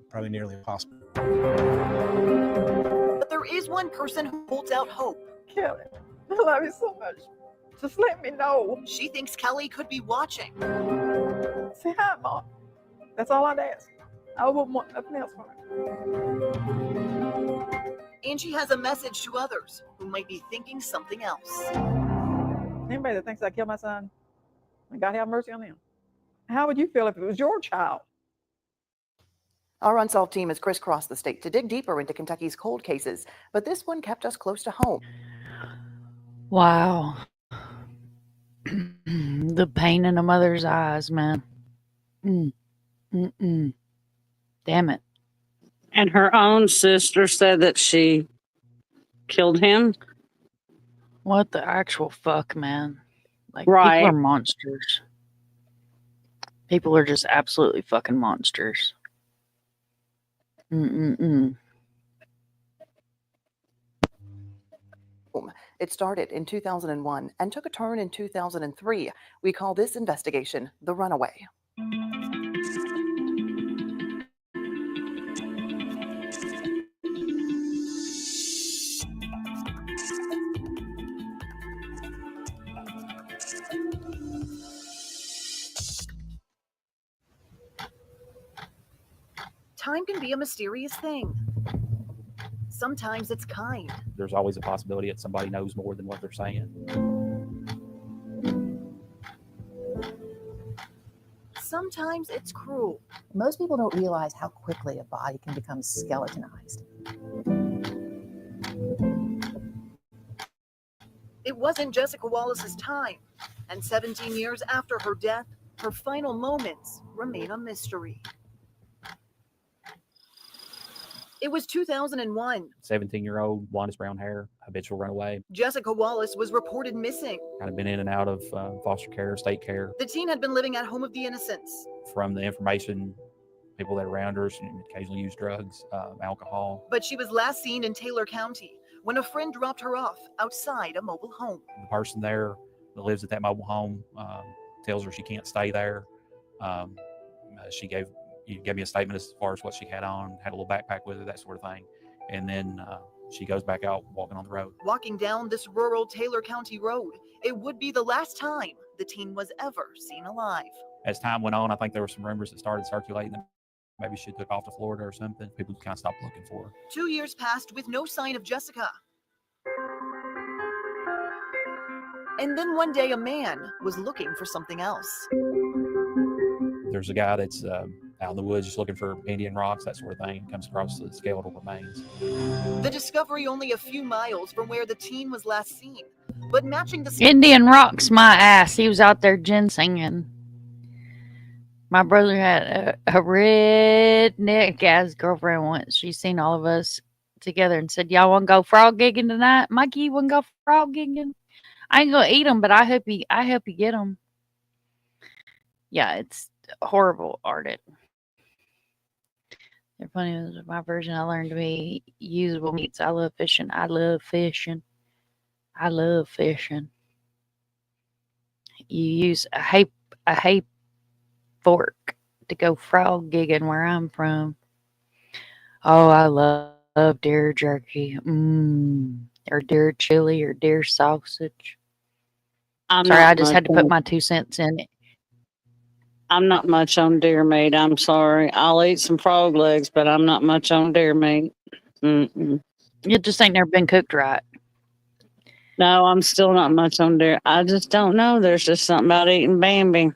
probably nearly impossible. But there is one person who holds out hope. Kelly, I love you so much. Just let me know. She thinks Kelly could be watching. Say hi, Mom. That's all I'd ask. I wouldn't want nothing else from her. And she has a message to others who might be thinking something else. Anybody that thinks I killed my son, God have mercy on them. How would you feel if it was your child? Our Unsolved team has crisscrossed the state to dig deeper into Kentucky's cold cases, but this one kept us close to home. Wow. The pain in a mother's eyes, man. Damn it. And her own sister said that she killed him. What the actual fuck, man? Like, Right. people are monsters. People are just absolutely fucking monsters. It started in 2001 and took a turn in 2003. We call this investigation The Runaway. Time can be a mysterious thing. Sometimes it's kind. There's always a possibility that somebody knows more than what they're saying. Sometimes it's cruel. Most people don't realize how quickly a body can become skeletonized. It wasn't Jessica Wallace's time, and 17 years after her death, her final moments remain a mystery. It was 2001. 17-year-old, blondish brown hair, habitual runaway. Jessica Wallace was reported missing. Kind of been in and out of foster care, state care. The teen had been living at home of the Innocents. From the information, people that are around her, she occasionally used drugs, alcohol. But she was last seen in Taylor County when a friend dropped her off outside a mobile home. The person there that lives at that mobile home tells her she can't stay there. You gave me a statement as far as what she had on, had a little backpack with her, that sort of thing. And then she goes back out walking on the road. Walking down this rural Taylor County road, it would be the last time the teen was ever seen alive. As time went on, I think there were some rumors that started circulating that maybe she took off to Florida or something. People kind of stopped looking for her. 2 years passed with no sign of Jessica. And then one day a man was looking for something else. There's a guy that's out in the woods just looking for Indian rocks, that sort of thing, comes across the skeletal remains. The discovery only a few miles from where the teen was last seen, but matching the Indian rocks my ass. He was out there ginsenging. My brother had a redneck ass girlfriend once. She seen all of us together and said, "Y'all want to go frog gigging tonight? Mikey, you want to go frog gigging? I ain't gonna eat them, but I help you get them." Yeah, it's horrible, Arctic. They're funny. It was my version. I learned to be usable meats. I love fishing. I love fishing. I love fishing. You use a hay fork to go frog gigging where I'm from. Oh, I love deer jerky. Or deer chili or deer sausage. Sorry, I just had to put my 2 cents in it. I'm not much on deer meat. I'm sorry. I'll eat some frog legs, but I'm not much on deer meat. It just ain't never been cooked right. No, I'm still not much on deer. I just don't know. There's just something about eating Bambi.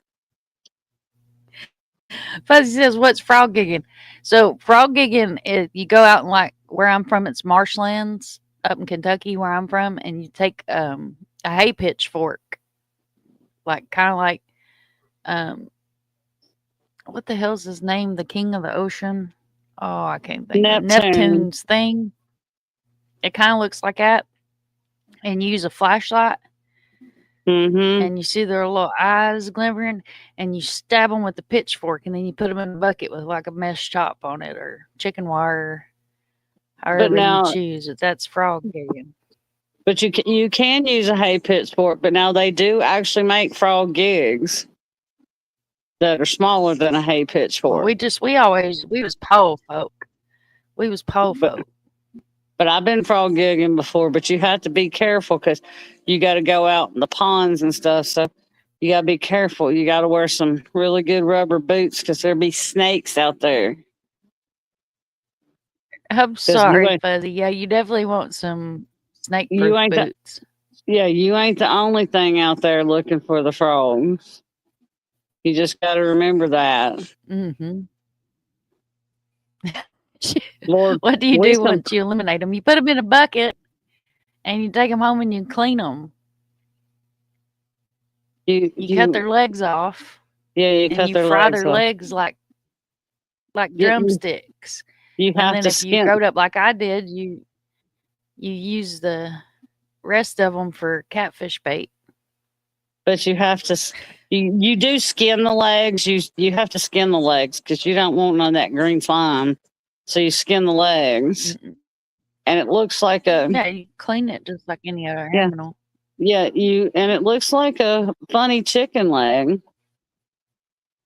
Fuzzy says, "What's frog gigging?" So frog gigging is you go out and, like, where I'm from, it's marshlands up in Kentucky where I'm from, and you take a hay pitchfork, like kind of like what the hell's his name? The king of the ocean. Oh, I can't think. Neptune's thing. It kind of looks like that. and you use a flashlight, and you see their little eyes glimmering, and you stab them with the pitchfork, and then you put them in a bucket with like a mesh top on it or chicken wire, however you choose it. That's frog gigging. But you can use a hay pitchfork, but now they do actually make frog gigs that are smaller than a hay pitchfork. Well, we was pole folk. We was pole folk. But I've been frog gigging before, but you have to be careful because you got to go out in the ponds and stuff. So you got to be careful. You got to wear some really good rubber boots because there'll be snakes out there. I'm sorry, Fuzzy. Yeah, you definitely want some snake-proof boots. You ain't the only thing out there looking for the frogs. You just got to remember that. Mm-hmm. What do you do once you eliminate them? You put them in a bucket, and you take them home and you clean them. You cut their legs off. Yeah, you cut their legs off. You fry their legs like drumsticks. You have to if you growed up like I did, you use the rest of them for catfish bait. But you have to, you do skin the legs. You have to skin the legs because you don't want none of that green slime. So you skin the legs, and it looks like you clean it just like any other animal. Yeah, and it looks like a funny chicken leg.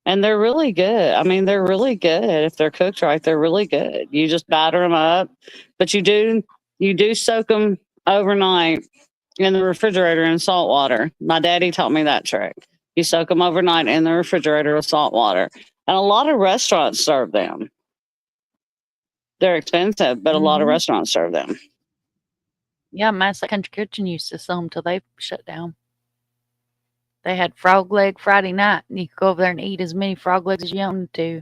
And they're really good. I mean, they're really good if they're cooked right. They're really good. You just batter them up, but you do soak them overnight in the refrigerator in salt water. My daddy taught me that trick. You soak them overnight in the refrigerator with salt water, and a lot of restaurants serve them. They're expensive, but a lot of restaurants serve them. Yeah, Mass Country Kitchen used to sell them till they shut down. They had frog leg Friday night, and you could go over there and eat as many frog legs as you wanted to.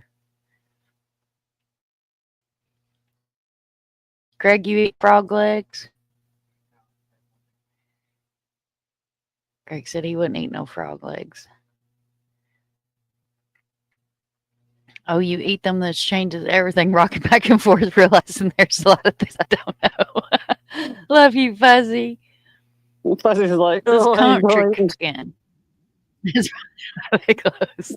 Greg, you eat frog legs? Greg said he wouldn't eat no frog legs. Oh, you eat them? That changes everything, rocking back and forth, realizing there's a lot of things I don't know. Love you, Fuzzy. Fuzzy's like, this country chicken. They close.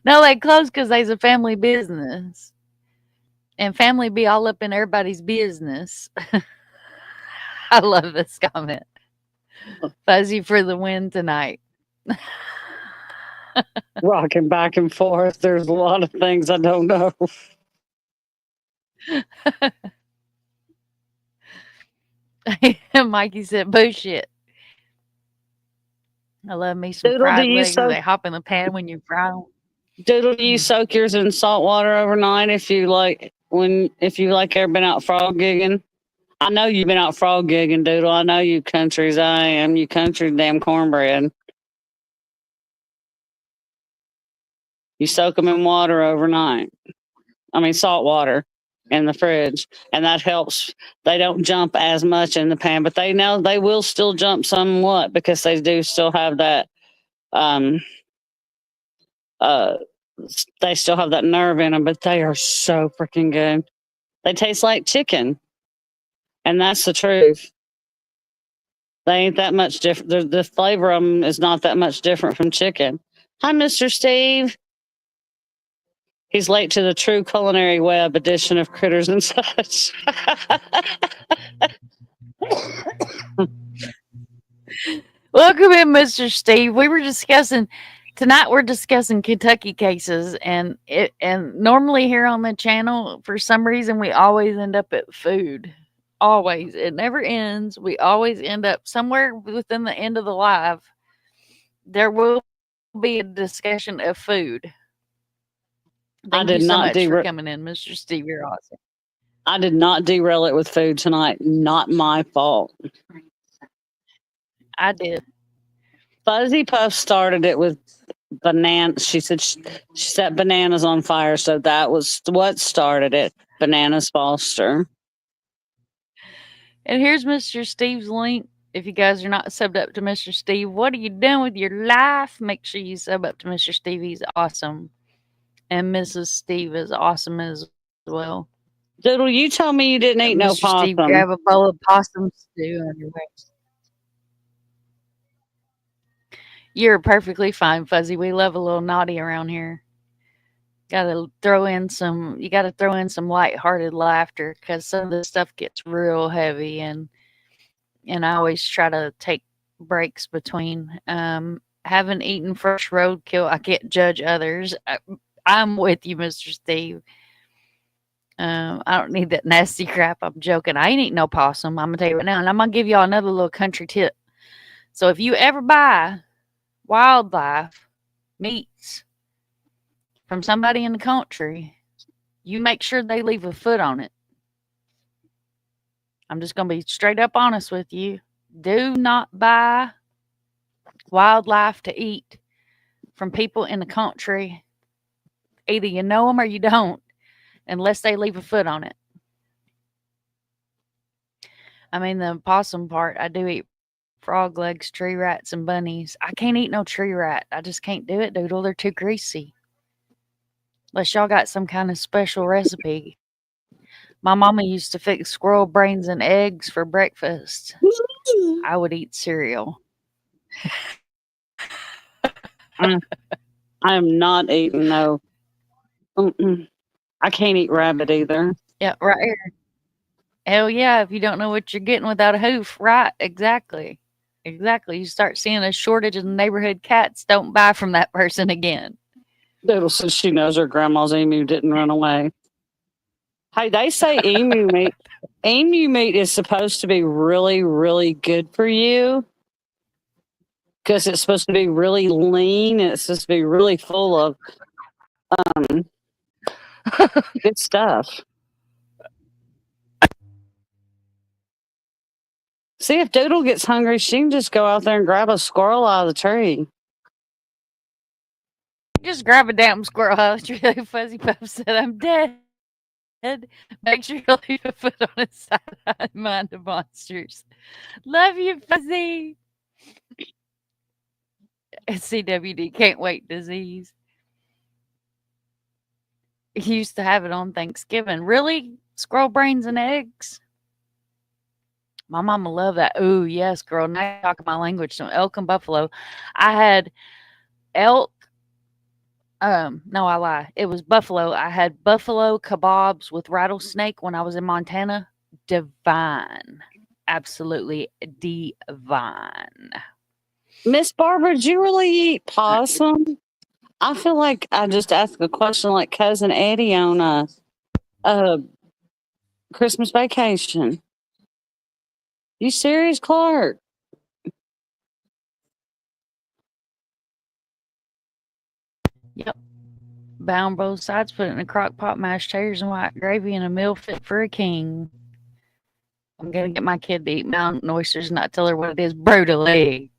No, they close because they's a family business. And family be all up in everybody's business. I love this comment. Fuzzy for the win tonight. Rocking back and forth. There's a lot of things I don't know. Mikey said, bullshit. I love me some fried legs. They hop in the pan when you fry them. Doodle, do you soak yours in salt water overnight if you ever been out frog gigging? I know you've been out frog gigging, Doodle. I know you countries. I am. You country damn cornbread. You soak them in water overnight. I mean, salt water in the fridge. And that helps. They don't jump as much in the pan, but they will still jump somewhat because they do still have that, they still have that nerve in them, but they are so freaking good. They taste like chicken. And that's the truth. They ain't that much different. The flavor of them is not that much different from chicken. Hi, Mr. Steve. He's late to the True Culinary Web edition of Critters and Such. Welcome in, Mr. Steve. We were discussing tonight. We're discussing Kentucky cases, and normally here on the channel, for some reason, we always end up at food. Always, it never ends. We always end up somewhere within the end of the live. There will be a discussion of food. Thank you so much for coming in, Mr. Steve. You're awesome. I did not derail it with food tonight. Not my fault. I did. Fuzzy Puff started it with banana. She said she set bananas on fire, so that was what started it. Bananas Foster. And here's Mr. Steve's link. If you guys are not subbed up to Mr. Steve, what are you doing with your life? Make sure you sub up to Mr. Steve. He's awesome. And Mrs. Steve is awesome as well. Doodle, you told me you didn't eat no possum. Steve, grab a bowl of possum stew on your way. You're perfectly fine, Fuzzy. We love a little naughty around here. You gotta throw in some lighthearted laughter because some of this stuff gets real heavy, and I always try to take breaks between. Haven't eaten fresh roadkill. I can't judge others. I'm with you, Mr. Steve. I don't need that nasty crap. I'm joking. I ain't eating no possum. I'm gonna tell you right now, and I'm gonna give y'all another little country tip. So if you ever buy wildlife meats from somebody in the country, you make sure they leave a foot on it. I'm just going to be straight up honest with you. Do not buy wildlife to eat from people in the country. Either you know them or you don't, unless they leave a foot on it. I mean, the possum part, I do eat frog legs, tree rats, and bunnies. I can't eat no tree rat. I just can't do it, Doodle. They're too greasy. Unless y'all got some kind of special recipe. My mama used to fix squirrel brains and eggs for breakfast. I would eat cereal. I am not eating no. I can't eat rabbit either. Yeah, right here. Hell yeah, if you don't know what you're getting without a hoof. Right, exactly. Exactly. You start seeing a shortage in the neighborhood cats, don't buy from that person again. Doodle says she knows her grandma's emu didn't run away. Hey, they say emu meat is supposed to be really, really good for you because it's supposed to be really lean and it's supposed to be really full of good stuff. See, if Doodle gets hungry, she can just go out there and grab a squirrel out of the tree. Just grab a damn squirrel out of the tree like Fuzzy Puff said, I'm dead. Make sure you leave a foot on his side. I mind the monsters. Love you, Fuzzy. CWD, can't wait disease. He used to have it on Thanksgiving. Really? Squirrel brains and eggs? My mama loved that. Ooh, yes, girl. Now you're talking my language. Some elk and buffalo. I had elk. No, I lie. It was buffalo. I had buffalo kebabs with rattlesnake when I was in Montana. Divine. Absolutely divine. Miss Barbara, do you really eat possum? I feel like I just asked a question like Cousin Eddie on a Christmas Vacation. You serious, Clark? Yep. Bound both sides, put it in a crock pot, mashed taters and white gravy, and a meal fit for a king. I'm going to get my kid to eat mountain oysters and not tell her what it is. Brutally.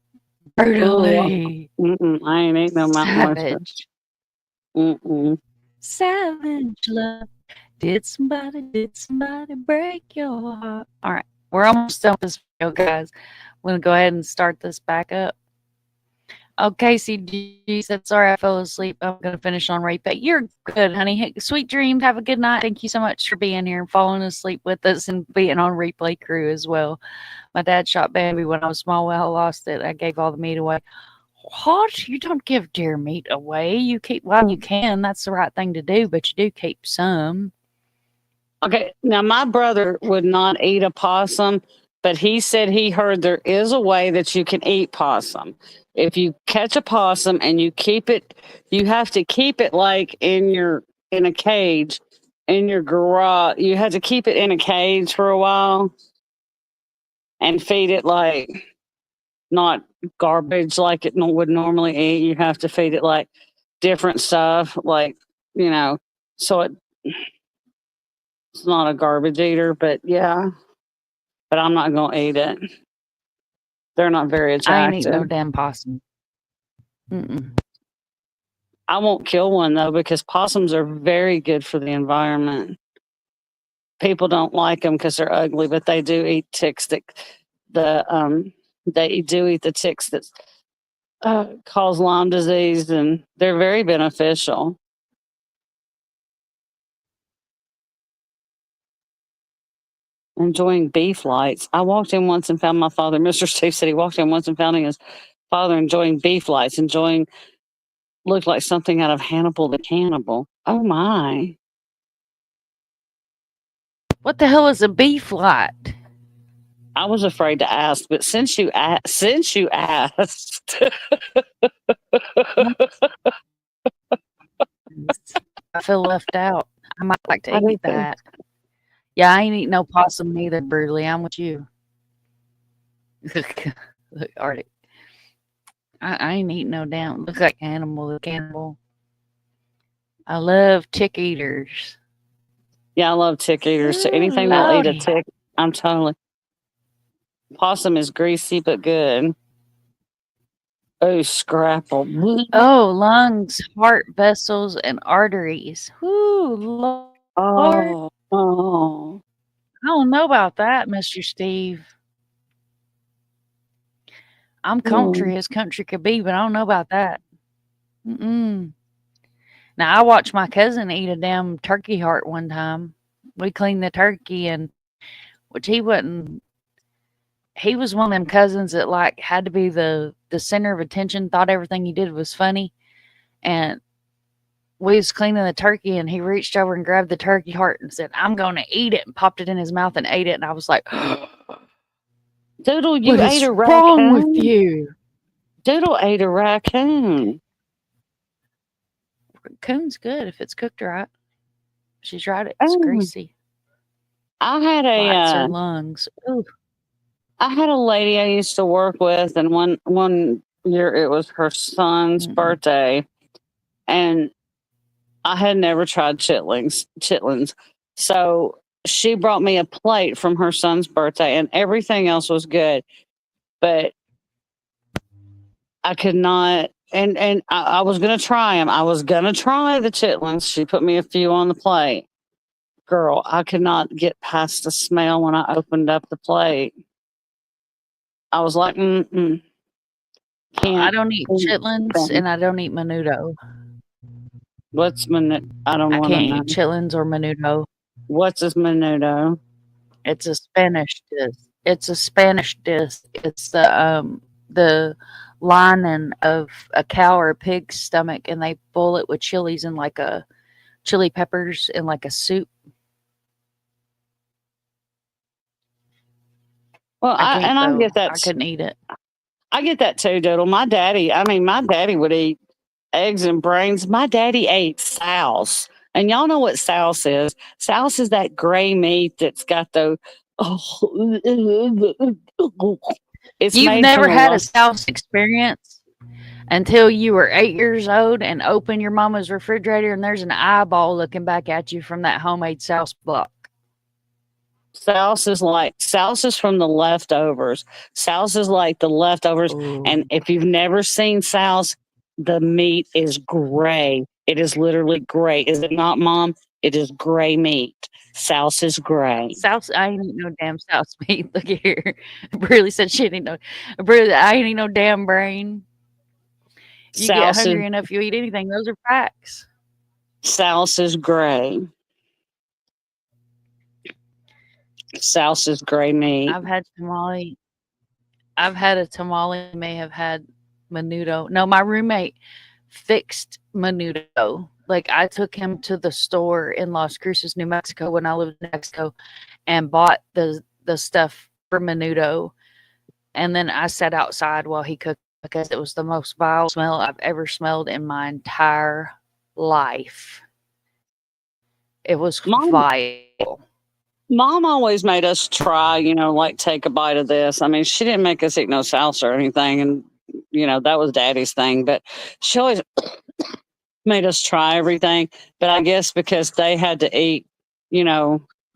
Brutally. I ain't eating no mountain oysters. Savage love. Did somebody break your heart? All right. We're almost done with this video, guys. I'm going to go ahead and start this back up. Okay, CG said, sorry I fell asleep. I'm going to finish on replay. You're good, honey. Sweet dreams. Have a good night. Thank you so much for being here and falling asleep with us and being on replay crew as well. My dad shot Bambi when I was small. Well, I lost it. I gave all the meat away. What? You don't give deer meat away. You keep, well, you can. That's the right thing to do, but you do keep some. Okay, now my brother would not eat a possum, but he said he heard there is a way that you can eat possum. If you catch a possum and you keep it, you have to keep it like in a cage in your garage. You have to keep it in a cage for a while and feed it like not garbage like it would normally eat. You have to feed it like different stuff, like, so it's not a garbage eater, but yeah. But I'm not going to eat it. They're not very attractive. I ain't eating no damn possum. I won't kill one, though, because possums are very good for the environment. People don't like them because they're ugly, but they do eat ticks they do eat the ticks that cause Lyme disease, and they're very beneficial. Enjoying beef lights. I walked in once and found my father. Mr. Steve said he walked in once and found his father enjoying beef lights, looked like something out of Hannibal the Cannibal. Oh my. What the hell is a beef light? I was afraid to ask, but since you asked, I feel left out. I might like to I do eat too. that. Yeah, I ain't eating no possum neither, brutally. I'm with you. Look, Arctic. I ain't eating no damn. Look like Animal the Cannibal. I love tick eaters. Yeah, I love tick eaters. So anything that'll eat a tick, I'm totally. Possum is greasy but good. Oh, scrapple. Oh, lungs, heart, vessels, and arteries. Whoo, Lord. Oh. I don't know about that, Mr. Steve. I'm country as country could be, but I don't know about that. Mm-mm. Now, I watched my cousin eat a damn turkey heart one time. We cleaned the turkey, and which he wasn't. He was one of them cousins that like had to be the center of attention. Thought everything he did was funny, and we was cleaning the turkey, and he reached over and grabbed the turkey heart and said, "I'm going to eat it," and popped it in his mouth and ate it. And I was like, Doodle, you "What ate is a wrong with raccoon? you?" Doodle ate a raccoon. Raccoon's good if it's cooked right. She's right. It's Oh. greasy. I had Lights a or lungs. Ooh. I had a lady I used to work with, and one year it was her son's birthday, and I had never tried chitlins. So she brought me a plate from her son's birthday, and everything else was good, but I could not. And I was gonna try them. I was gonna try the chitlins. She put me a few on the plate. Girl, I could not get past the smell when I opened up the plate. I was like, can't. I don't eat chitlins and I don't eat menudo. What's menudo? I don't I want to can't know. eat chitlins or menudo. What's this menudo? It's a Spanish dish. It's a Spanish dish. It's the lining of a cow or a pig's stomach, and they boil it with chilies and like a chili peppers in like a soup. Well, I get that. I couldn't eat it. I get that too, Doodle. My daddy would eat eggs and brains. My daddy ate souse. And y'all know what souse is. Souse is that gray meat that's got the it's You've made never from had a souse experience until you were 8 years old and open your mama's refrigerator and there's an eyeball looking back at you from that homemade souse block. Souse is from the leftovers. Souse is like the leftovers. Ooh. And if you've never seen souse, the meat is gray. It is literally gray. Is it not, Mom? It is gray meat. Souse is gray. Souse, I ain't eat no damn souse meat. Look at here. Briley said she ain't no. Briley, I ain't eat no damn brain. You get hungry enough, you eat anything. Those are facts. Souse is gray. Souse is gray meat. I've had tamale. I've had a tamale. May have had menudo. No, my roommate fixed menudo. Like I took him to the store in Las Cruces, New Mexico, when I lived in Mexico, and bought the stuff for menudo. And then I sat outside while he cooked because it was the most vile smell I've ever smelled in my entire life. It was vile. Mom always made us try, like take a bite of this. I mean, she didn't make us eat no salsa or anything. And, that was Daddy's thing. But she always made us try everything. But I guess because they had to eat,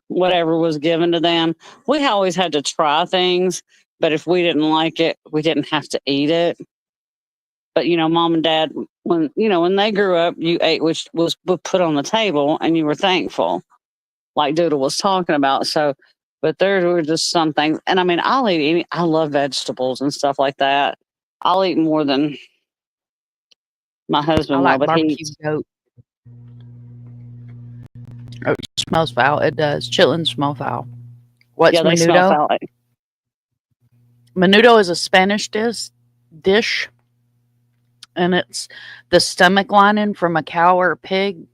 whatever was given to them, we always had to try things. But if we didn't like it, we didn't have to eat it. But, Mom and Dad, when they grew up, you ate which was put on the table and you were thankful. Like Doodle was talking about. So, but there were just some things. And I mean, I love vegetables and stuff like that. I'll eat more than my husband I like will, but barbecue goat. Oh, it smells foul. It does. Chitlins smell foul. What's they menudo? smell foul. Menudo is a Spanish dish dish, and it's the stomach lining from a cow or a pig.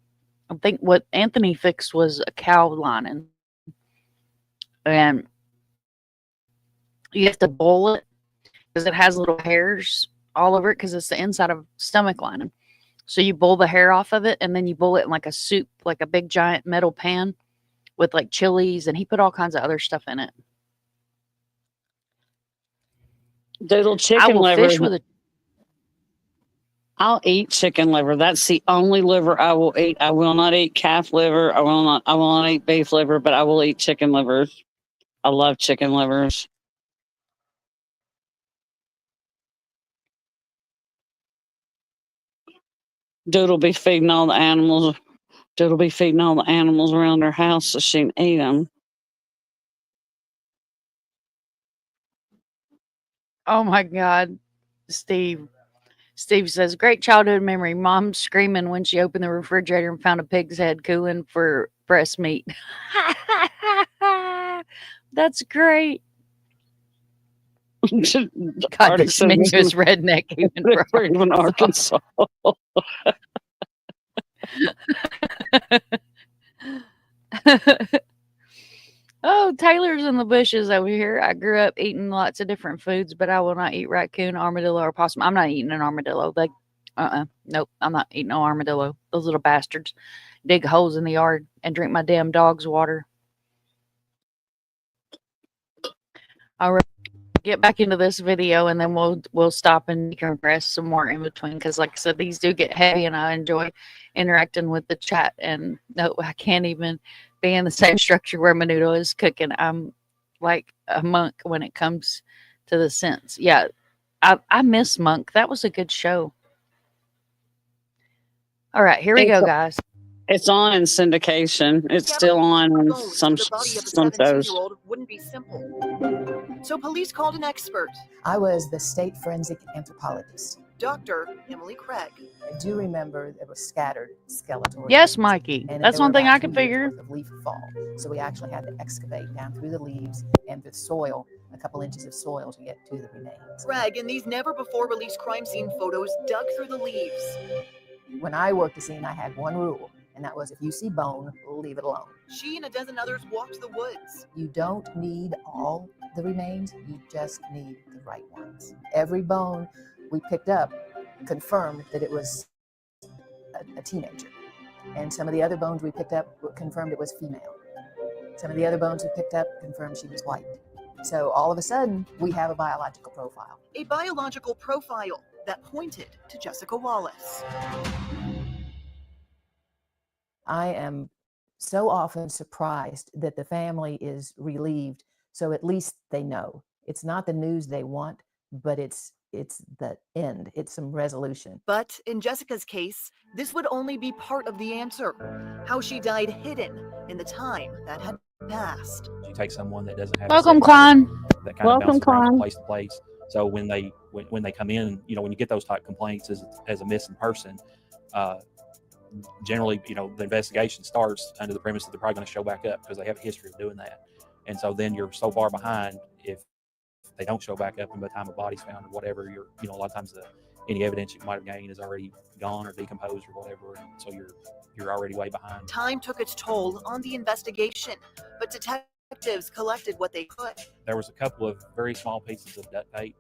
I think what Anthony fixed was a cow lining, and you have to boil it because it has little hairs all over it because it's the inside of stomach lining. So you boil the hair off of it, and then you boil it in like a soup, like a big giant metal pan with like chilies, and he put all kinds of other stuff in it. Doodle I chicken will liver. fish with a I'll eat chicken liver. That's the only liver I will eat. I will not eat calf liver. I will not eat beef liver, but I will eat chicken livers. I love chicken livers. Doodle be feeding all the animals. Doodle be feeding all the animals around her house so she can eat them. Oh my God, Steve. Steve says, great childhood memory. Mom screaming when she opened the refrigerator and found a pig's head cooling for breast meat. That's great. God, this menu is redneck even for even Arkansas. Oh, Taylor's in the bushes over here. I grew up eating lots of different foods, but I will not eat raccoon, armadillo, or possum. I'm not eating an armadillo. Like, nope, I'm not eating no armadillo. Those little bastards dig holes in the yard and drink my damn dog's water. All right, get back into this video, and then we'll stop and decompress some more in between. Because, like I said, these do get heavy, and I enjoy interacting with the chat. And no, I can't even be in the same structure where Menudo is cooking. I'm like a monk when it comes to the scents. Yeah, I miss Monk. That was a good show. All right, here we go, guys. It's on in syndication. It's still on some The body of a shows. 17-year-old wouldn't be simple. So police called an expert, I was the state forensic anthropologist. Dr. Emily Craig. I do remember there were scattered skeletal Yes, remains, Mikey. and That's there were one thing about I can 2 years figure. worth of leaf fall. So we actually had to excavate down through the leaves and the soil, a couple inches of soil to get to the remains. Craig, in these never-before-released crime scene photos, dug through the leaves. When I worked the scene, I had one rule, and that was if you see bone, leave it alone. She and a dozen others walked the woods. You don't need all the remains, you just need the right ones. Every bone we picked up confirmed that it was a teenager. And some of the other bones we picked up confirmed it was female. Some of the other bones we picked up confirmed she was white. So all of a sudden, we have a biological profile. A biological profile that pointed to Jessica Wallace. I am so often surprised that the family is relieved, so at least they know. It's not the news they want, but it's the end. It's some resolution. But in Jessica's case, this would only be part of the answer. How she died hidden in the time that had passed. You take someone that doesn't have Welcome, Klein. that kind of bounces around from place to place. So when they come in, when you get those type complaints as a missing person, generally, the investigation starts under the premise that they're probably going to show back up because they have a history of doing that. And so then you're so far behind if they don't show back up, and by the time a body's found or whatever, a lot of times any evidence you might have gained is already gone or decomposed or whatever, and so you're already way behind. Time took its toll on the investigation, but detectives collected what they could. There was a couple of very small pieces of duct tape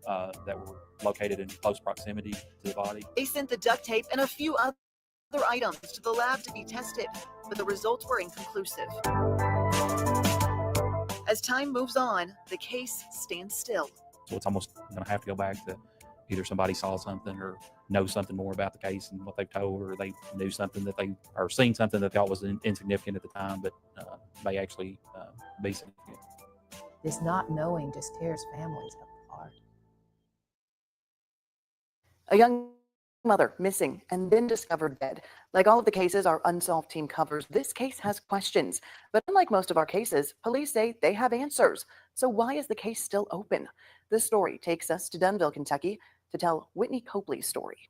that were located in close proximity to the body. They sent the duct tape and a few other items to the lab to be tested, but the results were inconclusive. As time moves on, the case stands still. So it's almost going to have to go back to either somebody saw something or knows something more about the case and what they've told, or they knew something that they or seen something that they thought was insignificant at the time, but may actually be significant. This not knowing just tears families apart. A young mother missing and then discovered dead. Like all of the cases our Unsolved team covers, this case has questions. But unlike most of our cases, police say they have answers. So why is the case still open? This story takes us to Dunville, Kentucky, to tell Whitney Copley's story.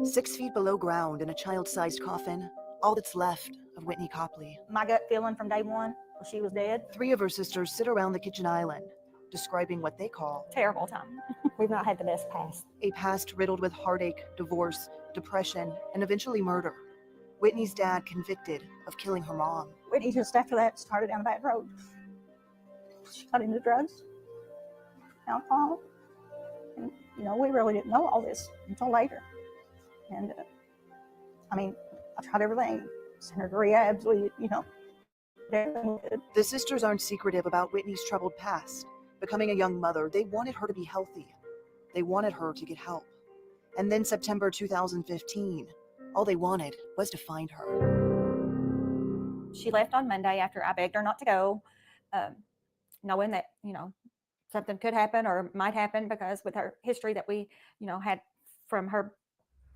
6 feet below ground in a child-sized coffin, all that's left of Whitney Copley. My gut feeling from day one was she was dead. 3 of her sisters sit around the kitchen island, describing what they call terrible time. We've not had the best past. a past riddled with heartache, divorce, depression, and eventually murder. Whitney's dad convicted of killing her mom. Whitney just after that started down a bad road. She got into drugs, alcohol, and we really didn't know all this until later. And I mean, I tried everything, sent her to rehabs, The sisters aren't secretive about Whitney's troubled past. Becoming a young mother, they wanted her to be healthy. They wanted her to get help. And then September 2015, all they wanted was to find her. She left on Monday after I begged her not to go, knowing that, something could happen or might happen because with her history that we, had from her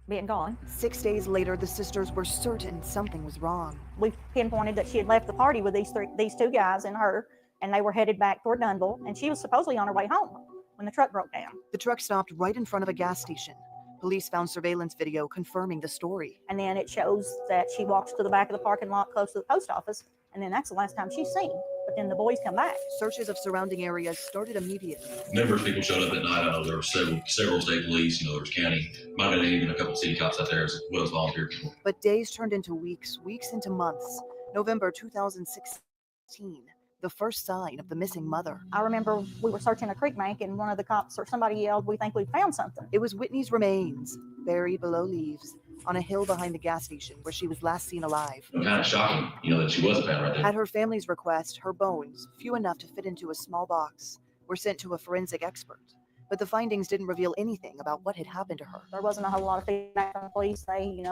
being gone. 6 days later, the sisters were certain something was wrong. We pinpointed that she had left the party with these two guys and her, and they were headed back toward Dunville, and she was supposedly on her way home when the truck broke down. The truck stopped right in front of a gas station. Police found surveillance video confirming the story. And then it shows that she walks to the back of the parking lot close to the post office, and then that's the last time she's seen. But then the boys come back. Searches of surrounding areas started immediately. Numerous people showed up at night. I know there were several state police, there was county, might have been even a couple of city cops out there as well as volunteer people. But days turned into weeks, weeks into months. November 2016, the first sign of the missing mother. I remember we were searching a creek bank and one of the cops or somebody yelled, "We think we found something." It was Whitney's remains, buried below leaves, on a hill behind the gas station where she was last seen alive. Kind of shocking, that she wasn't found right there. At her family's request, her bones, few enough to fit into a small box, were sent to a forensic expert. But the findings didn't reveal anything about what had happened to her. There wasn't a whole lot of feedback from the police. They,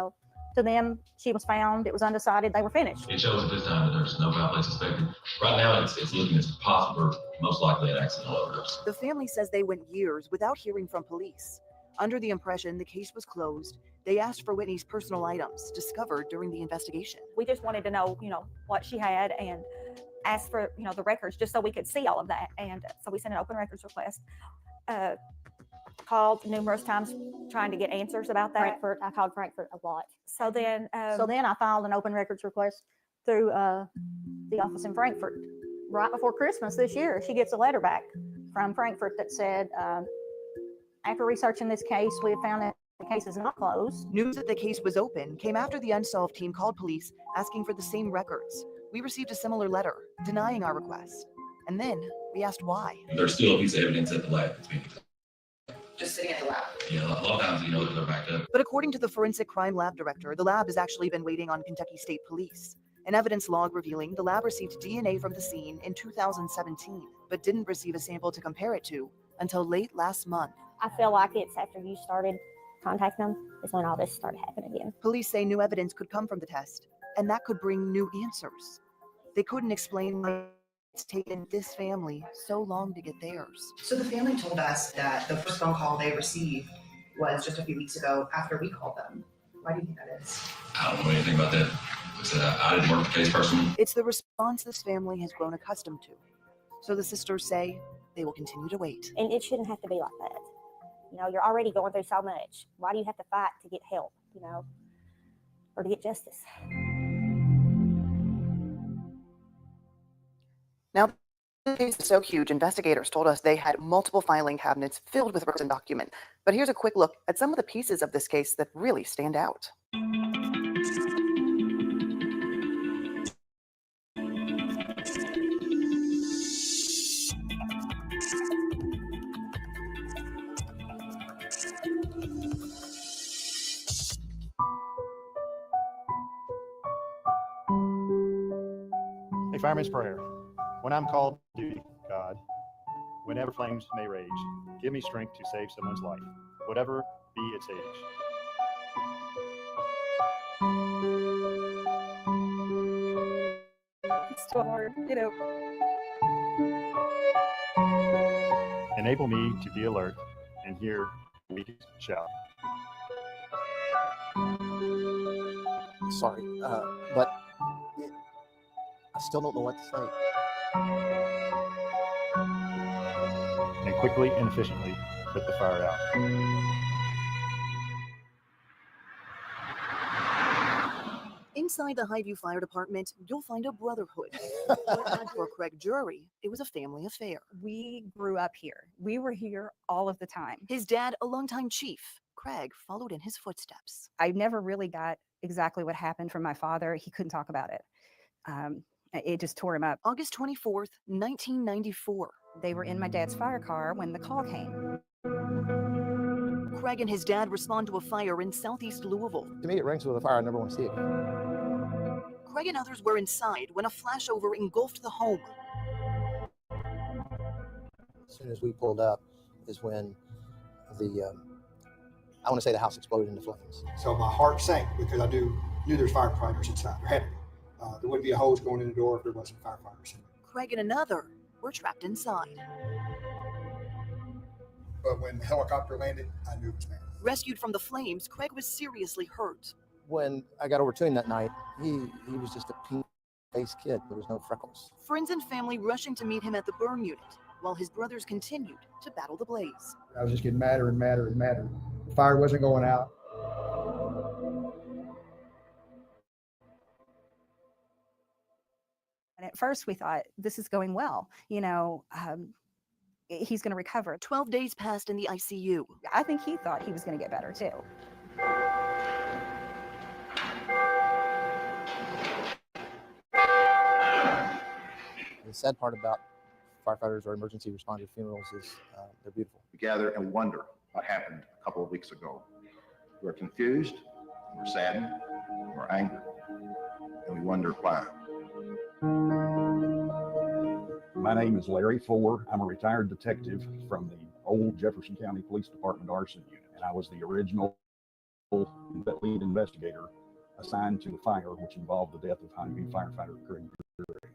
to them, she was found, it was undecided, they were finished. It shows at this time that there's no foul play suspected. Right now, it's looking as possible, most likely an accidental overdose. The family says they went years without hearing from police. Under the impression the case was closed, they asked for Whitney's personal items discovered during the investigation. We just wanted to know, what she had and asked for, the records just so we could see all of that. And so we sent an open records request. Called numerous times trying to get answers about that. Frankfurt, I called Frankfurt a lot. So then I filed an open records request through the office in Frankfurt. Right before Christmas this year, she gets a letter back from Frankfurt that said, after researching this case, we have found that the case is not closed. News that the case was open came after the Unsolved team called police asking for the same records. We received a similar letter denying our request. And then we asked why. There's still a piece of evidence at the lab. Just sitting at the lab. Yeah, a lot of times, they're backed up. But according to the forensic crime lab director, the lab has actually been waiting on Kentucky State Police. An evidence log revealing the lab received DNA from the scene in 2017, but didn't receive a sample to compare it to until late last month. I feel like it's after you started contacting them is when all this started happening again. Police say new evidence could come from the test, and that could bring new answers. They couldn't explain why it's taken this family so long to get theirs. So the family told us that the first phone call they received was just a few weeks ago after we called them. Why do you think that is? I don't know anything about that. Like I said, I didn't work the case personally. It's the response this family has grown accustomed to. So the sisters say they will continue to wait. And it shouldn't have to be like that. You're already going through so much. Why do you have to fight to get help, or to get justice? Now, the case is so huge, investigators told us they had multiple filing cabinets filled with records and documents. But here's a quick look at some of the pieces of this case that really stand out. A fireman's prayer. When I'm called to duty, God, whenever flames may rage, give me strength to save someone's life, whatever be its age. It's too hard, Enable me to be alert and hear the weakest shout. Sorry, but I still don't know what to say. And quickly and efficiently put the fire out. Inside the Highview Fire Department, you'll find a brotherhood. But for Craig Jury, it was a family affair. We grew up here. We were here all of the time. His dad, a longtime chief, Craig followed in his footsteps. I never really got exactly what happened from my father. He couldn't talk about it. It just tore him up. August 24th, 1994. They were in my dad's fire car when the call came. Craig and his dad respond to a fire in southeast Louisville. To me, it rings with a fire I never want to see it. Craig and others were inside when a flashover engulfed the home. As soon as we pulled up is when I want to say the house exploded into flames. So my heart sank because I knew there's firefighters inside. There had to be. There wouldn't be a hose going in the door if there wasn't firefighters in there. Craig and another were trapped inside. But when the helicopter landed, I knew it was bad. Rescued from the flames, Craig was seriously hurt. When I got over to him that night, he was just a pink-faced kid. There was no freckles. Friends and family rushing to meet him at the burn unit, while his brothers continued to battle the blaze. I was just getting madder and madder and madder. The fire wasn't going out. And at first we thought, this is going well. He's going to recover. 12 days passed in the ICU. I think he thought he was going to get better too. The sad part about firefighters or emergency responder funerals is they're beautiful. We gather and wonder what happened a couple of weeks ago. We're confused, we're saddened, we're angry, and we wonder why. My name is Larry Fuller. I'm a retired detective from the old Jefferson County Police Department Arson Unit, and I was the original lead investigator assigned to the fire which involved the death of Highview firefighter Craig Jury.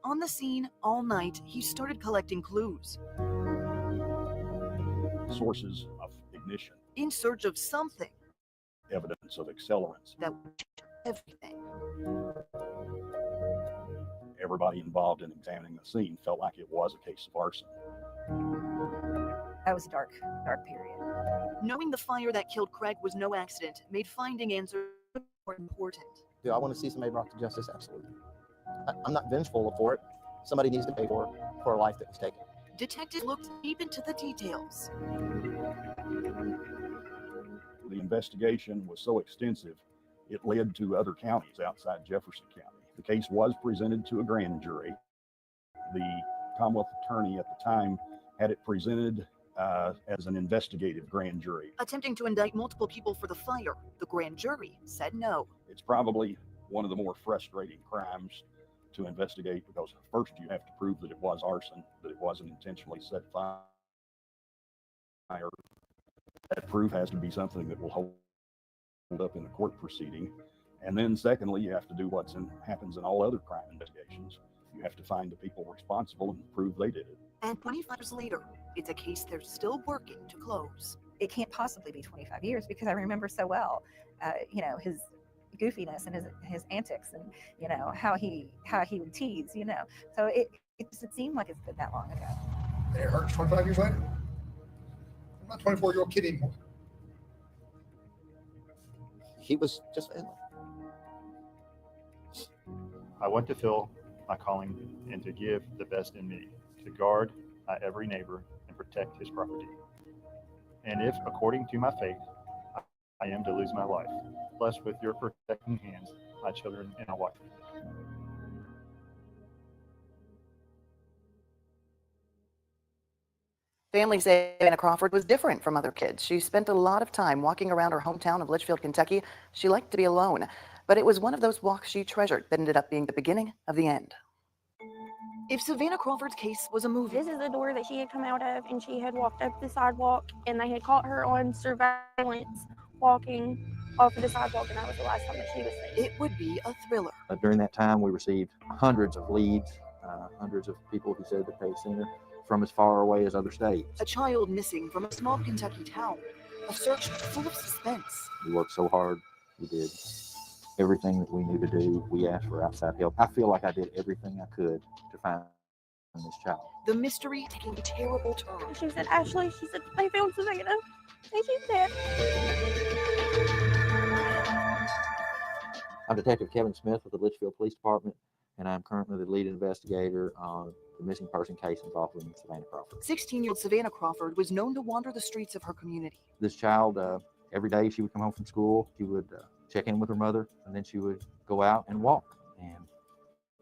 On the scene all night, he started collecting clues. Sources of ignition, In search of something evidence of accelerants. that everything. Everybody involved in examining the scene felt like it was a case of arson. That was a dark period. Knowing the fire that killed Craig was no accident made finding answers more important. Do I want to see somebody brought to justice? Absolutely. I'm not vengeful for it. Somebody needs to pay for a life that was taken. Detectives looked deep into the details. The investigation was so extensive, it led to other counties outside Jefferson County. The case was presented to a grand jury. The Commonwealth attorney at the time had it presented as an investigative grand jury. Attempting to indict multiple people for the fire, the grand jury said no. It's probably one of the more frustrating crimes to investigate because first you have to prove that it was arson, that it wasn't intentionally set fire. That proof has to be something that will hold up in the court proceeding. And then secondly, you have to do happens in all other crime investigations. You have to find the people responsible and prove they did it. And 25 years later, it's a case they're still working to close. It can't possibly be 25 years because I remember so well, his goofiness and his antics and, how he would tease, So it doesn't seem like it's been that long ago. And it hurts 25 years later. I'm not a 24-year-old kid anymore. He was just family. I want to feel my calling and to give the best in me, to guard my every neighbor and protect his property. And if, according to my faith, I am to lose my life, bless with your protecting hands my children and my wife. Families say Anna Crawford was different from other kids. She spent a lot of time walking around her hometown of Litchfield, Kentucky. She liked to be alone, but it was one of those walks she treasured that ended up being the beginning of the end. If Savannah Crawford's case was a movie. This is the door that she had come out of, and she had walked up the sidewalk, and they had caught her on surveillance walking off of the sidewalk, and that was the last time that she was seen. It would be a thriller. During that time, we received hundreds of leads, hundreds of people who said that they had seen her from as far away as other states. A child missing from a small Kentucky town. A search full of suspense. We worked so hard. We did everything that we knew to do. We asked for outside help. I feel like I did everything I could to find this child. The mystery taking a terrible turn. She said, Ashley, she said, they found Savannah. And she's dead. I'm Detective Kevin Smith with the Litchfield Police Department, and I'm currently the lead investigator on the missing person case involving Savannah Crawford. 16-year-old Savannah Crawford was known to wander the streets of her community. This child, every day she would come home from school, she would check in with her mother, and then she would go out and walk. And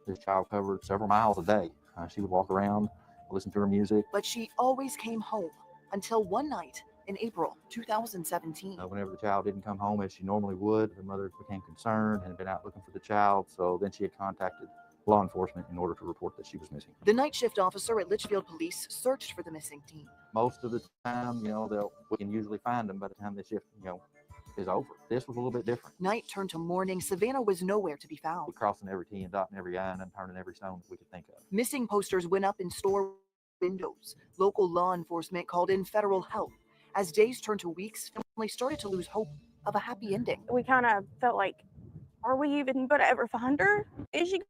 this child covered several miles a day. She would walk around, listen to her music. But she always came home until one night in April 2017. Whenever the child didn't come home as she normally would, the mother became concerned and had been out looking for the child. So then she had contacted law enforcement in order to report that she was missing. The night shift officer at Litchfield Police searched for the missing teen. Most of the time, we can usually find them by the time the shift, is over. This was a little bit different. Night turned to morning. Savannah was nowhere to be found. We're crossing every T and dotting every I and unturning every stone that we could think of. Missing posters went up in store windows. Local law enforcement called in federal help. As days turned to weeks, families started to lose hope of a happy ending. We kind of felt like, are we even going to ever find her? Is she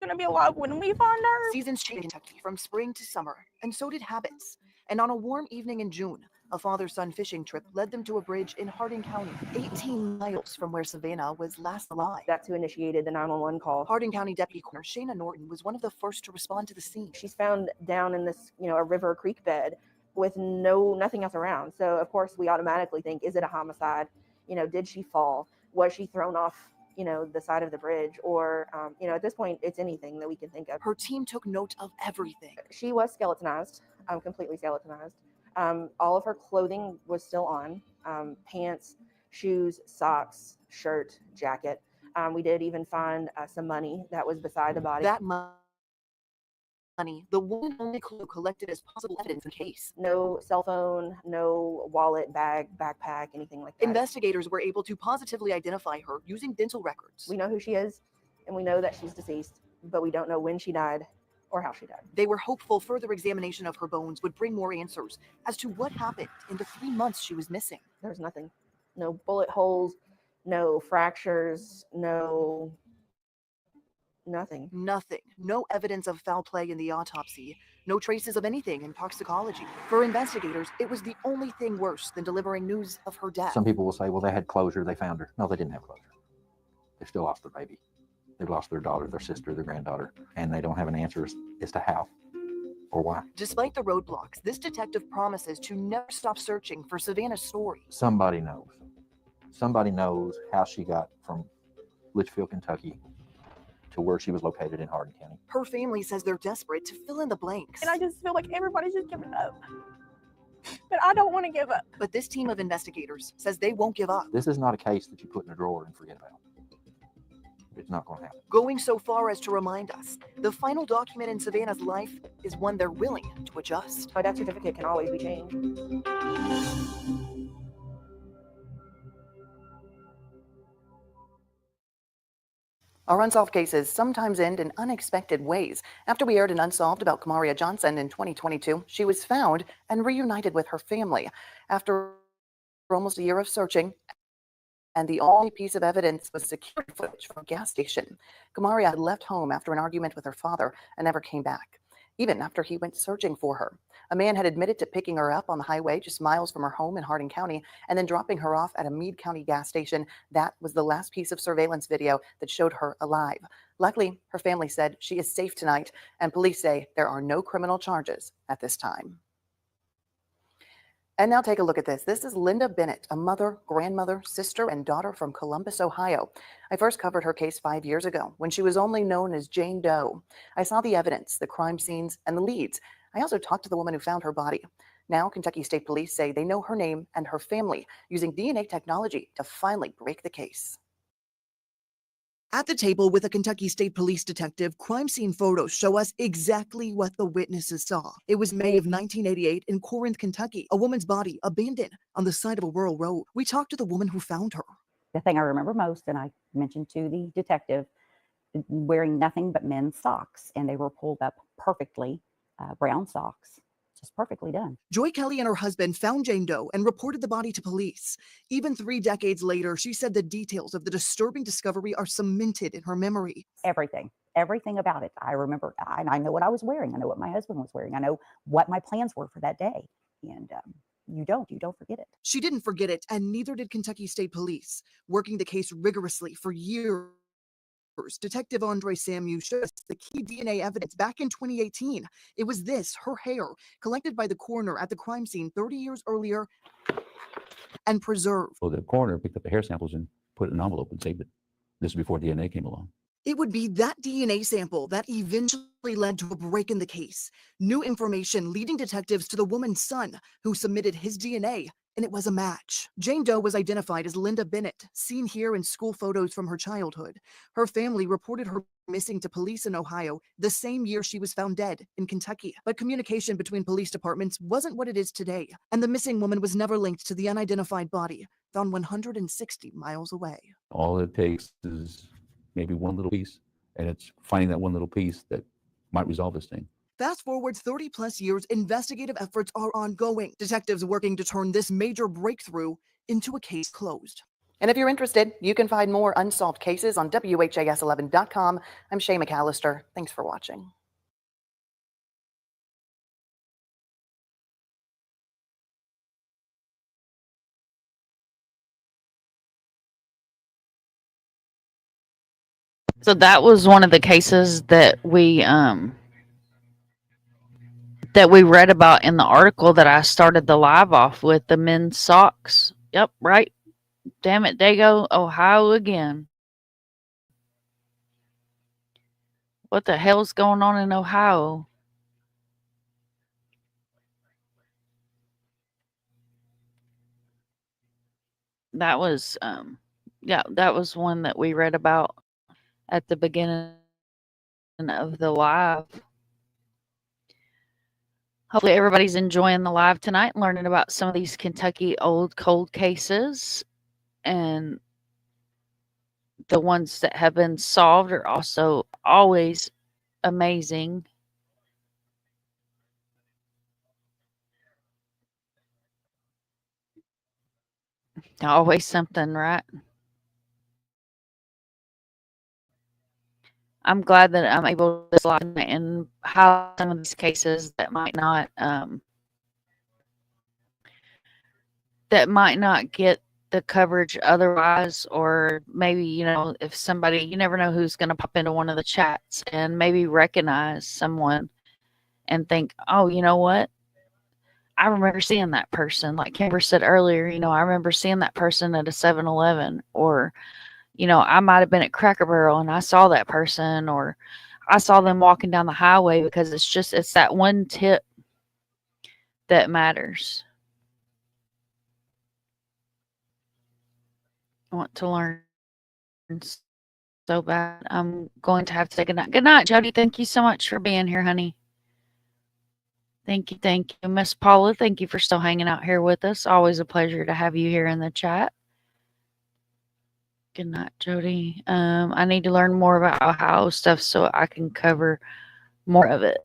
going to be alive when we find her? Seasons changed in Kentucky from spring to summer, and so did habits. And on a warm evening in June, a father-son fishing trip led them to a bridge in Hardin County, 18 miles from where Savannah was last alive. That's who initiated the 911 call. Hardin County Deputy Coroner Shayna Norton was one of the first to respond to the scene. She's found down in this, a river creek bed with nothing else around. So of course we automatically think, is it a homicide? Did she fall? Was she thrown off, the side of the bridge? Or, at this point, it's anything that we can think of. Her team took note of everything. She was skeletonized, completely skeletonized. All of her clothing was still on, pants, shoes, socks, shirt, jacket. We did even find some money that was beside the body. That money, the one and only clue collected as possible evidence in the case. No cell phone, no wallet, bag, backpack, anything like that. Investigators were able to positively identify her using dental records. We know who she is, and we know that she's deceased, but we don't know when she died or how she died. They were hopeful further examination of her bones would bring more answers as to what happened in the 3 months she was missing. There was nothing. No bullet holes, no fractures, nothing. Nothing. No evidence of foul play in the autopsy. No traces of anything in toxicology. For investigators, it was the only thing worse than delivering news of her death. Some people will say, well, they had closure, they found her. No, they didn't have closure. They still lost their baby. They lost their daughter, their sister, their granddaughter, and they don't have an answer as to how or why. Despite the roadblocks, this detective promises to never stop searching for Savannah's story. Somebody knows. Somebody knows how she got from Litchfield, Kentucky to where she was located in Hardin County. Her family says they're desperate to fill in the blanks. And I just feel like everybody's just giving up. But I don't want to give up. But this team of investigators says they won't give up. This is not a case that you put in a drawer and forget about. It's not going to happen. Going so far as to remind us, the final document in Savannah's life is one they're willing to adjust. My death certificate can always be changed. Our unsolved cases sometimes end in unexpected ways. After we aired an Unsolved about Kamaria Johnson in 2022, she was found and reunited with her family. After almost a year of searching, and the only piece of evidence was security footage from a gas station. Kamaria had left home after an argument with her father and never came back, even after he went searching for her. A man had admitted to picking her up on the highway just miles from her home in Hardin County and then dropping her off at a Meade County gas station. That was the last piece of surveillance video that showed her alive. Luckily, her family said she is safe tonight, and police say there are no criminal charges at this time. And now take a look at this. This is Linda Bennett, a mother, grandmother, sister, and daughter from Columbus, Ohio. I first covered her case 5 years ago when she was only known as Jane Doe. I saw the evidence, the crime scenes, and the leads. I also talked to the woman who found her body. Now, Kentucky State Police say they know her name and her family using DNA technology to finally break the case. At the table with a Kentucky State Police detective, crime scene photos show us exactly what the witnesses saw. It was May of 1988 in Corinth, Kentucky, a woman's body abandoned on the side of a rural road. We talked to the woman who found her. The thing I remember most, and I mentioned to the detective, wearing nothing but men's socks, and they were pulled up perfectly, brown socks. Just perfectly done. Joy Kelly and her husband found Jane Doe and reported the body to police. Even 3 decades later, she said the details of the disturbing discovery are cemented in her memory. Everything about it. I remember, I know what I was wearing. I know what my husband was wearing. I know what my plans were for that day. And you don't forget it. She didn't forget it, and neither did Kentucky State Police, working the case rigorously for years. Detective Andre Samu showed us the key DNA evidence back in 2018. It was this, her hair, collected by the coroner at the crime scene 30 years earlier and preserved. Well, the coroner picked up the hair samples and put it in an envelope and saved it. This is before DNA came along. It would be that DNA sample that eventually led to a break in the case. New information leading detectives to the woman's son, who submitted his DNA, and it was a match. Jane Doe was identified as Linda Bennett, seen here in school photos from her childhood. Her family reported her missing to police in Ohio the same year she was found dead in Kentucky. But communication between police departments wasn't what it is today, and the missing woman was never linked to the unidentified body, found 160 miles away. All it takes is maybe one little piece, and it's finding that one little piece that might resolve this thing. Fast forward 30 plus years, investigative efforts are ongoing. Detectives working to turn this major breakthrough into a case closed. And if you're interested, you can find more unsolved cases on WHAS11.com. I'm Shay McAllister. Thanks for watching. So that was one of the cases that we read about in the article that I started the live off with, the men's socks. Yep, right. Damn it, Dago, Ohio again. What the hell's going on in Ohio? That was yeah, that was one that we read about at the beginning of the live. Hopefully everybody's enjoying the live tonight, learning about some of these Kentucky old cold cases, and the ones that have been solved are also always amazing. Always something, right? I'm glad that I'm able to slot and highlight some of these cases that might not get the coverage otherwise, or maybe, you know, if somebody, you never know who's going to pop into one of the chats and maybe recognize someone and think, oh, you know what? I remember seeing that person. Like Kimber said earlier, you know, I remember seeing that person at a 7-Eleven, or, you know, I might have been at Cracker Barrel and I saw that person, or I saw them walking down the highway, because it's that one tip that matters. I want to learn so bad. I'm going to have to say goodnight. Good night, Jody. Thank you so much for being here, honey. Thank you. Thank you. Miss Paula, thank you for still hanging out here with us. Always a pleasure to have you here in the chat. Good night, Jody. I need to learn more about Ohio stuff so I can cover more of it.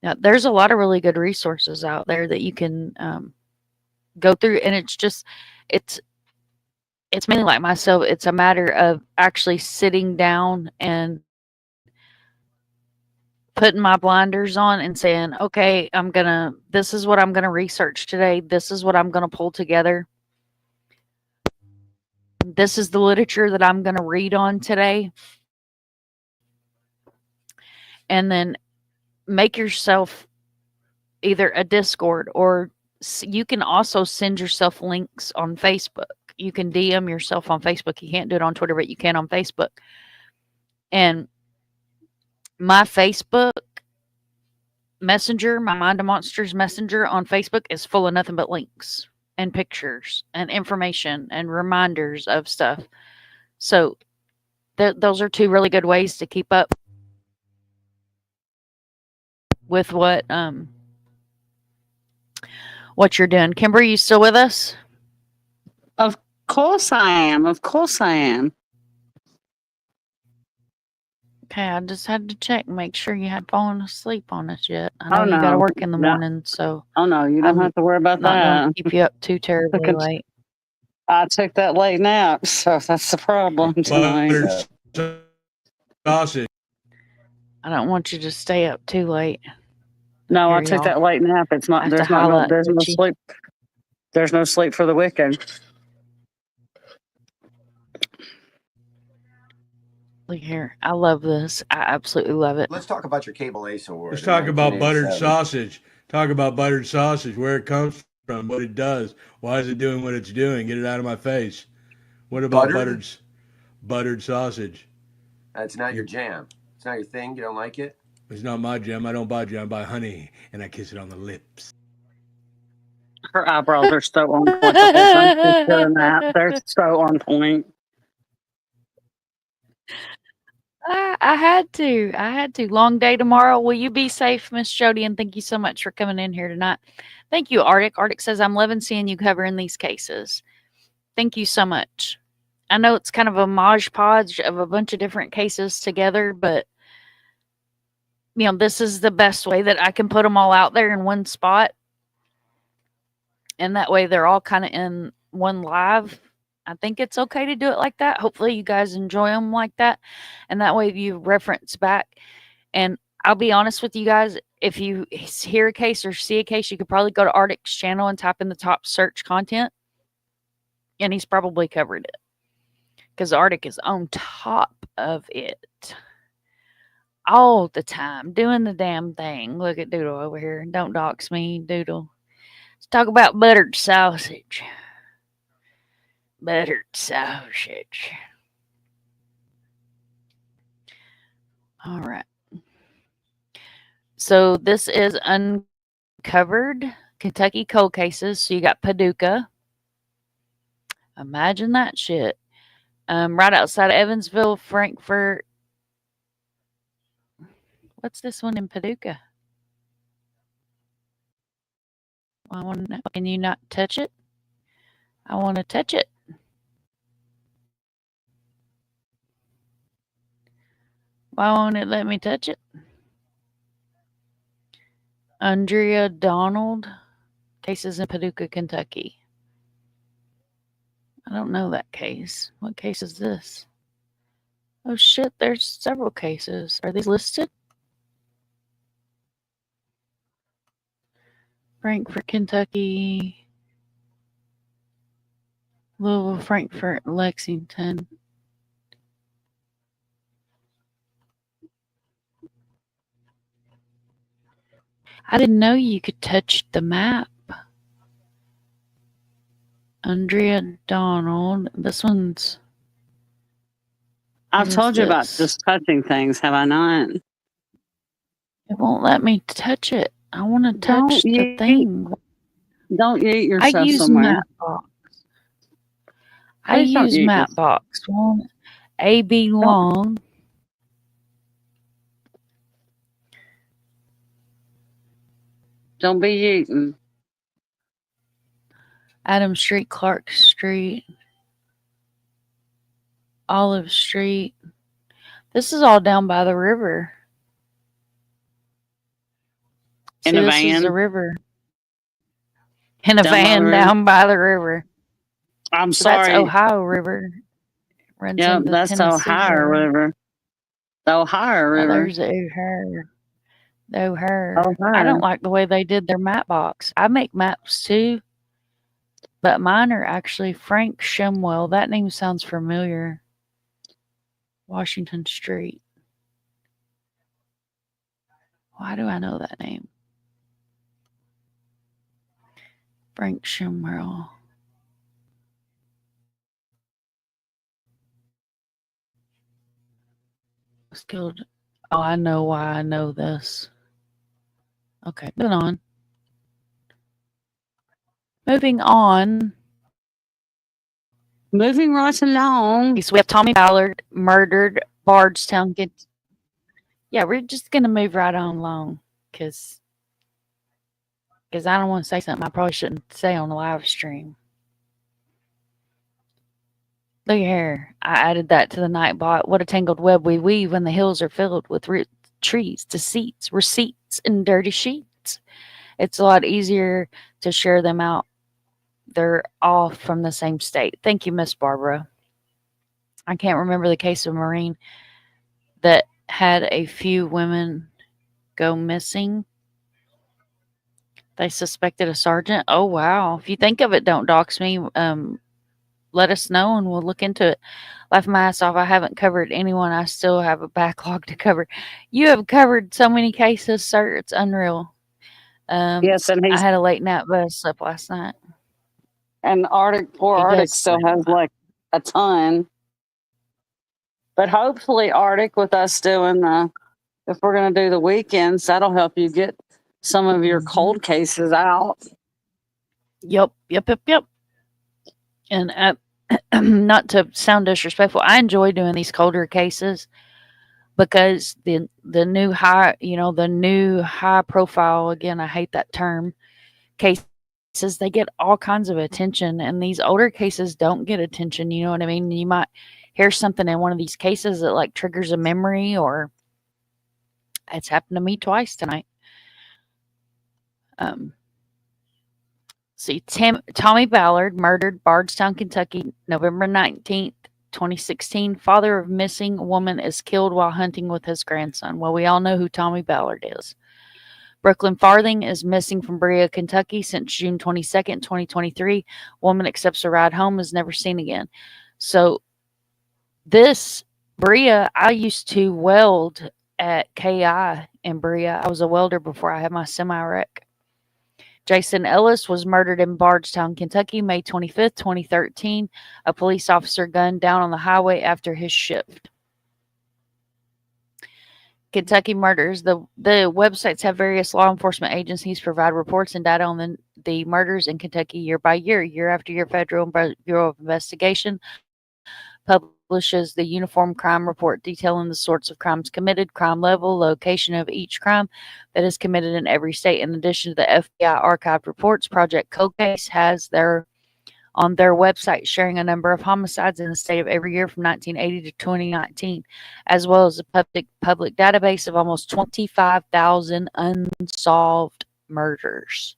Now, there's a lot of really good resources out there that you can go through, and it's mainly like myself. It's a matter of actually sitting down and putting my blinders on and saying, okay, this is what I'm going to research today. This is what I'm going to pull together. This is the literature that I'm going to read on today. And then make yourself either a Discord, or you can also send yourself links on Facebook. You can DM yourself on Facebook. You can't do it on Twitter, but you can on Facebook. And my Facebook Messenger, my Mind of Monsters Messenger on Facebook is full of nothing but links and pictures and information and reminders of stuff. So those are two really good ways to keep up with what you're doing. Kimber, you still with us? Of course I am. Of course I am. Okay, I just had to check, make sure you had fallen asleep on us yet. I know you got to work in the morning, so. Oh no, you don't have to worry about not that. going to keep you up too terribly late. I took that late nap, so that's the problem tonight. I don't want you to stay up too late. No, I Here, took y'all. that late nap. It's I not. have to There's highlight no that you- sleep. There's no sleep for the wicked. Look here. I love this. I absolutely love it. Let's talk about your cable ace award. Let's in talk about buttered 1987. sausage. Talk about buttered sausage, where it comes from, what it does, why is it doing what it's doing. Get it out of my face. What about buttered sausage? That's not your jam. It's not your thing. You don't like it? It's not my jam. I don't buy jam. I buy honey, and I kiss it on the lips. Her eyebrows are so on point. With doing that. They're so on point. I had to. I had to. Long day tomorrow. Will you be safe, Miss Jody? And thank you so much for coming in here tonight. Thank you, Arctic. Arctic says, I'm loving seeing you covering these cases. Thank you so much. I know it's kind of a modge podge of a bunch of different cases together, but you know, this is the best way that I can put them all out there in one spot. And that way they're all kind of in one live. I think it's okay to do it like that. Hopefully you guys enjoy them like that. And that way you reference back. And I'll be honest with you guys, if you hear a case or see a case, you could probably go to Arctic's channel and type in the top search content. And he's probably covered it. Because Arctic is on top of it. All the time. Doing the damn thing. Look at Doodle over here. Don't dox me, Doodle. Let's talk about buttered sausage. Buttered sausage. All right. So this is uncovered Kentucky cold cases. So you got Paducah. Imagine that shit. Right outside of Evansville, Frankfort. What's this one in Paducah? I want to know. Can you not touch it? I want to touch it. Why won't it let me touch it? Andrea Donald. Cases in Paducah, Kentucky. I don't know that case. What case is this? Oh shit, there's several cases. Are these listed? Frankfort, Kentucky. Louisville, Frankfort, Lexington. I didn't know you could touch the map. Andrea Donald. This one's... I've told you about just touching things, have I not? It won't let me touch it. I want to touch the thing. Don't eat I yourself use somewhere. Mapbox. I use Mapbox. Well, AB Long. Don't be eating. Adam Street, Clark Street, Olive Street. This is all down by the river. In a This is van? the river. In a Down by the van river? down by the river. I'm So that's sorry. Ohio River. Runs Yep, into that's the Tennessee Ohio River. The Ohio Oh, River. there's the O'Hare. The O'Hare. I Ohio. don't like the way they did their map box. I make maps too, but mine are actually Frank Shimwell. That name sounds familiar. Washington Street. Why do I know that name? Frank Shimwell. Skilled. Oh, I know why I know this. Okay, moving on. Moving on. Moving right along. So we have Tommy Ballard murdered, Bardstown. Yeah, we're just gonna move right on along because I don't want to say something I probably shouldn't say on the live stream. Look here, I added that to the Nightbot. What a tangled web we weave when the hills are filled with trees, deceits, receipts, and dirty sheets. It's a lot easier to share them out. They're all from the same state. Thank you, Miss Barbara. I can't remember the case of Marine that had a few women go missing. They suspected a sergeant. Oh wow! If you think of it, don't dox me. Let us know and we'll look into it. Laugh my ass off. I haven't covered anyone. I still have a backlog to cover. You have covered so many cases, sir. It's unreal. Yes, and I had a late night, but I slept last night. And poor He Arctic does still sleep. has like a ton. But hopefully, Arctic, with us doing if we're going to do the weekends, that'll help you get some of your cold cases out. Yep. And not to sound disrespectful, I enjoy doing these colder cases because the new high, the new high profile, again, I hate that term, cases, they get all kinds of attention, and these older cases don't get attention. You know what I mean? You might hear something in one of these cases that like triggers a memory, or it's happened to me twice tonight. See, Tommy Ballard, murdered, Bardstown, Kentucky, November 19th, 2016. Father of missing woman is killed while hunting with his grandson. Well, we all know who Tommy Ballard is. Brooklyn Farthing is missing from Berea, Kentucky since June 22nd, 2023. Woman accepts a ride home, is never seen again. So this Berea, I used to weld at KI in Berea. I was a welder before I had my semi-wreck. Jason Ellis was murdered in Bardstown, Kentucky, May 25th, 2013. A police officer gunned down on the highway after his shift. Kentucky murders. The websites have various law enforcement agencies provide reports and data on the murders in Kentucky year by year. Year after year, Federal Bureau of Investigation publishes the Uniform Crime Report detailing the sorts of crimes committed, crime level, location of each crime that is committed in every state. In addition to the FBI archived reports, Project Cold Case has on their website sharing a number of homicides in the state of every year from 1980 to 2019, as well as a public database of almost 25,000 unsolved murders.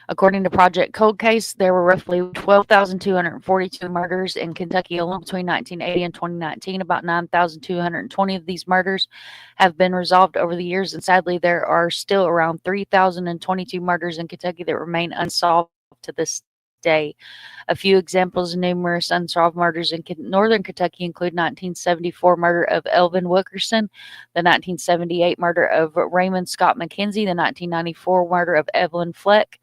According to Project Cold Case, there were roughly 12,242 murders in Kentucky alone between 1980 and 2019. About 9,220 of these murders have been resolved over the years, and sadly, there are still around 3,022 murders in Kentucky that remain unsolved to this day. A few examples of numerous unsolved murders in northern Kentucky include 1974 murder of Elvin Wilkerson, the 1978 murder of Raymond Scott McKenzie, the 1994 murder of Evelyn Fleck,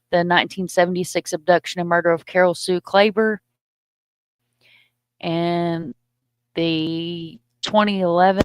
the 1976 abduction and murder of Carol Sue Klaber, and the 2011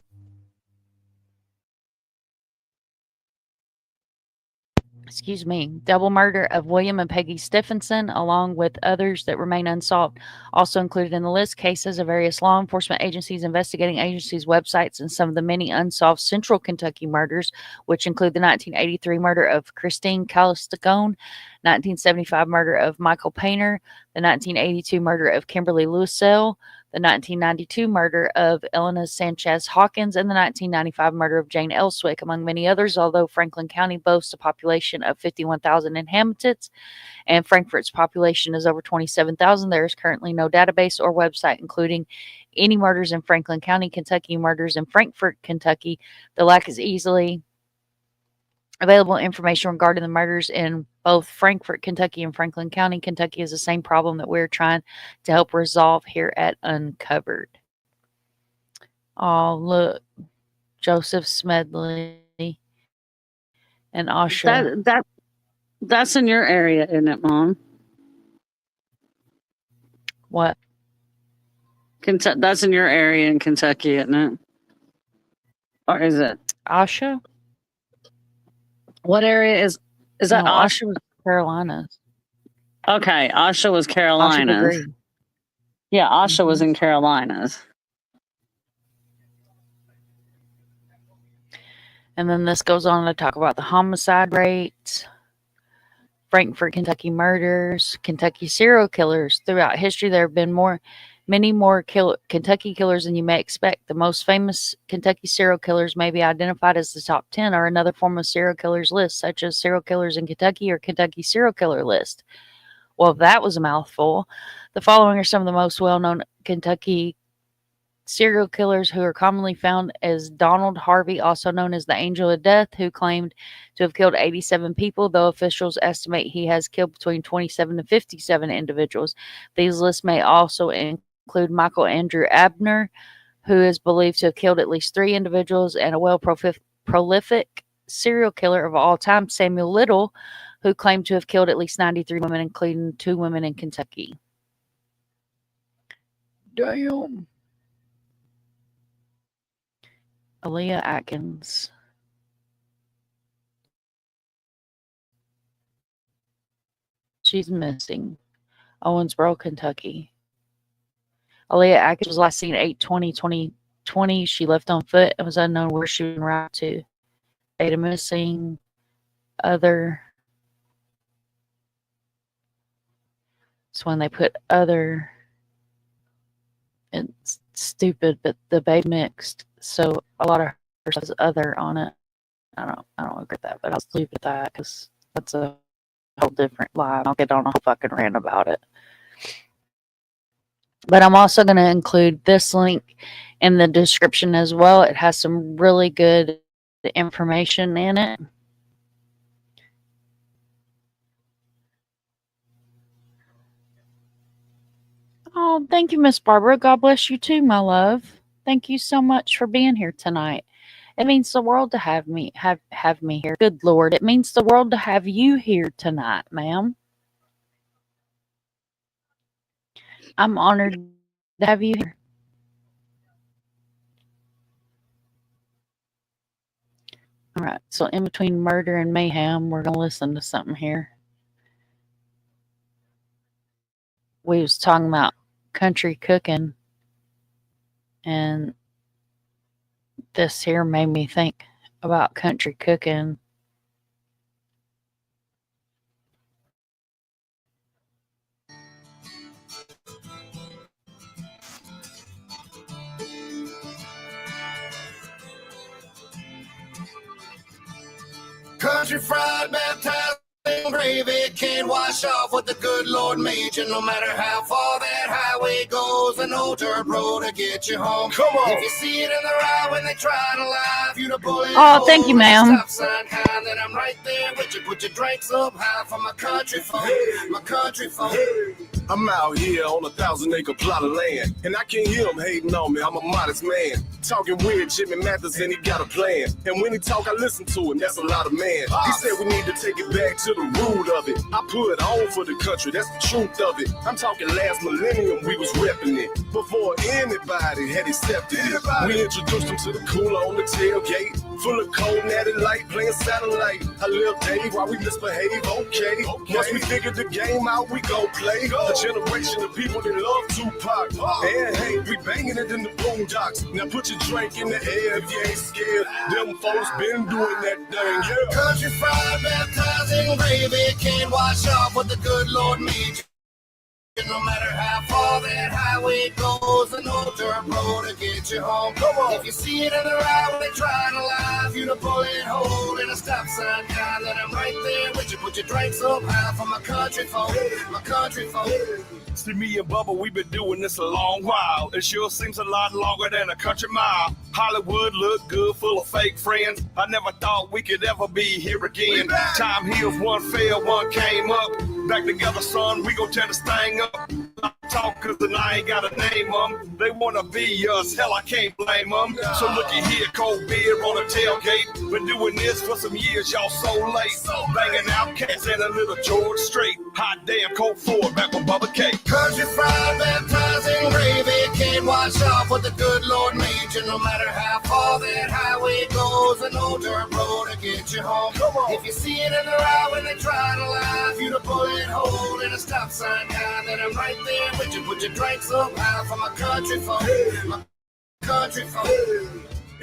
double murder of William and Peggy Stephenson, along with others that remain unsolved. Also included in the list, cases of various law enforcement agencies, investigating agencies' websites, and some of the many unsolved Central Kentucky murders, which include the 1983 murder of Christine Calistagone, 1975 murder of Michael Painter, the 1982 murder of Kimberly Louiselle, the 1992 murder of Elena Sanchez Hawkins, and the 1995 murder of Jane Elswick, among many others. Although Franklin County boasts a population of 51,000 inhabitants and Frankfort's population is over 27,000, there is currently no database or website including any murders in Franklin County, Kentucky, murders in Frankfort, Kentucky. The lack is easily available information regarding the murders in both Frankfort, Kentucky and Franklin County, Kentucky is the same problem that we're trying to help resolve here at Uncovered. Oh, look. Joseph Smedley and Asha. That's in your area, isn't it, Mom? What? That's in your area in Kentucky, isn't it? Or is it? Asha? What area is that? No, Asha? Asha was Carolinas. Okay, Asha was Carolinas. Asha Yeah, Asha was in Carolinas. And then this goes on to talk about the homicide rates, Frankfort, Kentucky murders, Kentucky serial killers. Throughout history, there have been many more Kentucky killers than you may expect. The most famous Kentucky serial killers may be identified as the top 10 or another form of serial killers list, such as serial killers in Kentucky or Kentucky serial killer list. Well, that was a mouthful. The following are some of the most well-known Kentucky serial killers who are commonly found as Donald Harvey, also known as the Angel of Death, who claimed to have killed 87 people, though officials estimate he has killed between 27 to 57 individuals. These lists may also include Michael Andrew Abner, who is believed to have killed at least 3 individuals, and a prolific serial killer of all time, Samuel Little, who claimed to have killed at least 93 women, including 2 women in Kentucky. Damn. Aaliyah Atkins. She's missing. Owensboro, Kentucky. Aaliyah Atkins was last seen 8/20/2020. She left on foot and was unknown where she was en route to. Data missing. Other. It's when they put other. It's stupid, but the babe mixed, so a lot of her stuff is other on it. I don't agree with that, but I'll leave it at that because that's a whole different lie. I'll get on a whole fucking rant about it. But I'm also going to include this link in the description as well. It has some really good information in it. Oh, thank you, Miss Barbara. God bless you too, my love. Thank you so much for being here tonight. It means the world to have me here. Good Lord, it means the world to have you here tonight, ma'am. I'm honored to have you here. All right, so in between murder and mayhem, we're going to listen to something here. We was talking about country cooking, and this here made me think about country cooking. Country fried, baptized in gravy, can't wash off what the good Lord made you. No matter how far that highway goes, an old dirt road to get you home. Come on. If you see it in the right when they try to lie, you to pull it. Oh, thank you, ma'am. Stop sign kind, then I'm right there with you. Put your drinks up high for my country folk. My country folk. I'm out here on 1,000-acre plot of land, and I can't hear him hating on me. I'm a modest man, talking weird Jimmy Mathis, and he got a plan. And when he talk, I listen to him. That's a lot of man. He said we need to take it back to the root of it. I put on for the country. That's the truth of it. I'm talking last millennium. We was repping it before anybody had accepted it. We introduced him to the cooler on the tailgate, full of cold natty light, playing satellite. I live Dave while we misbehave. Okay. Once we figured the game out, we go play. A generation of people that love Tupac. And hey, we banging it in the boondocks. Now put your drink in the air if you ain't scared. Them folks been doing that thing, yeah. Country fried, baptized in gravy, can't wash off what the good Lord made you. No matter how far that highway goes, an old dirt road to get you home. Come on. If you see it in the right when they try to lie, if you to pull it hole in a stop sign kind, then I'm right there with you. Put your drinks up high for my country folk. My country folk. See, me and Bubba, we've been doing this a long while. It sure seems a lot longer than a country mile. Hollywood look good, full of fake friends. I never thought we could ever be here again. Time heals, one fell, one came up. Back together, son, we gon' tear this thing up. Talk cause then I ain't got a name them. They wanna be us, hell I can't blame them. So looky here, cold beer on a tailgate. Been doing this for some years, y'all so late. Banging out cats and a little George Strait. Hot damn Coke 4 back with Bubba K. Country fried, baptized in gravy, can't wash off what the good Lord made you. No matter how far that highway goes, an old dirt road to get you home. If you see it in the right when they try to lie, if you to pull it hole in a stop sign kind, then I'm right there with you. Put your drinks up high for my country folk. My country folk.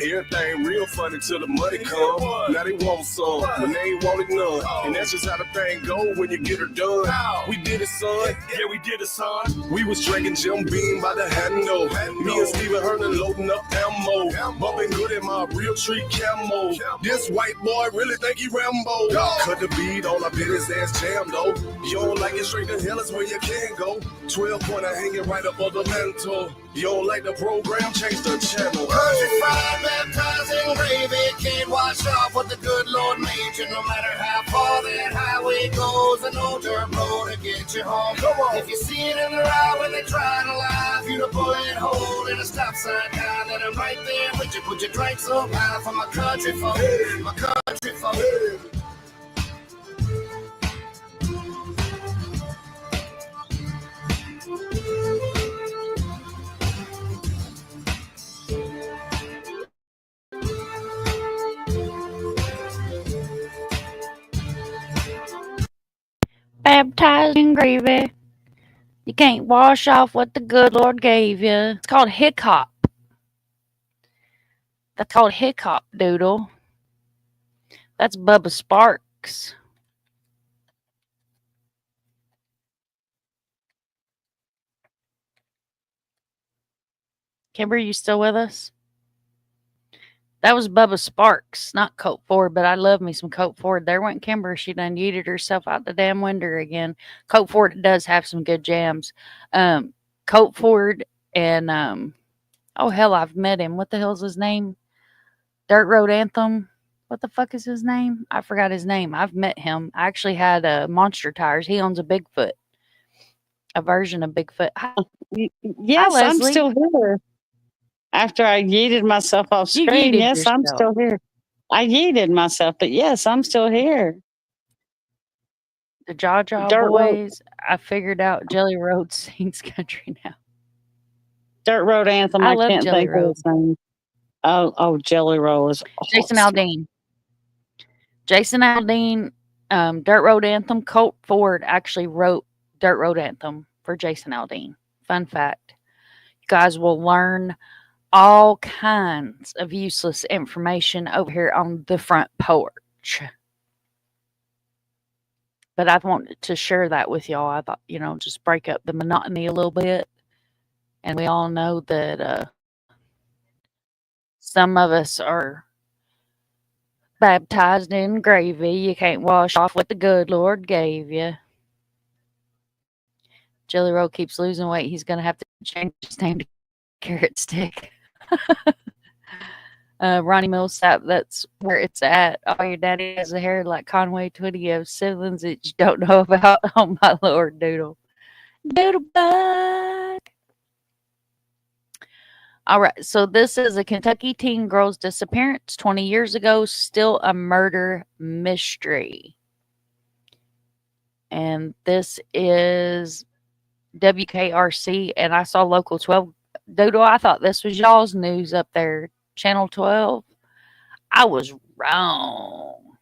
Everything real funny till the money come. Now they want some, when they ain't wanted none. And that's just how the thing go when you get her done. We did it, son. Yeah, we did it, son. We was drinking Jim Beam by the handle. Me and Steven Hernan loading up ammo. Bumping good in my real tree camo. This white boy really think he Rambo. Cut the beat on, I bet his ass jam though. You don't like it, straight to hell is where you can go. 12-pointer hanging right up on the mantle. You don't like the program? Change the channel. Country fried, baptized in gravy, can't wash off what the good Lord made you. No matter how far that highway goes, an old dirt road to get you home. Come on. If you see it in the eye when they try to lie, if you the bullet hole in a stop sign guy, then I'm right there with you. Put your drinks up high for my country folk, my country folk. Baptized in gravy. You can't wash off what the good Lord gave you. It's called hiccup. That's called hiccup, Doodle. That's Bubba Sparxxx. Kimber, you still with us? That was Bubba Sparxxx, not Cope Ford, but I love me some Cope Ford. There went Kimber. She done yeeted herself out the damn window again. Cope Ford does have some good jams. Cope Ford and, oh, hell, I've met him. What the hell's his name? Dirt Road Anthem. What the fuck is his name? I forgot his name. I've met him. I actually had Monster Tires. He owns a Bigfoot. A version of Bigfoot. Yes, Hi, I'm Leslie. still here. After I yeeted myself off You screen, yeeted yes, I'm yourself. still here. I yeeted myself, but yes, I'm still here. The Jaw Jaw Dirt Road, Boys. I figured out Jelly Road sings country now. Dirt Road Anthem. I I love can't Jelly think of Road. his name. Oh, Jelly Roll is Jason awesome. Aldean. Jason Aldean, Dirt Road Anthem. Colt Ford actually wrote Dirt Road Anthem for Jason Aldean. Fun fact. You guys will learn all kinds of useless information over here on the front porch. But I wanted to share that with y'all. I thought, just break up the monotony a little bit. And we all know that some of us are baptized in gravy. You can't wash off what the good Lord gave you. Jelly Roll keeps losing weight. He's going to have to change his name to Carrot Stick. Ronnie Millsap, that's where it's at. Oh, your daddy has a hair like Conway Twitty. You have siblings that you don't know about. Oh, my Lord, Doodle. Doodlebug. All right, so this is a Kentucky teen girl's disappearance 20 years ago, still a murder mystery. And this is WKRC, and I saw Local 12. Doodle, I thought this was y'all's news up there, Channel 12. I was wrong.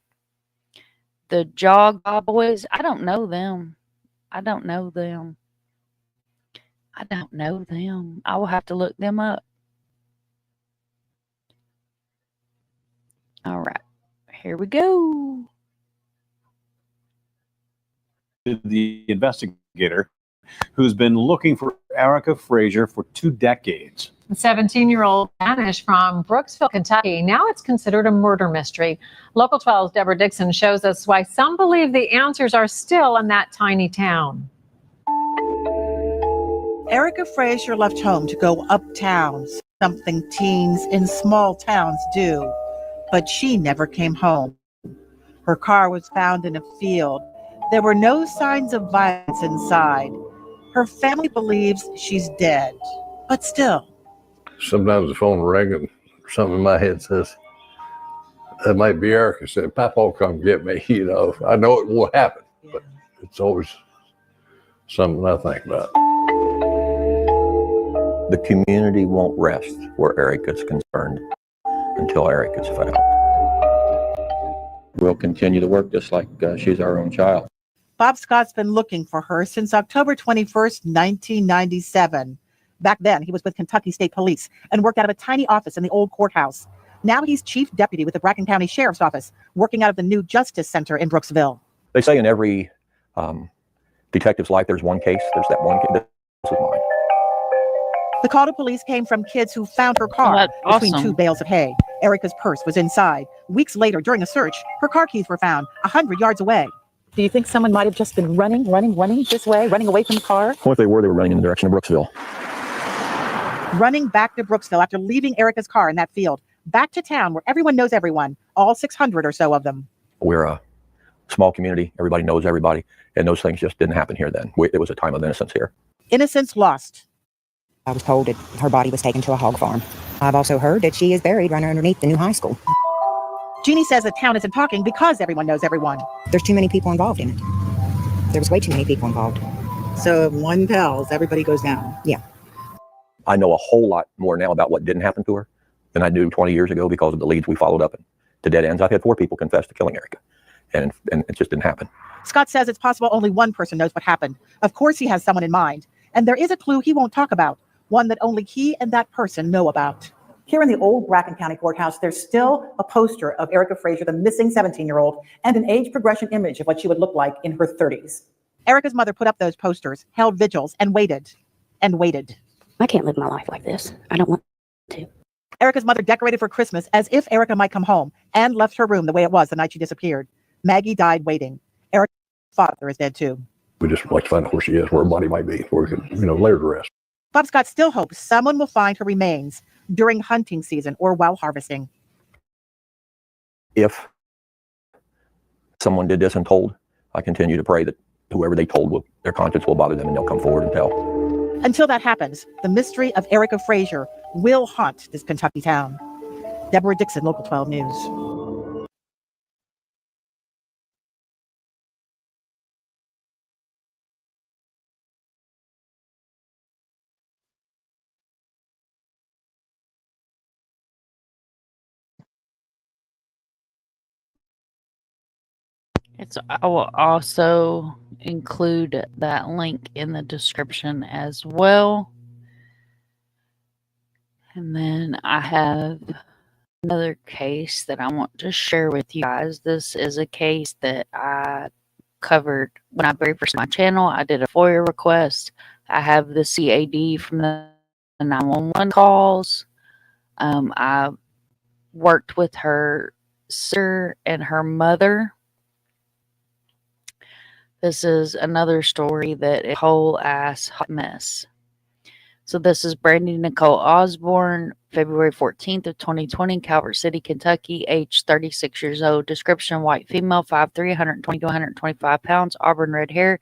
The Jaw Jaw Boys, I don't know them. I don't know them. I will have to look them up. All right, here we go. The investigator who's been looking for Erica Frazier for 2 decades. The 17-year-old vanished from Brooksville, Kentucky. Now it's considered a murder mystery. Local 12's Deborah Dixon shows us why some believe the answers are still in that tiny town. Erica Frazier left home to go uptown, something teens in small towns do, but she never came home. Her car was found in a field. There were no signs of violence inside. Her family believes she's dead, but still. Sometimes the phone rang and something in my head says, that might be Erica. Said, Papa will come get me. I know it will happen, but it's always something I think about. The community won't rest where Erica's concerned until Erica's found. We'll continue to work just like she's our own child. Bob Scott's been looking for her since October 21st, 1997. Back then, he was with Kentucky State Police and worked out of a tiny office in the old courthouse. Now he's chief deputy with the Bracken County Sheriff's Office, working out of the new Justice Center in Brooksville. They say in every detective's life, there's one case. There's that one case. This is mine. The call to police came from kids who found her car between 2 bales of hay. Erica's purse was inside. Weeks later, during a search, her car keys were found 100 yards away. Do you think someone might have just been running this way, running away from the car? What if they were running in the direction of Brooksville? running back to Brooksville after leaving Erica's car in that field, back to town where everyone knows everyone, all 600 or so of them. We're a small community. Everybody knows everybody. And those things just didn't happen here then. It was a time of innocence here. Innocence lost. I was told that her body was taken to a hog farm. I've also heard that she is buried right underneath the new high school. Jeannie says the town isn't talking because everyone knows everyone. There's too many people involved in it. There was way too many people involved. So if one tells, everybody goes down. Yeah. I know a whole lot more now about what didn't happen to her than I knew 20 years ago because of the leads we followed up to dead ends. I've had 4 people confess to killing Erica, and it just didn't happen. Scott says it's possible only one person knows what happened. Of course he has someone in mind. And there is a clue he won't talk about, one that only he and that person know about. Here in the old Bracken County Courthouse, there's still a poster of Erica Frazier, the missing 17-year-old, and an age progression image of what she would look like in her 30s. Erica's mother put up those posters, held vigils, and waited. And waited. I can't live my life like this. I don't want to. Erica's mother decorated for Christmas as if Erica might come home and left her room the way it was the night she disappeared. Maggie died waiting. Erica's father is dead too. We just like to find out where she is, where her body might be, where we can, lay her to rest. Bob Scott still hopes someone will find her remains during hunting season or while harvesting. If someone did this and told, I continue to pray that whoever they told, their conscience will bother them and they'll come forward and tell. Until that happens, the mystery of Erica Frazier will haunt this Kentucky town. Deborah Dixon, Local 12 News. I will also include that link in the description as well. And then I have another case that I want to share with you guys. This is a case that I covered when I very first my channel. I did a FOIA request. I have the CAD from the 911 calls. I worked with her sister and her mother. This is another story that is a whole ass hot mess. So this is Brandy Nicole Osborne, February 14th of 2020, Calvert City, Kentucky, age 36 years old. Description: white female, 5'3", 120 to 125 pounds, auburn red hair,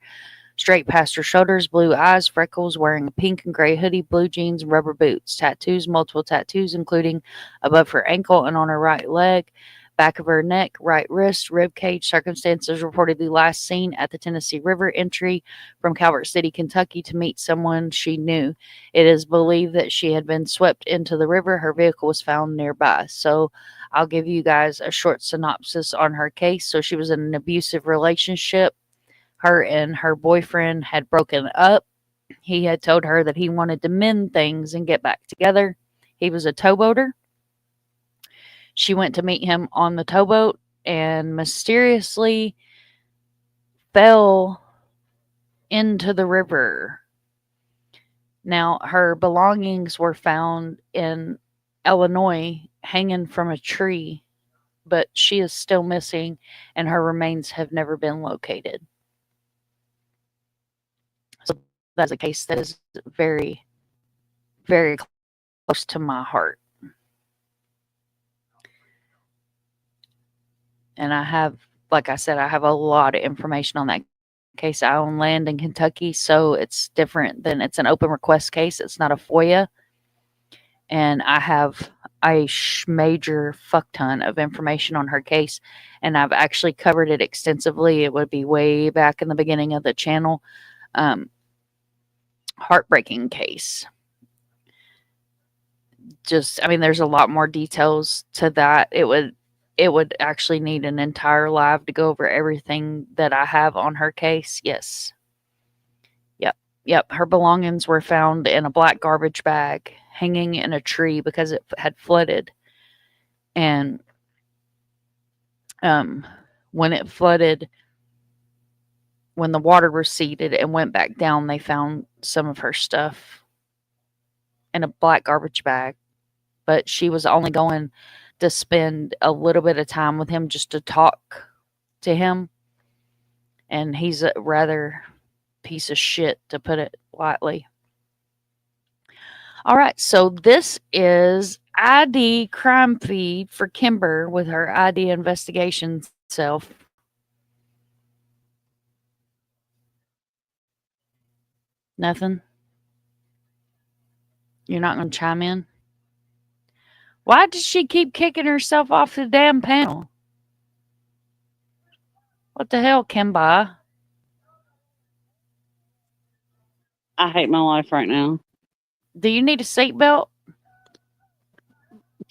straight past her shoulders, blue eyes, freckles, wearing a pink and gray hoodie, blue jeans, and rubber boots. Tattoos, multiple tattoos, including above her ankle and on her right leg, back of her neck, right wrist, rib cage. Circumstances reportedly last seen at the Tennessee River, entry from Calvert City, Kentucky to meet someone she knew. It is believed that she had been swept into the river. Her vehicle was found nearby. So I'll give you guys a short synopsis on her case. So she was in an abusive relationship. Her and her boyfriend had broken up. He had told her that he wanted to mend things and get back together. He was a towboater. She went to meet him on the towboat and mysteriously fell into the river. Now, her belongings were found in Illinois hanging from a tree, but she is still missing and her remains have never been located. So that's a case that is very, very close to my heart. And I have, like I said, I have a lot of information on that case. I own land in Kentucky, so it's different than, it's an open request case. It's not a FOIA. And I have a major fuck ton of information on her case. And I've actually covered it extensively. It would be way back in the beginning of the channel. Heartbreaking case. Just, I mean, there's a lot more details to that. It would actually need an entire live to go over everything that I have on her case. Yes. Yep. Her belongings were found in a black garbage bag hanging in a tree because it had flooded. And when it flooded, when the water receded and went back down, they found some of her stuff in a black garbage bag. But she was only going to spend a little bit of time with him just to talk to him. And he's a rather piece of shit, to put it lightly. All right, so this is ID crime feed for Kimber with her ID investigation self. Nothing? You're not going to chime in? Why does she keep kicking herself off the damn panel? What the hell, Kimba? I hate my life right now. Do you need a seatbelt?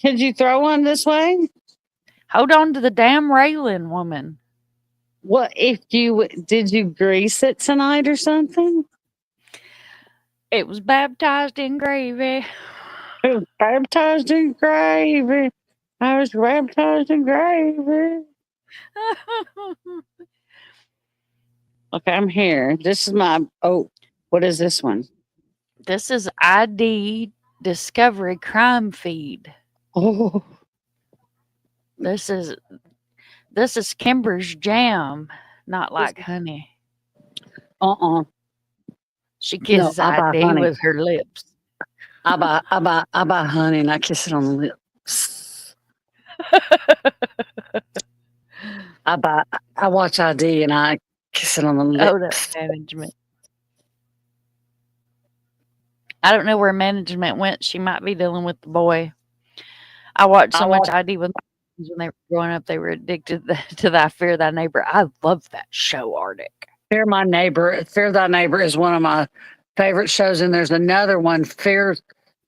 Could you throw one this way? Hold on to the damn railing, woman. What if you did you grease it tonight or something? It was baptized in gravy. It was baptized in gravy. I was baptized in gravy. Okay, I'm here. This is my what is this one? This is ID Discovery Crime Feed. Oh. This is Kimber's jam, not like honey. She kisses ID honey with her lips. I buy honey and I kiss it on the lips. I watch ID and I kiss it on the lips. Oh, that's management. I don't know where management went. She might be dealing with the boy. I watched so much ID when they were growing up. They were addicted to that Fear Thy Neighbor. I love that show, Arctic. Fear Thy Neighbor is one of my favorite shows, and there's another one, Fear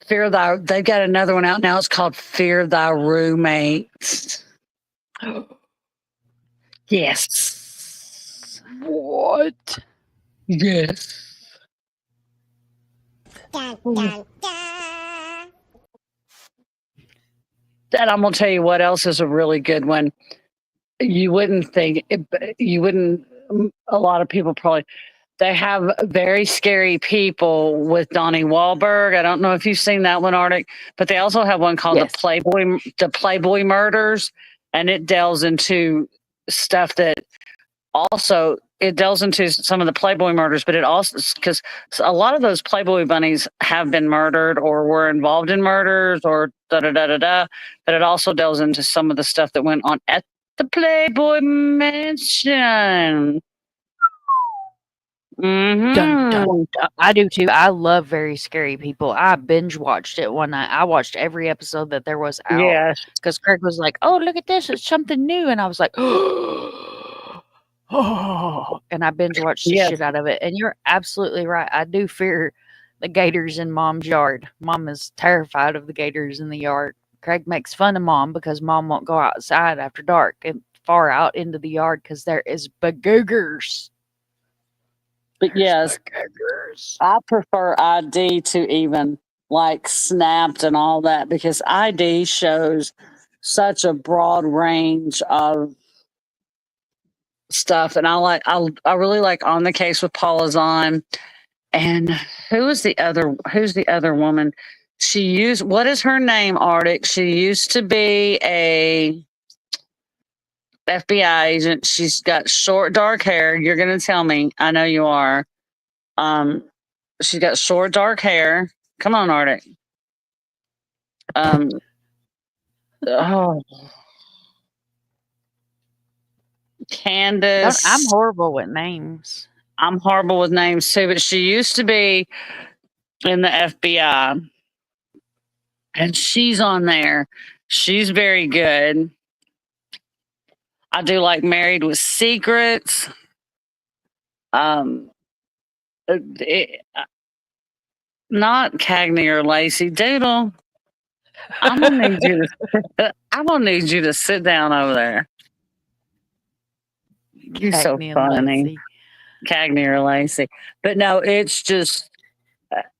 Thy. They've got another one out now. It's called Fear Thy Roommate. Yes. What? Yes. And I'm gonna tell you what else is a really good one. You wouldn't think a lot of people probably. They have Very Scary People with Donnie Wahlberg. I don't know if you've seen that one, Arctic, but they also have one called the Playboy Murders, and it delves into stuff that also it delves into some of the Playboy murders, but it also because a lot of those Playboy bunnies have been murdered or were involved in murders or da da da da da. But it also delves into some of the stuff that went on at the Playboy Mansion. Dun, dun, dun. I do too. I love Very Scary People. I binge watched it one night. I watched every episode that there was out. Yes. Because Craig was like, "Oh, look at this! It's something new," and I was like, "Oh!" And I binge watched the shit out of it. And you're absolutely right. I do fear the gators in Mom's yard. Mom is terrified of the gators in the yard. Craig makes fun of Mom because Mom won't go outside after dark and far out into the yard because there is begoogers. But yes, I prefer ID to even like Snapped and all that because ID shows such a broad range of stuff, and I really like On the Case with Paula Zahn. And who's the other woman? What is her name, Arctic? She used to be a FBI agent. She's got short dark hair. You're gonna tell me. I know you are. She's got short dark hair. Come on, Arctic. Candace. I'm horrible with names. I'm horrible with names too, but she used to be in the FBI. And she's on there. She's very good. I do like Married with Secrets. Not Cagney or Lacey. Doodle, I'm gonna need you to sit down over there. You're so funny. Cagney or Lacey. But no, it's just,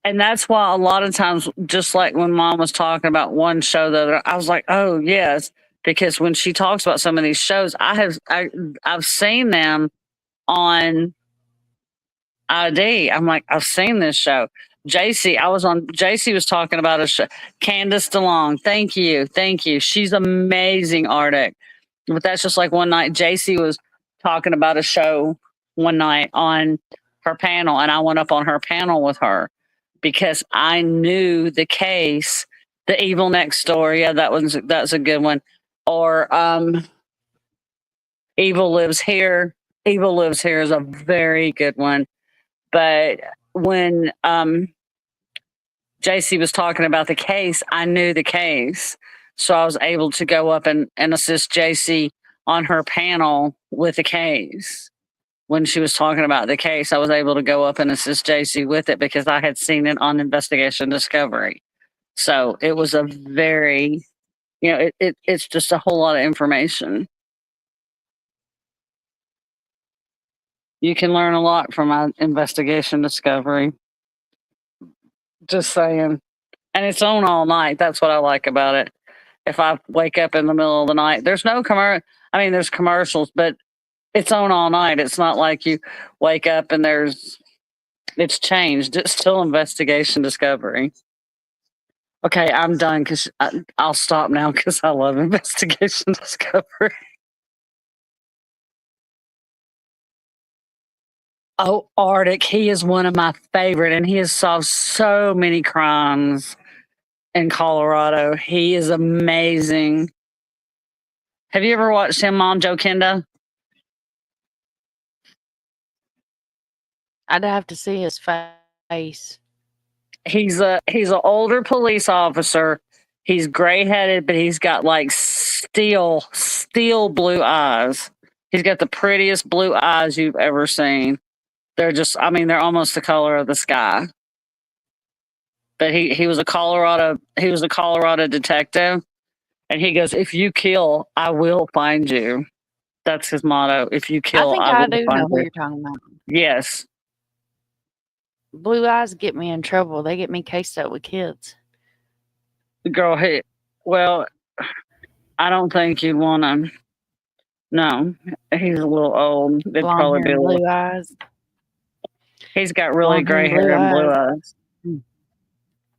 and that's why a lot of times, just like when Mom was talking about one show that I was like, oh yes, because when she talks about some of these shows, I've seen them on ID. I'm like, I've seen this show. JC was talking about a show. Candace DeLong. Thank you. She's amazing, Arctic. But that's just like one night JC was talking about a show one night on her panel, and I went up on her panel with her. because I knew the case. The Evil Next Door, yeah, that's a good one. Or Evil Lives Here. Evil Lives Here is a very good one. But when JC was talking about the case, I knew the case. So I was able to go up and assist JC on her panel with the case. When she was talking about the case, I was able to go up and assist JC with it because I had seen it on Investigation Discovery. So it was a very, it's just a whole lot of information. You can learn a lot from my Investigation Discovery. Just saying. And it's on all night. That's what I like about it. If I wake up in the middle of the night, there's no there's commercials, but it's on all night. It's not like you wake up and it's changed. It's still Investigation Discovery. Okay, I'm done because I'll stop now because I love Investigation Discovery. Oh, Arctic, he is one of my favorite, and he has solved so many crimes in Colorado. He is amazing. Have you ever watched him, Mom Joe Kenda? I'd have to see his face. He's an older police officer. He's gray headed, but he's got like steel blue eyes. He's got the prettiest blue eyes you've ever seen. They're they're almost the color of the sky. But he was a Colorado detective, and he goes, "If you kill, I will find you." That's his motto. If you kill, I will do find know who you. you're talking about. Yes. Blue eyes get me in trouble. They get me cased up with kids. Girl, well, I don't think you'd want to. No, he's a little old. It'd Blonde probably hair be a and little. blue eyes. He's got really Blonde hair gray and blue hair and blue eyes. eyes.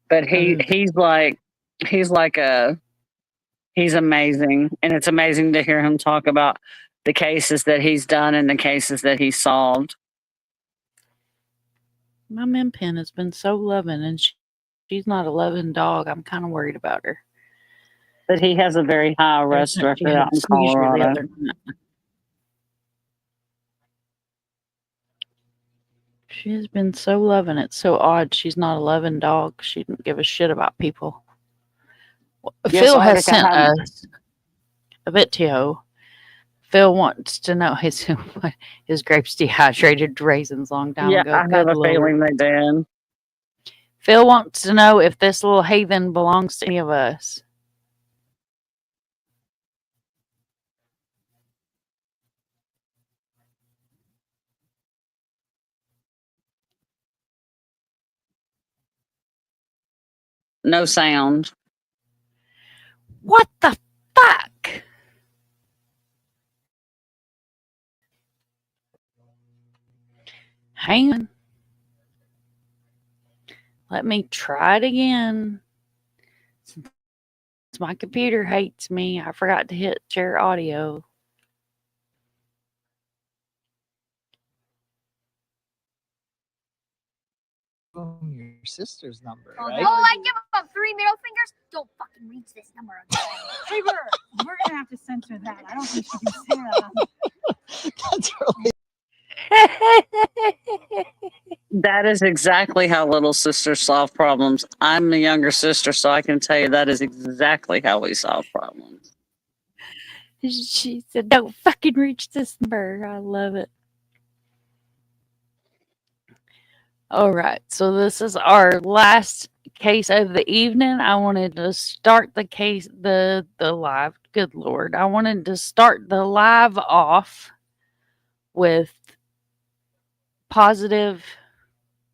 But he's amazing, and it's amazing to hear him talk about the cases that he's done and the cases that he's solved. My Min Pin has been so loving, and she's not a loving dog. I'm kind of worried about her. But he has a very high arrest record out in Colorado. She has been so loving. It's so odd. She's not a loving dog. She didn't give a shit about people. Yes, Phil has Arctic, sent us a video. Phil wants to know his grapes dehydrated raisins long time ago. I have a feeling they did. Phil wants to know if this little heathen belongs to any of us. No sound. What the fuck? Hang on. Let me try it again. Since my computer hates me, I forgot to hit share audio. Your sister's number, Oh, right? I give up 3 middle fingers. Don't fucking reach this number again. We're gonna have to censor that. I don't think you can say that. That's really. That is exactly how little sisters solve problems. I'm the younger sister, so I can tell you that is exactly how we solve problems. She said, "Don't fucking reach this number." I love it. All right, so this is our last case of the evening. I wanted to start the case, the live. Good Lord, I wanted to start the live off with positive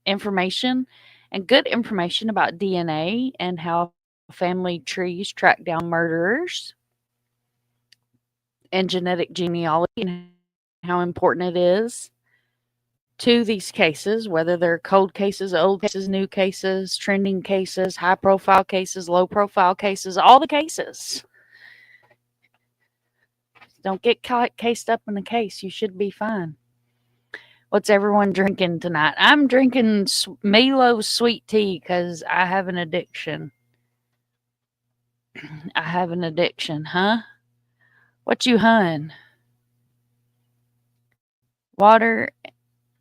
information and good information about DNA and how family trees track down murderers and genetic genealogy and how important it is to these cases, whether they're cold cases, old cases, new cases, trending cases, high profile cases, low profile cases, all the cases. Don't get cased up in a case. You should be fine. What's everyone drinking tonight? I'm drinking Milo sweet tea because I have an addiction. I have an addiction, huh? What you hun? Water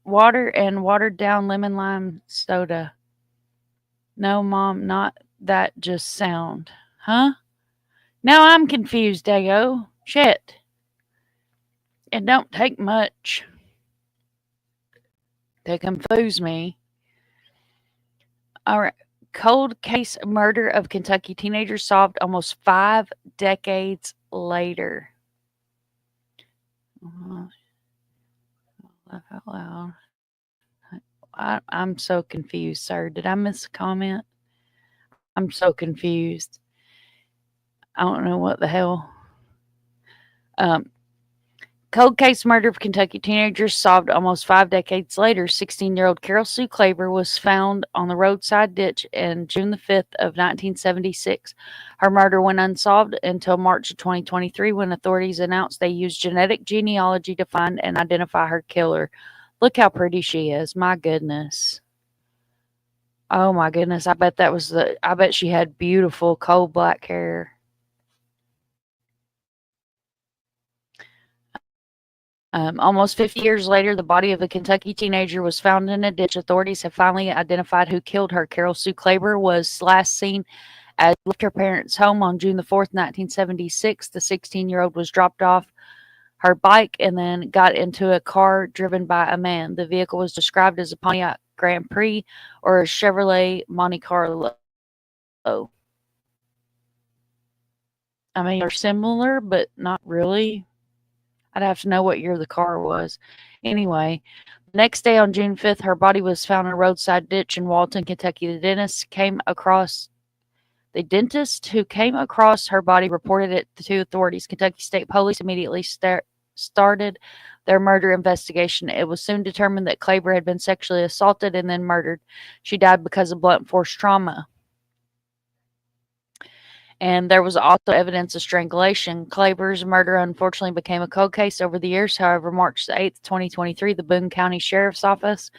and watered down lemon lime soda. No, Mom, not that just sound. Huh? Now I'm confused, Dago. Shit. It don't take much to confuse me. All right. Cold case murder of Kentucky teenager solved almost 5 decades later. Laugh out loud. I'm so confused, sir. Did I miss a comment? I'm so confused. I don't know what the hell. Cold case murder of Kentucky teenagers solved almost 5 decades later. 16-year-old Carol Sue Claver was found on the roadside ditch on June the 5th of 1976. Her murder went unsolved until March of 2023 when authorities announced they used genetic genealogy to find and identify her killer. Look how pretty she is. My goodness. Oh my goodness. I bet she had beautiful coal black hair. Almost 50 years later, the body of a Kentucky teenager was found in a ditch. Authorities have finally identified who killed her. Carol Sue Claver was last seen as left her parents' home on June the 4th, 1976. The 16-year-old was dropped off her bike and then got into a car driven by a man. The vehicle was described as a Pontiac Grand Prix or a Chevrolet Monte Carlo. I mean, they're similar, but not really. I'd have to know what year the car was. Anyway, the next day on June 5th, her body was found in a roadside ditch in Walton, Kentucky. The dentist who came across her body reported it to authorities. Kentucky State Police immediately started their murder investigation. It was soon determined that Claver had been sexually assaulted and then murdered. She died because of blunt force trauma. And there was also evidence of strangulation. Claver's murder unfortunately became a cold case over the years. However, March 8th, 2023, the Boone County Sheriff's Office,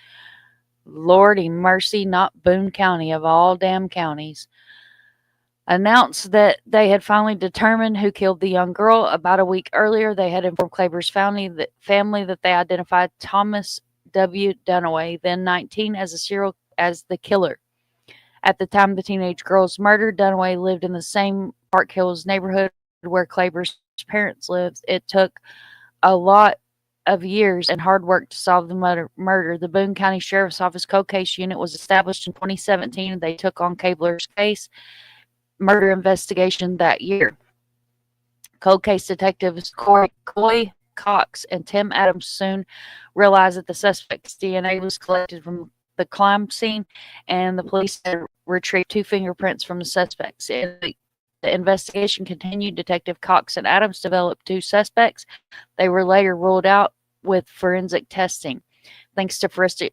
Lordy mercy, not Boone County of all damn counties, announced that they had finally determined who killed the young girl. About a week earlier, they had informed Claver's family that they identified Thomas W. Dunaway, then 19, as the killer. At the time the teenage girl was murdered, Dunaway lived in the same Park Hills neighborhood where Claver's parents lived. It took a lot of years and hard work to solve the murder. The Boone County Sheriff's Office Cold Case Unit was established in 2017. They took on Cabler's case murder investigation that year. Cold case detectives Coy Cox and Tim Adams soon realized that the suspect's DNA was collected from the crime scene, and the police had retrieved 2 fingerprints from the suspects. The investigation continued. Detective Cox and Adams developed 2 suspects. They were later ruled out with forensic testing. Thanks to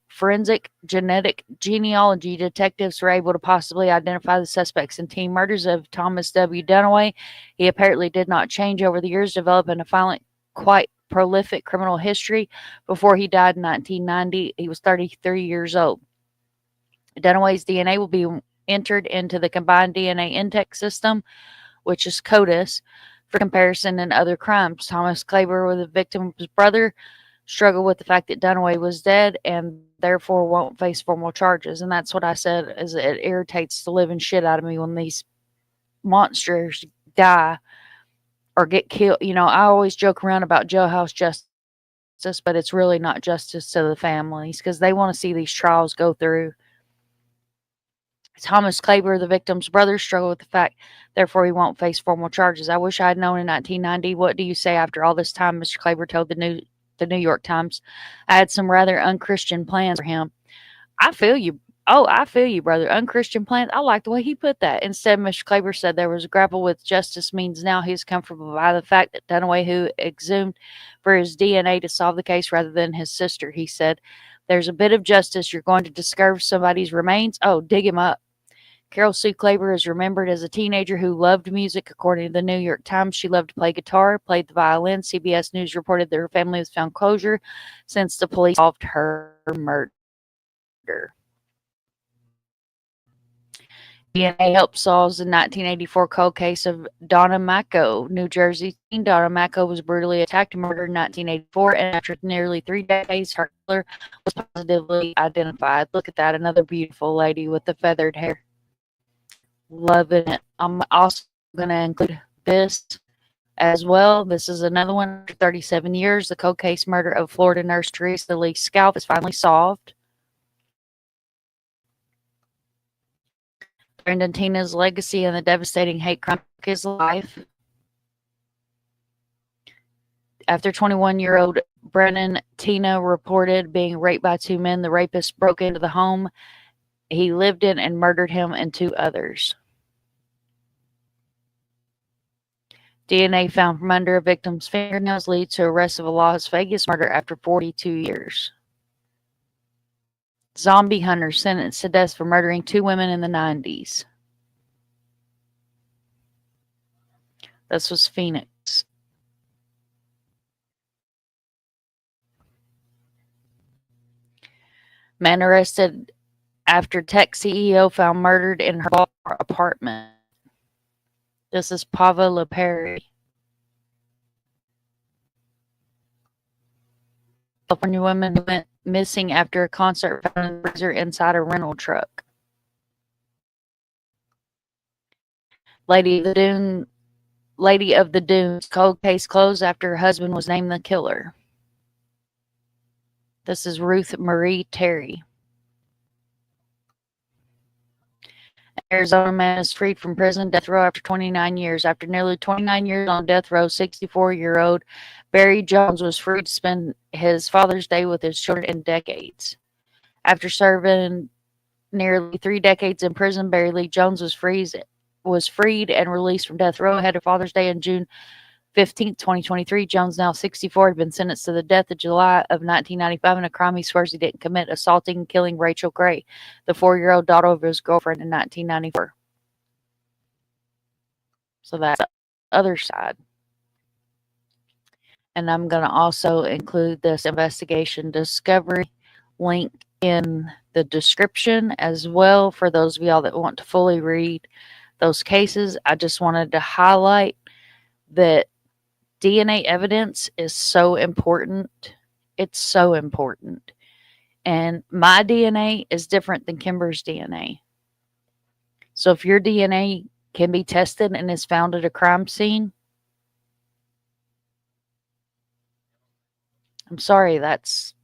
forensic genetic genealogy, detectives were able to possibly identify the suspects in teen murders of Thomas W. Dunaway. He apparently did not change over the years, developing a violent, quite prolific criminal history. Before he died in 1990, he was 33 years old. Dunaway's DNA will be entered into the Combined DNA Index System, which is CODIS, for comparison in other crimes. Thomas Claver, the victim's brother, struggled with the fact that Dunaway was dead and therefore won't face formal charges. And that's what I said, is it irritates the living shit out of me when these monsters die or get killed. You know, I always joke around about jailhouse justice, but it's really not justice to the families because they want to see these trials go through. Thomas Claver, the victim's brother, struggled with the fact, therefore he won't face formal charges. I wish I had known in 1990. What do you say after all this time? Mr. Claver told the New York Times. I had some rather unchristian plans for him. I feel you. Oh, I feel you, brother. Unchristian plans. I like the way he put that. Instead, Mr. Claver said there was a grapple with justice means now he's comfortable by the fact that Dunaway, who exhumed for his DNA to solve the case rather than his sister, he said, there's a bit of justice. You're going to discover somebody's remains. Oh, dig him up. Carol Sue Claver is remembered as a teenager who loved music. According to the New York Times, she loved to play guitar, played the violin. CBS News reported that her family was found closure since the police solved her murder. DNA helped solve the 1984 cold case of Donna Mako, New Jersey. Donna Mako was brutally attacked and murdered in 1984, and after nearly 3 decades, her killer was positively identified. Look at that, another beautiful lady with the feathered hair. Loving it. I'm also going to include this as well. This is another one. After 37 years, the cold case murder of Florida nurse Teresa Lee Scalp is finally solved. Brandon Tina's legacy and the devastating hate crime took his life. After 21-year-old Brennan Tina reported being raped by 2 men, the rapist broke into the home he lived in and murdered him and 2 others. DNA found from under a victim's fingernails leads to arrest of a Las Vegas murder after 42 years. Zombie hunter sentenced to death for murdering 2 women in the 90s. This was Phoenix. Man arrested after tech CEO found murdered in her apartment. This is Pava LaPerry. California woman went missing after a concert found in the freezer inside a rental truck. Lady of the Dunes, cold case closed after her husband was named the killer. This is Ruth Marie Terry. An Arizona man is freed from prison death row after 29 years. After nearly 29 years on death row, 64-year-old Barry Jones was free to spend his Father's Day with his children in decades. After serving nearly 3 decades in prison, Barry Lee Jones was freed and released from death row ahead of Father's Day on June 15, 2023. Jones, now 64, had been sentenced to the death in July of 1995 in a crime he swears he didn't commit, assaulting and killing Rachel Gray, the 4-year-old daughter of his girlfriend, in 1994. So that's the other side. And I'm going to also include this investigation discovery link in the description as well for those of y'all that want to fully read those cases. I just wanted to highlight that DNA evidence is so important. It's so important. And my DNA is different than Kimber's DNA. So if your DNA can be tested and is found at a crime scene, I'm sorry, that's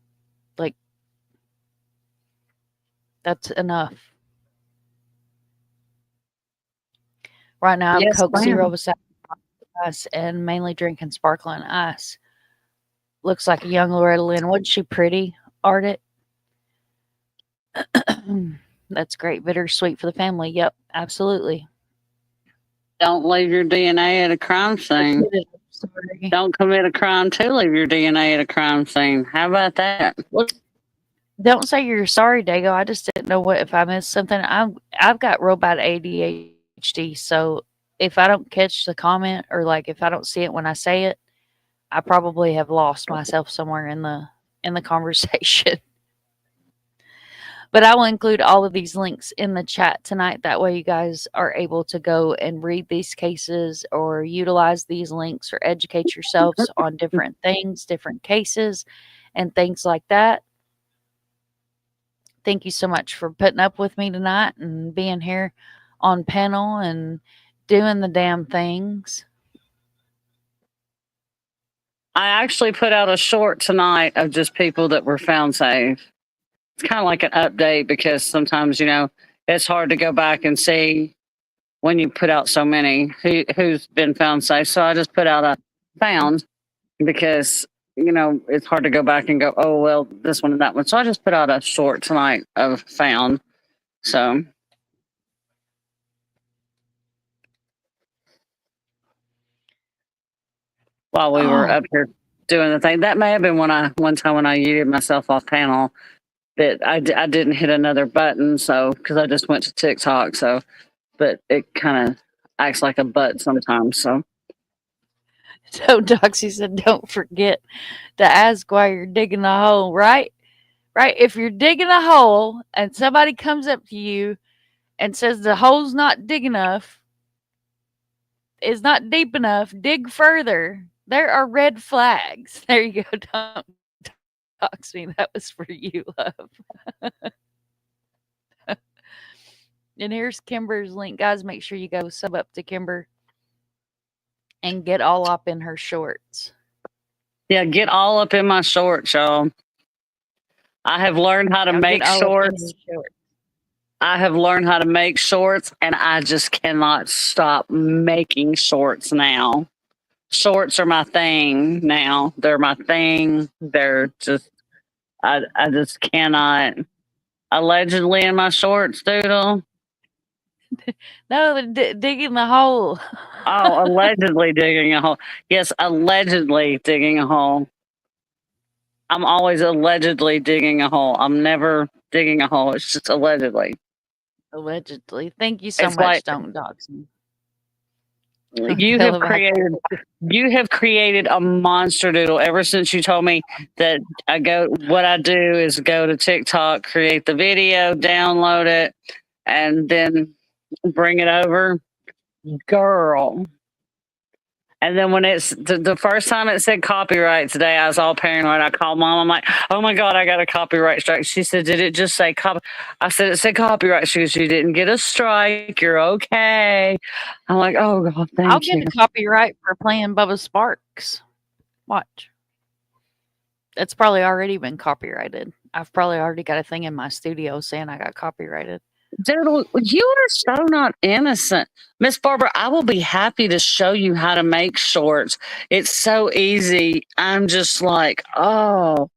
enough. Right now, I'm Yes, Coke ma'am. Zero beside ice and mainly drinking sparkling ice. Looks like a young Loretta Lynn. Wasn't she pretty, Ardit? That's great. Bittersweet for the family. Yep, absolutely. Don't leave your DNA at a crime scene. Sorry. Don't commit a crime to leave your DNA at a crime scene. How about that? Don't say you're sorry, Dago. I just didn't know what if I missed something. I've got real bad ADHD, so if I don't catch the comment or like if I don't see it when I say it, I probably have lost myself somewhere in the conversation. But I will include all of these links in the chat tonight. That way you guys are able to go and read these cases or utilize these links or educate yourselves on different things, different cases, and things like that. Thank you so much for putting up with me tonight and being here on panel and doing the damn things. I actually put out a short tonight of just people that were found safe. It's kind of like an update because sometimes, it's hard to go back and see when you put out so many who's been found safe. So I just put out a found because, it's hard to go back and go, oh, well, this one and that one. So I just put out a short tonight of found. So. While we were up here doing the thing, that may have been one time when I yeeted myself off panel. that I didn't hit another button, so because I just went to TikTok, so but it kind of acts like a butt sometimes. So So Doxy said, don't forget to ask why you're digging the hole, right? Right? If you're digging a hole and somebody comes up to you and says the hole's not big enough, is not deep enough, dig further. There are red flags. There you go. Don't dox me. That was for you, love. And here's Kimber's link. Guys, make sure you go sub up to Kimber and get all up in her shorts. yeah, get all up in my shorts, y'all. I have learned how to Y'all make get all up in shorts. your shorts. I have learned how to make shorts, and I just cannot stop making shorts now. Shorts are my thing now. They're my thing. They're just, I just cannot. Allegedly in my shorts, Doodle. No, digging the hole. Oh, allegedly digging a hole. Yes, allegedly digging a hole. I'm always allegedly digging a hole. I'm never digging a hole. It's just allegedly. Allegedly. Thank you so It's much, like don't dox me. you have created a monster, Doodle. Ever since you told me that what I do is go to TikTok, create the video, download it, and then bring it over, girl. And then when it's the first time it said copyright today, I was all paranoid. I called Mom. I'm like, oh my God, I got a copyright strike. She said, did it just say copy? I said, it said copyright. She goes, you didn't get a strike. You're okay. I'm like, oh God, thank I'll you. get a copyright for playing Bubba Sparxxx. Watch. It's probably already been copyrighted. I've probably already got a thing in my studio saying I got copyrighted. Doodle, you are so not innocent. Miss Barbara, I will be happy to show you how to make shorts. It's so easy. I'm just like, oh,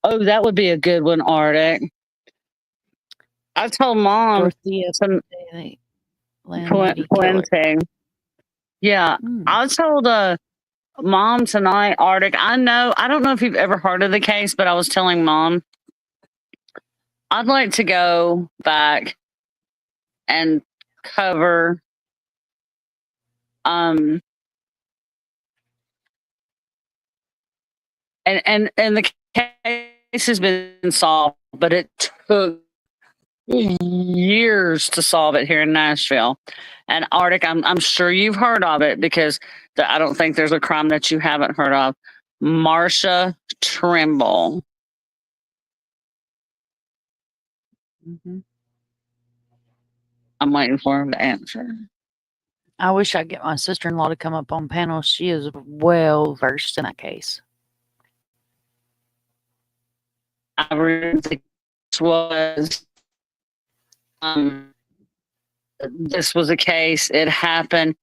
that would be a good one, Arctic. I told Mom Dorothea some Landlady Killer. Puente. Yeah, I told Mom tonight, Arctic. I don't know if you've ever heard of the case, but I was telling Mom I'd like to go back and cover and the case has been solved, but it took years to solve it here in Nashville. And Arctic, I'm sure you've heard of it because I don't think there's a crime that you haven't heard of. Marsha Trimble. I'm waiting for him to answer. I wish I'd get my sister-in-law to come up on panel. She is well versed in that case. I read this was a case. It happened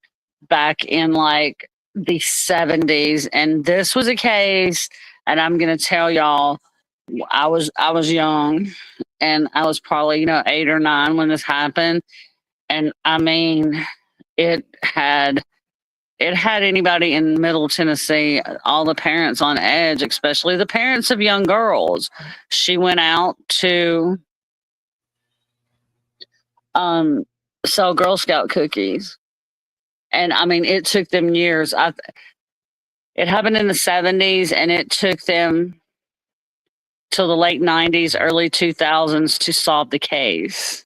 back in like the 70s, and this was a case. And I'm gonna tell y'all, I was young, and I was probably 8 or 9 when this happened. And I mean, it had anybody in Middle Tennessee, all the parents on edge, especially the parents of young girls. She went out to sell Girl Scout cookies. And I mean, it took them years. It happened in the 70s, and it took them till the late 90s, early 2000s to solve the case.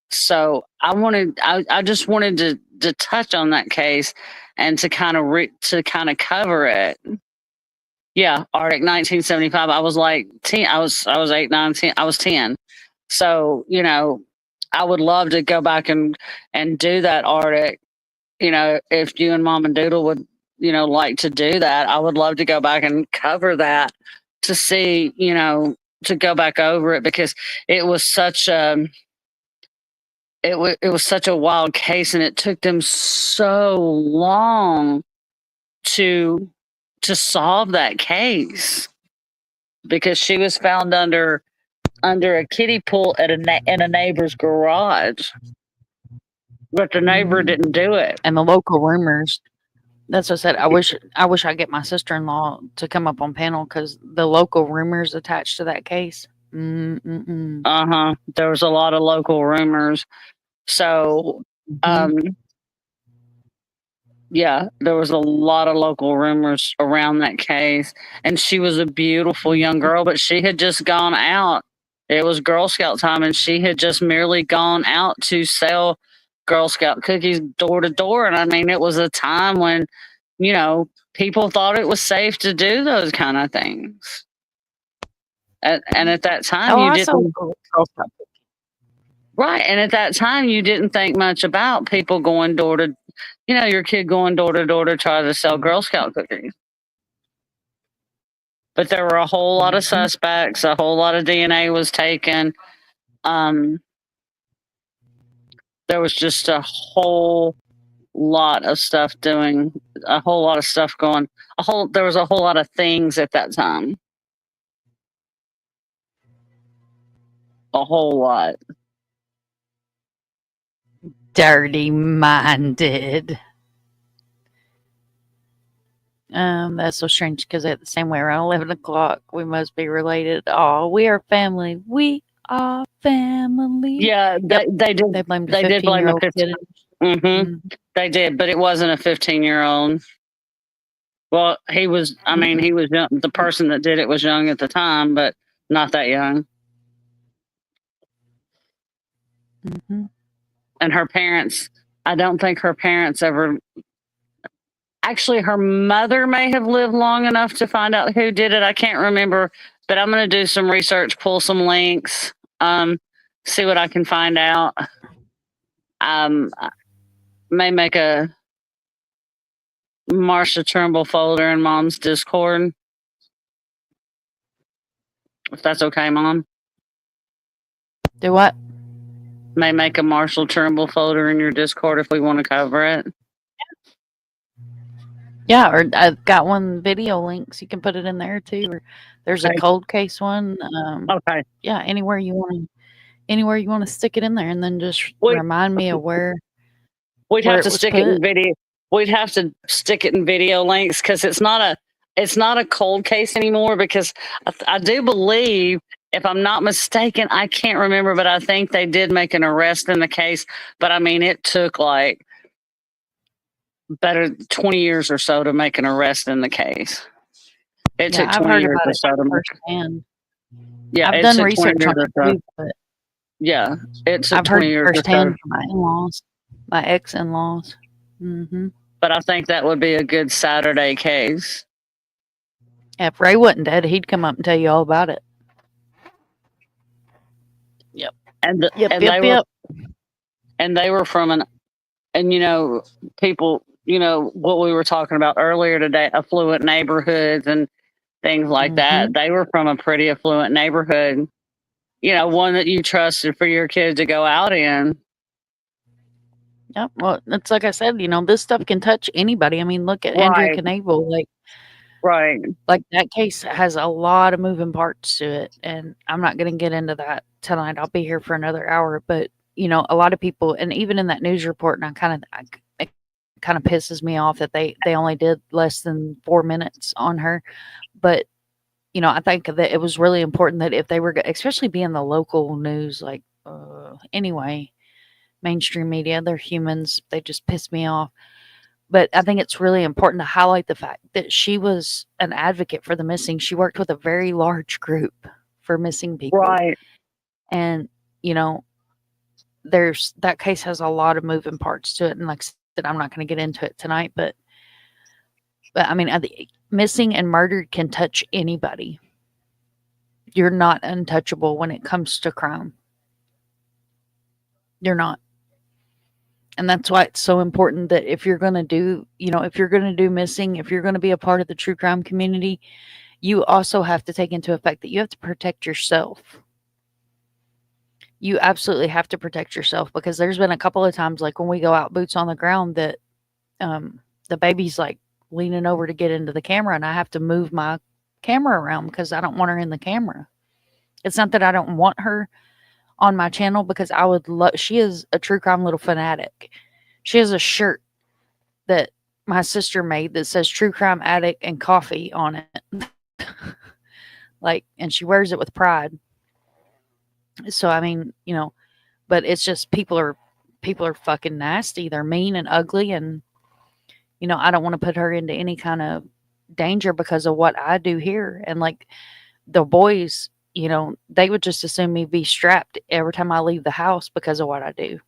So I just wanted to touch on that case and to kind of cover it. Yeah, Arctic 1975. I was like 10. I was 8, 9, 10. I was 10. So I would love to go back and do that, Arctic. If you and Mom and Doodle would like to do that, I would love to go back and cover that to see to go back over it, because it was such a it was such a wild case, and it took them so long to solve that case, because she was found under a kiddie pool in a neighbor's garage, but the neighbor didn't do it. And the local rumors That's what I said. I wish I get my sister-in-law to come up on panel because the local rumors attached to that case. There was a lot of local rumors. So, yeah, there was a lot of local rumors around that case. And she was a beautiful young girl, but she had just gone out. It was Girl Scout time, and she had just merely gone out to sell Girl Scout cookies door to door. And I mean, it was a time when, you know, people thought it was safe to do those kind of things. And at that time, you didn't. Right. And at that time, you didn't think much about people going door to, you know, your kid going door to door to try to sell Girl Scout cookies. But there were a whole lot of suspects. A whole lot of DNA was taken. There was just a whole lot of stuff doing, a whole lot of stuff going. There was a whole lot of things at that time. A whole lot. Dirty minded. That's so strange because at the same way around 11 o'clock, we must be related. Oh, we are family. We are family. Yeah, they did. They blamed They did blame the 15. Mm-hmm. They did, but it wasn't a 15-year-old. Well, he was. I mean, he was young. The person that did it was young at the time, but not that young. And her parents. I don't think her parents ever. Actually, her mother may have lived long enough to find out who did it. I can't remember, but I'm going to do some research, pull some links, see what I can find out. I may make a Marsha Trimble folder in Mom's Discord. If that's okay, Mom. Do what? May make a Marshall Trimble folder in your Discord if we want to cover it. Yeah, or I've got one video links. You can put it in there too. Or there's a cold case one. Okay. Yeah, anywhere you want to stick it in there, and then just remind me of where. We'd have to stick it in video. We'd have to stick it in video links because it's not a cold case anymore. Because I do believe, if I'm not mistaken, I can't remember, but I think they did make an arrest in the case. But I mean, it took like better 20 years or so to make an arrest in the case. It took 20 years or so to make. Firsthand. Yeah, I've done research on it too, but yeah, it took I've 20 heard years or so. firsthand from my in-laws, my ex-in-laws. But I think that would be a good Saturday case. If Ray wasn't dead, he'd come up and tell you all about it. Yep. And they were from and you know, people, you know, what we were talking about earlier today, affluent neighborhoods and things like that. They were from a pretty affluent neighborhood, you know, one that you trusted for your kid to go out in. Yep. Well, it's like I said, you know, this stuff can touch anybody. I mean, look at Andrea Knable. Like that case has a lot of moving parts to it, and I'm not going to get into that tonight. I'll be here for another hour, but you know, a lot of people, and even in that news report, and it kind of pisses me off that they only did less than 4 minutes on her. But you know, I think that it was really important that if they were, especially being the local news, like anyway, mainstream media, they're humans. They just piss me off. But I think it's really important to highlight the fact that she was an advocate for the missing. She worked with a very large group for missing people. Right. And, you know, that case has a lot of moving parts to it. And like I said, I'm not going to get into it tonight, but I mean, missing and murdered can touch anybody. You're not untouchable when it comes to crime. You're not. And that's why it's so important that if you're going to do, you know, if you're going to do missing, if you're going to be a part of the true crime community, you also have to take into effect that you have to protect yourself. You absolutely have to protect yourself, because there's been a couple of times, like when we go out boots on the ground, that the baby's like leaning over to get into the camera, and I have to move my camera around because I don't want her in the camera. It's not that I don't want her on my channel, because I would love, she is a true crime little fanatic. She has a shirt that my sister made that says True Crime Addict and coffee on it. Like, and she wears it with pride. So, I mean, you know, but it's just people are fucking nasty. They're mean and ugly. And, you know, I don't want to put her into any kind of danger because of what I do here. And like the boys, you know, they would just assume me be strapped every time I leave the house because of what I do.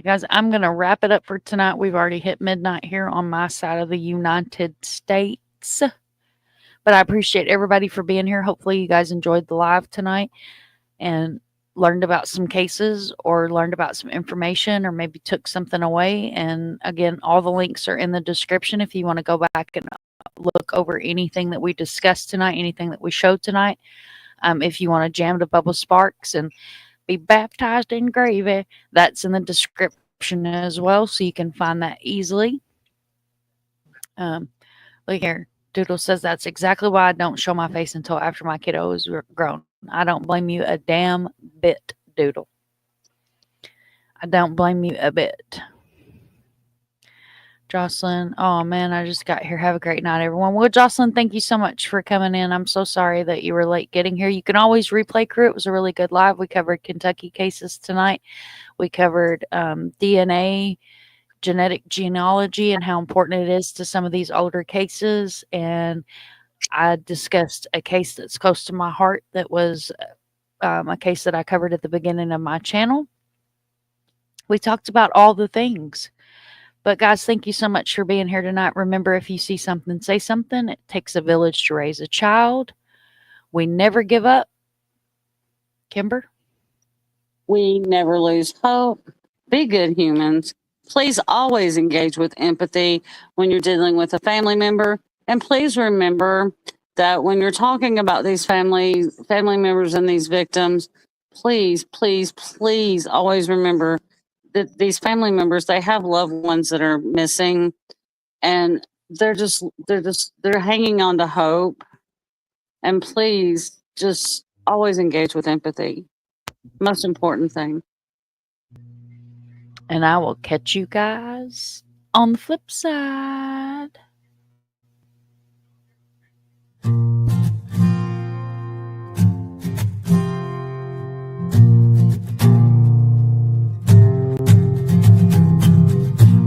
Guys, I'm going to wrap it up for tonight. We've already hit midnight here on my side of the United States. But I appreciate everybody for being here. Hopefully you guys enjoyed the live tonight and learned about some cases or learned about some information or maybe took something away. And again, all the links are in the description if you want to go back and look over anything that we discussed tonight, anything that we showed tonight. If you want to jam to Bubba Sparxxx and be baptized in gravy, that's in the description as well, so you can find that easily. Look here, Doodle says that's exactly why I don't show my face until after my kiddo is grown. I don't blame you a damn bit, Doodle. I don't blame you a bit. Jocelyn, oh man, I just got here. Have a great night, everyone. Well, Jocelyn, thank you so much for coming in. I'm so sorry that you were late getting here. You can always replay, crew. It was a really good live. We covered Kentucky cases tonight. We covered DNA, genetic genealogy, and how important it is to some of these older cases. And I discussed a case that's close to my heart that was a case that I covered at the beginning of my channel. We talked about all the things. But guys, thank you so much for being here tonight. Remember, if you see something, say something. It takes a village to raise a child. We never give up. Kimber? We never lose hope. Be good humans. Please always engage with empathy when you're dealing with a family member. And please remember that when you're talking about these family members and these victims, please, please, please always remember that these family members, they have loved ones that are missing, and they're hanging on to hope. And please just always engage with empathy. Most important thing. And I will catch you guys on the flip side.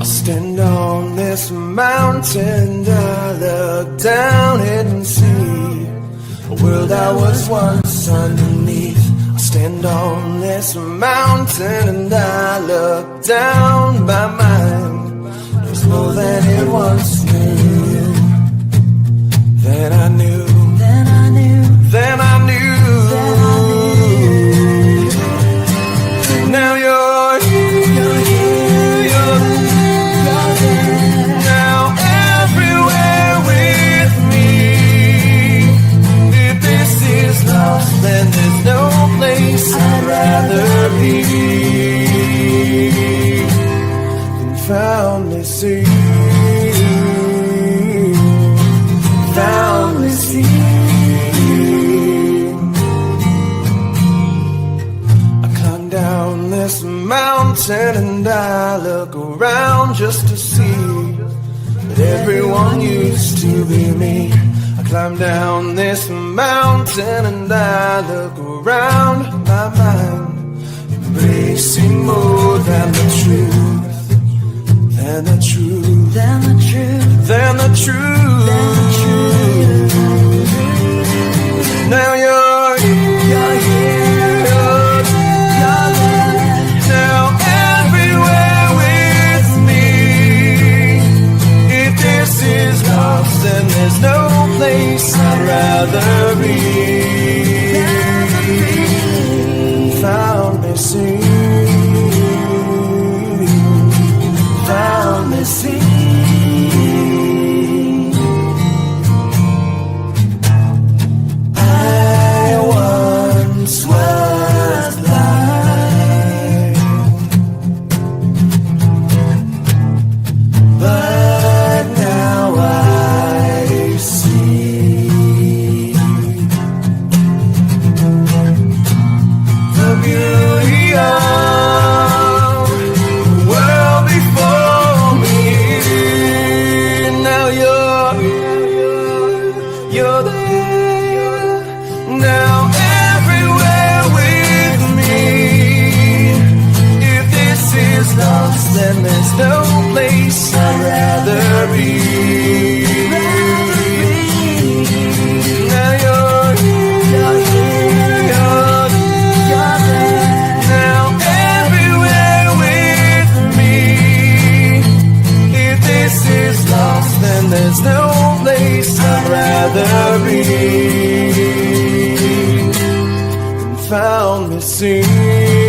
Stand on this mountain, I look down and see a world I was once underneath. I stand on this mountain and I look down, my mind is more than it once knew. Then I knew, then I knew, then I knew, then I knew. Now you're here, you're here, you're here. Now everywhere with me. If this is lost, then there's no place I'd rather be than foundless sea. Foundless sea. I climb down this mountain and I look around just to see that everyone used to be me. I climb down this mountain and I look around, my mind embracing more than the truth, than the truth, than the truth, than the truth, than the truth. Now you're here, you're here. Now everywhere with me. If this is lost, then there's no place I'd rather be. Found me sing, found me sing. I once was blind, but now I see. Now everywhere with me. If this is lost, then there's no place I'd rather be. Now you're now everywhere with me. If this is lost, then there's no place I'd rather be. Found me singing.